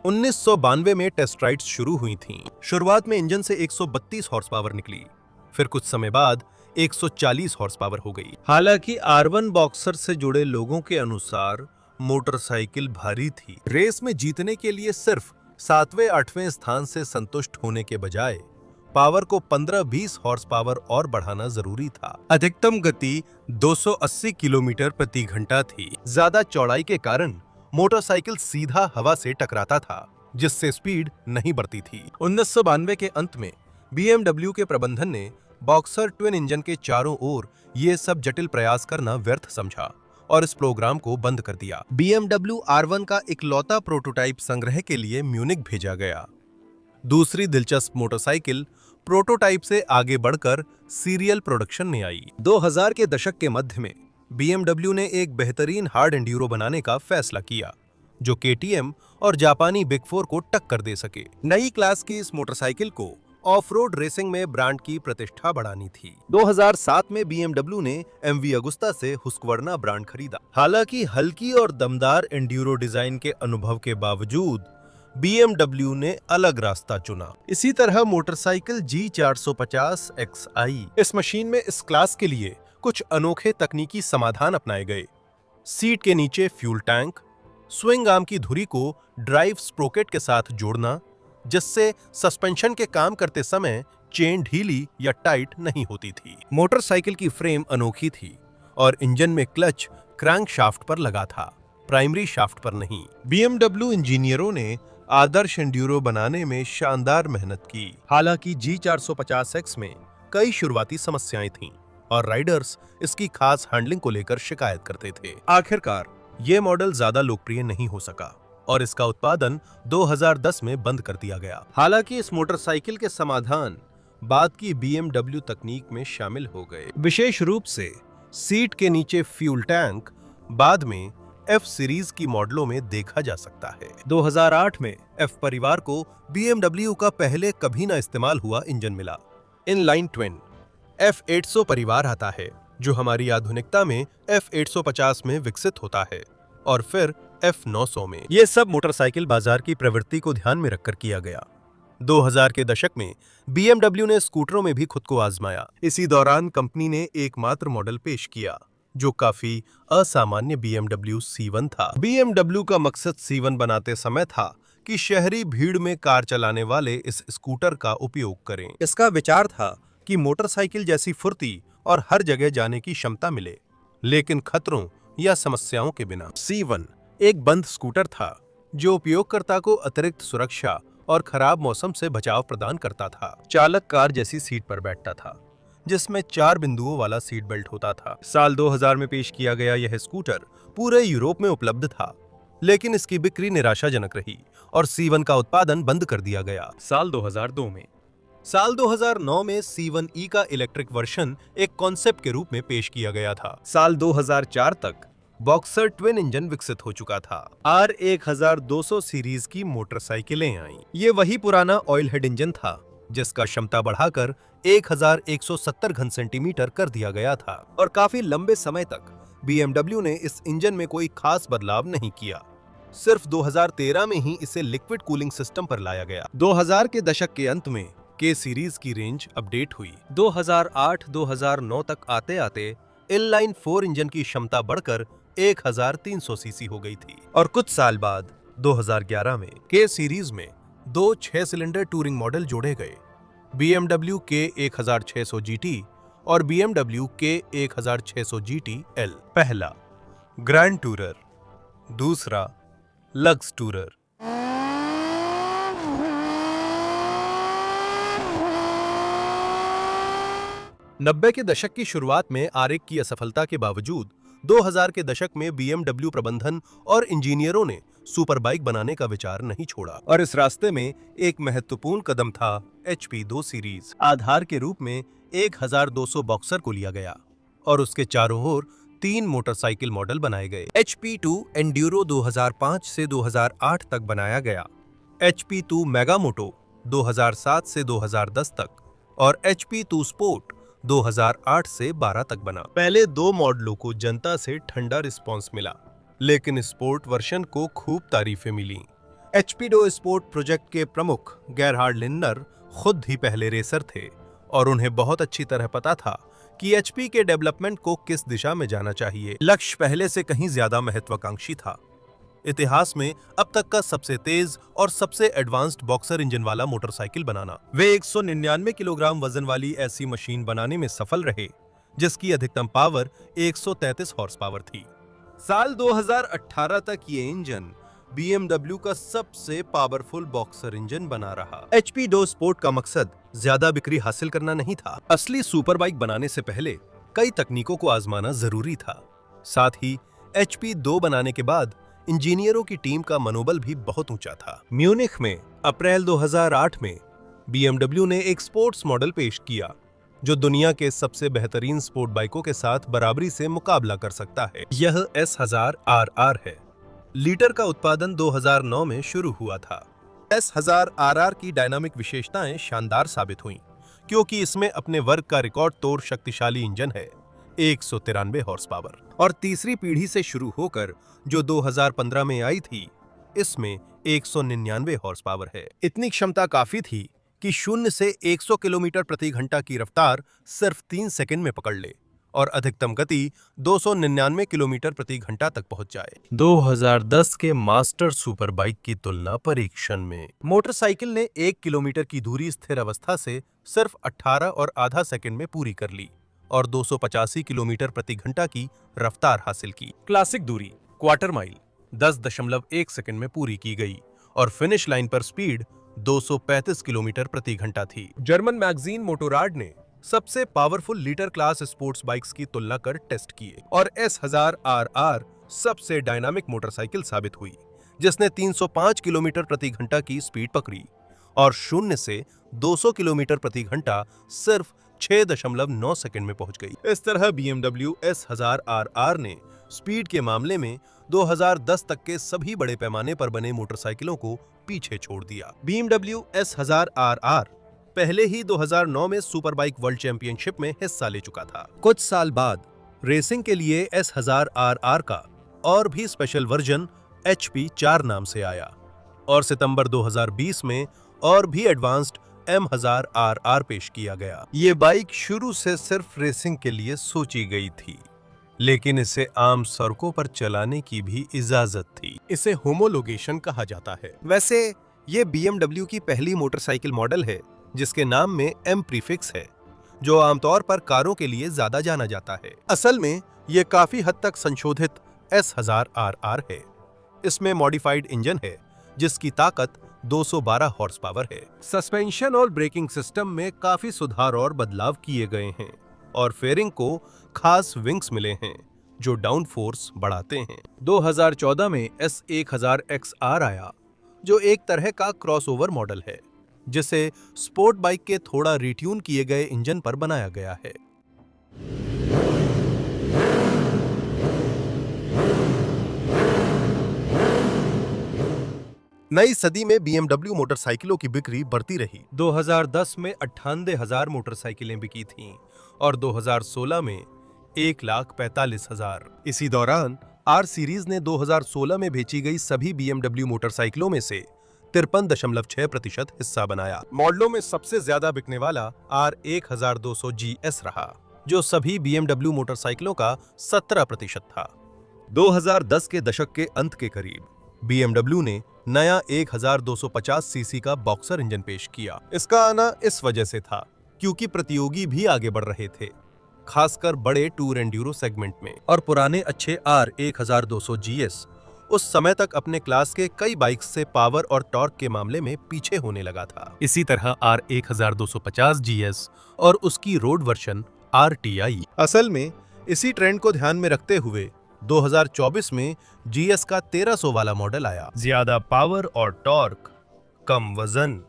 [SPEAKER 1] 1992 में टेस्ट राइड्स शुरू हुई थीं। शुरुआत में इंजन से 132 हॉर्स पावर निकली, फिर कुछ समय बाद 140 हॉर्स पावर हो गई। हालांकि R1 बॉक्सर से जुड़े लोगों के अनुसार मोटरसाइकिल भारी थी। रेस में जीतने के लिए सिर्फ 7वें-8वें स्थान से संतुष्ट होने के बजाय पावर को 15-20 हॉर्स पावर और बढ़ाना जरूरी था। अधिकतम गति 280 किलोमीटर प्रति घंटा थी। ज्यादा चौड़ाई के कारण मोटरसाइकिल सीधा हवा से टकराता था, जिससे स्पीड नहीं बढ़ती थी। 1992 के अंत में BMW के प्रबंधन ने बॉक्सर ट्विन इंजन के चारों ओर ये सब जटिल प्रयास करना व्यर्थ समझा और इस प्रोग्राम को बंद कर दिया। BMW R1 का इकलौता प्रोटोटाइप संग्रह के लिए म्यूनिक भेजा गया। दूसरी दिलचस्प मोटरसाइकिल प्रोटोटाइप से आगे बढ़कर सीरियल प्रोडक्शन में आई। 2000 के दशक के मध्य में BMW ने एक बेहतरीन हार्ड एंड्यूरो बनाने का फैसला किया, जो KTM और जापानी बिग 4 को टक्कर दे सके। नई क्लास की इस मोटरसाइकिल को ऑफ-रोड रेसिंग में ब्रांड की प्रतिष्ठा बढ़ानी थी। 2007 में BMW ने MV अगुस्ता से हुस्कवर्ना ब्रांड खरीदा। हालांकि हल्की और दमदार एंड्यूरो डिजाइन के अनुभव के बावजूद BMW ने अलग रास्ता चुना। इसी तरह मोटरसाइकिल G450 XI, इस मशीन में इस क्लास के लिए कुछ अनोखे तकनीकी समाधान अपनाए गए। सीट के नीचे फ्यूल टैंक, स्विंग आर्म की धुरी को ड्राइव स्प्रोकेट के साथ जोड़ना, जिससे सस्पेंशन के काम करते समय चेन ढीली या टाइट नहीं होती थी। मोटरसाइकिल की फ्रेम अनोखी थी और इंजन में क्लच क्रैंक शाफ्ट पर लगा था, प्राइमरी शाफ्ट पर नहीं। BMW इंजीनियरों ने आदर्श एंड्यूरो बनाने में शानदार मेहनत की। हालांकि G450X में कई शुरुआती समस्याएं थीं और राइडर्स इसकी खास हैंडलिंग को लेकर शिकायत करते थे। आखिरकार ये मॉडल ज्यादा लोकप्रिय नहीं हो सका और इसका उत्पादन 2010 में बंद कर दिया गया। हालांकि इस मोटरसाइकिल के समाधान बाद की BMW तकनीक में शामिल हो गए। विशेष रूप से सीट के नीचे फ्यूल टैंक बाद में F सीरीज की मॉडलों में देखा जा सकता है। 2008 में F परिवार को BMW का पहले कभी न इस्तेमाल हुआ इंजन मिला। इनलाइन ट्विन F800 परिवार आता है, जो हमारी आधुनिकता में F850 में विकसित होता है और फिर F900 में। ये सब मोटरसाइकिल बाजार की प्रवृत्ति को ध्यान में रखकर किया गया। 2000 के दशक में BMW ने स्कूटरों में भी खुद को आजमाया। इसी दौरान कंपनी ने एकमात्र मॉडल पेश किया, जो काफी असामान्य BMW C1 था। BMW का मकसद C1 बनाते समय था कि शहरी भीड़ में कार चलाने वाले इस स्कूटर का उपयोग करें। इसका विचार था कि मोटरसाइकिल जैसी फुर्ती और हर जगह जाने की क्षमता मिले, लेकिन खतरों या समस्याओं के बिना। C1 एक बंद स्कूटर था जो उपयोगकर्ता को अतिरिक्त सुरक्षा और खराब मौसम से बचाव प्रदान करता था। चालक कार जैसी सीट पर बैठता था, जिसमें 4 बिंदुओं वाला सीट बेल्ट होता था। साल 2000 में पेश किया गया यह स्कूटर पूरे यूरोप में उपलब्ध था, लेकिन इसकी बिक्री निराशाजनक रही और C1 का उत्पादन बंद कर दिया गया। साल 2009 में C1E का इलेक्ट्रिक वर्जन एक कॉन्सेप्ट के रूप में पेश किया गया था। साल 2004 तक बॉक्सर ट्विन इंजन विकसित हो चुका था। R1200 सीरीज की मोटरसाइकिलें आईं। ये वही पुराना ऑयल हेड इंजन था जिसका क्षमता बढ़ाकर 1170 घन सेंटीमीटर कर दिया गया था, और काफी लंबे समय तक BMW ने इस इंजन में कोई खास बदलाव नहीं किया। सिर्फ 2013 में ही इसे लिक्विड कूलिंग सिस्टम पर लाया गया। 2000 के दशक के अंत में K सीरीज की रेंज अपडेट हुई। 2008-2009 तक आते आते इनलाइन 4 इंजन की क्षमता बढ़कर 1300 सीसी हो गई थी, और कुछ साल बाद 2011 में K सीरीज में 2 6 सिलेंडर टूरिंग मॉडल जोड़े गए, BMW K1600 GT और BMW K1600 GT L। पहला ग्रैंड टूरर, दूसरा लग्स टूरर। नब्बे के दशक की शुरुआत में R1 की असफलता के बावजूद 2000 के दशक में BMW प्रबंधन और इंजीनियरों ने सुपर बाइक बनाने का विचार नहीं छोड़ा, और इस रास्ते में एक महत्वपूर्ण कदम था HP2 सीरीज। आधार के रूप में 1200 बॉक्सर को लिया गया और उसके चारों ओर 3 मोटरसाइकिल मॉडल बनाए गए। HP2 एंड्यूरो 2005 से 2008 तक बनाया गया, HP2 मेगामोटो 2007 से 2010 तक और HP2 स्पोर्ट 2008 से 12 तक बना। पहले 2 मॉडलों को जनता से ठंडा रिस्पांस मिला, लेकिन स्पोर्ट वर्जन को खूब तारीफें मिली। HP2 स्पोर्ट प्रोजेक्ट के प्रमुख गेरहार्ड लिंडनर खुद ही पहले रेसर थे और उन्हें बहुत अच्छी तरह पता था कि HP के डेवलपमेंट को किस दिशा में जाना चाहिए। लक्ष्य पहले से कहीं ज्यादा महत्वाकांक्षी था, इतिहास में अब तक का सबसे तेज और सबसे एडवांस्ड बॉक्सर इंजन वाला मोटरसाइकिल बनाना। वे 199 किलोग्राम वजन वाली ऐसी मशीन बनाने में सफल रहे जिसकी अधिकतम पावर 133 हॉर्स पावर थी। साल 2018 तक ये इंजन BMW का सबसे पावरफुल बॉक्सर इंजन बना रहा। HP2 स्पोर्ट का मकसद ज्यादा बिक्री हासिल करना नहीं था। असली सुपर बाइक बनाने से पहले कई तकनीकों को आजमाना जरूरी था। साथ ही HP2 बनाने के बाद इंजीनियरों की टीम का मनोबल भी बहुत ऊंचा था। म्यूनिख में अप्रैल 2008 में BMW ने एक स्पोर्ट्स मॉडल पेश किया जो दुनिया के सबसे बेहतरीन स्पोर्ट बाइकों के साथ बराबरी से मुकाबला कर सकता है। यह S1000 RR है। लीटर का उत्पादन 2009 में शुरू हुआ था। S1000 RR की डायनामिक विशेषताएं शानदार साबित हुईं, क्योंकि इसमें अपने वर्ग का रिकॉर्ड तोड़ शक्तिशाली इंजन है, 193 हॉर्स पावर, और तीसरी पीढ़ी से शुरू होकर जो 2015 में आई थी, इसमें 199 हॉर्स पावर है। इतनी क्षमता काफी थी कि 0 से 100 किलोमीटर प्रति घंटा की रफ्तार सिर्फ 3 सेकंड में पकड़ ले और अधिकतम गति 299 किलोमीटर प्रति घंटा तक पहुंच जाए। 2010 के मास्टर सुपर बाइक की तुलना परीक्षण में मोटरसाइकिल ने 1 किलोमीटर की दूरी स्थिर अवस्था से सिर्फ 18 और आधा सेकंड में पूरी कर ली और 285 किलोमीटर प्रति घंटा की रफ्तार हासिल की। क्लासिक दूरी क्वार्टर माइल 10.1 सेकंड में पूरी की गई और फिनिश लाइन पर स्पीड 235 किलोमीटर प्रति घंटा थी। जर्मन मैगजीन मोटोराड ने सबसे powerful litre class sports bikes की तुलना कर टेस्ट किए और S1000 RR सबसे डायनामिक मोटरसाइकिल साबित हुई, जिसने 305 किलोमीटर प्रति घंटा की स्पीड पकड़ी और 0 से 200 किलोमीटर प्रति घंटा सिर्फ 6.9 सेकंड में पहुंच गई। इस तरह BMW S1000 RR ने स्पीड के मामले में 2010 तक के सभी बड़े पैमाने पर बने मोटरसाइकिलों को पीछे छोड़ दिया। BMW S1000 RR पहले ही 2009 में सुपर बाइक वर्ल्ड चैंपियनशिप में हिस्सा ले चुका था। कुछ साल बाद रेसिंग के लिए S1000 RR का और भी स्पेशल वर्जन HP4 नाम से आया और सितंबर 2020 में और भी एडवांस्ड M1000 RR पेश किया गया। ये बाइक शुरू से सिर्फ रेसिंग के लिए सोची गई थी लेकिन इसे आम सड़कों पर चलाने की भी इजाजत थी। इसे होमोलोगेशन कहा जाता है। वैसे ये BMW की पहली मोटरसाइकिल मॉडल है जिसके नाम में M प्रीफिक्स है, जो आमतौर पर कारों के लिए ज्यादा जाना जाता है। असल में ये काफी हद तक संशोधित S1000RR है। इसमें मॉडिफाइड इंजन है जिसकी ताकत 212 हॉर्स पावर है। सस्पेंशन और ब्रेकिंग सिस्टम में काफी सुधार और बदलाव किए गए हैं और फेयरिंग को खास विंग्स मिले हैं जो डाउन फोर्स बढ़ाते हैं। 2014 में S1000XR आया, जो एक तरह का क्रॉसओवर मॉडल है जिसे स्पोर्ट बाइक के थोड़ा रिट्यून किए गए इंजन पर बनाया गया है। नई सदी में BMW मोटरसाइकिलों की बिक्री बढ़ती रही। 2010 में 98,000 मोटरसाइकिलें बिकी थीं और 2016 में 1,45,000। इसी दौरान R सीरीज ने 2016 में बेची गई सभी BMW मोटरसाइकिलों में से 53.6% हिस्सा बनाया। मॉडलों में सबसे ज्यादा बिकने वाला R1200 GS रहा, जो सभी BMW मोटरसाइकिलों का 17% था। 2010 के दशक के अंत के करीब BMW ने नया 1250 सीसी का बॉक्सर इंजन पेश किया। इसका आना इस वजह से था क्योंकि प्रतियोगी भी आगे बढ़ रहे थे, खासकर बड़े टूर एंड्यूरो सेगमेंट में, और पुराने अच्छे R1200 GS उस समय तक अपने क्लास के कई बाइक्स से पावर और टॉर्क के मामले में पीछे होने लगा था। इसी तरह R1250 GS और उसकी रोड वर्जन RTI। असल में इसी ट्रेंड को ध्यान में रखते हुए 2024 में GS का 1300 वाला मॉडल आया। ज्यादा पावर और टॉर्क, कम वजन,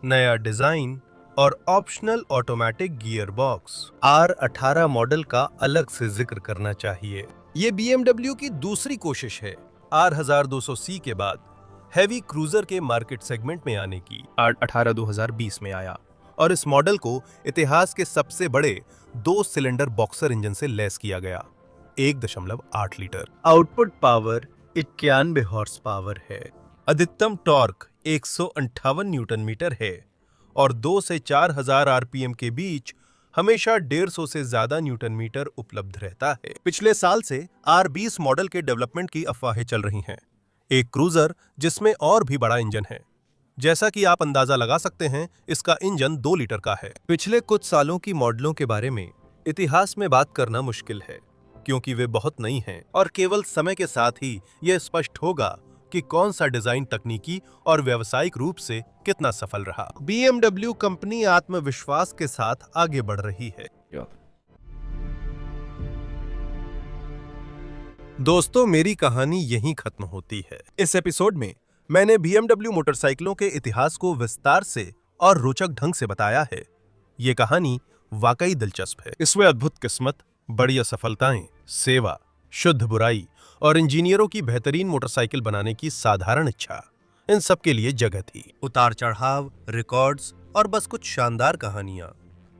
[SPEAKER 1] नया डिजाइन और optional automatic gear box. R18 model का अलग से जिक्र करना चाहिए। ये BMW की दूसरी कोशिश है R1200C के बाद हैवी क्रूजर के मार्केट सेगमेंट में आने की। R18 2020 में आया और इस मॉडल को इतिहास के सबसे बड़े 2 सिलेंडर बॉक्सर इंजन से लैस किया गया, 1.8 litre. Output power 91 horse power है। अधिकतम टॉर्क 158 न्यूटन मीटर है और 2 से 4000 RPM के बीच हमेशा 150 से ज्यादा न्यूटन मीटर उपलब्ध रहता है। पिछले साल से R20 मॉडल के डेवलपमेंट की अफवाहें चल रही हैं, एक क्रूजर जिसमें और भी बड़ा इंजन है। जैसा कि आप अंदाजा लगा सकते हैं, इसका इंजन 2 लीटर का है। पिछले कुछ सालों की मॉडलों के बारे में इतिहास में बात करना मुश्किल है क्योंकि वे बहुत नई हैं और केवल समय के साथ ही यह स्पष्ट होगा कि कौन सा डिजाइन तकनीकी और व्यावसायिक रूप से कितना सफल रहा। BMW कंपनी आत्मविश्वास के साथ आगे बढ़ रही है। दोस्तों, मेरी कहानी यहीं खत्म होती है। इस एपिसोड में मैंने BMW मोटरसाइकिलों के इतिहास को विस्तार से और रोचक ढंग से बताया है। ये कहानी वाकई दिलचस्प है। इसमें अद्भुत किस्मत, बड़ी असफलताएं, सेवा, शुद्ध बुराई और इंजीनियरों की बेहतरीन मोटरसाइकिल बनाने की साधारण इच्छा, इन सब के लिए जगह थी। उतार चढ़ाव, रिकॉर्ड्स और बस कुछ शानदार कहानियां,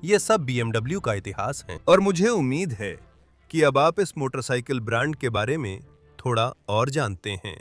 [SPEAKER 1] ये सब BMW का इतिहास हैं। और मुझे उम्मीद है कि अब आप इस मोटरसाइकिल ब्रांड के बारे में थोड़ा और जानते हैं।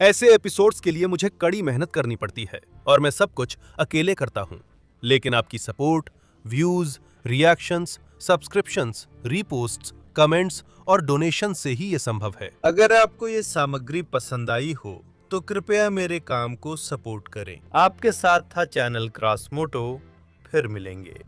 [SPEAKER 1] ऐसे एपिसोड्स के लिए मुझे कड़ी मेहनत करनी पड़ती है और मैं सब कुछ अकेले करता हूं, लेकिन आपकी support, views, reactions, subscriptions, reposts, comments और डोनेशन से ही ये संभव है। अगर आपको ये सामग्री पसंद आई हो तो कृपया मेरे काम को सपोर्ट करें। आपके साथ था चैनल क्रॉस मोटो। फिर मिलेंगे।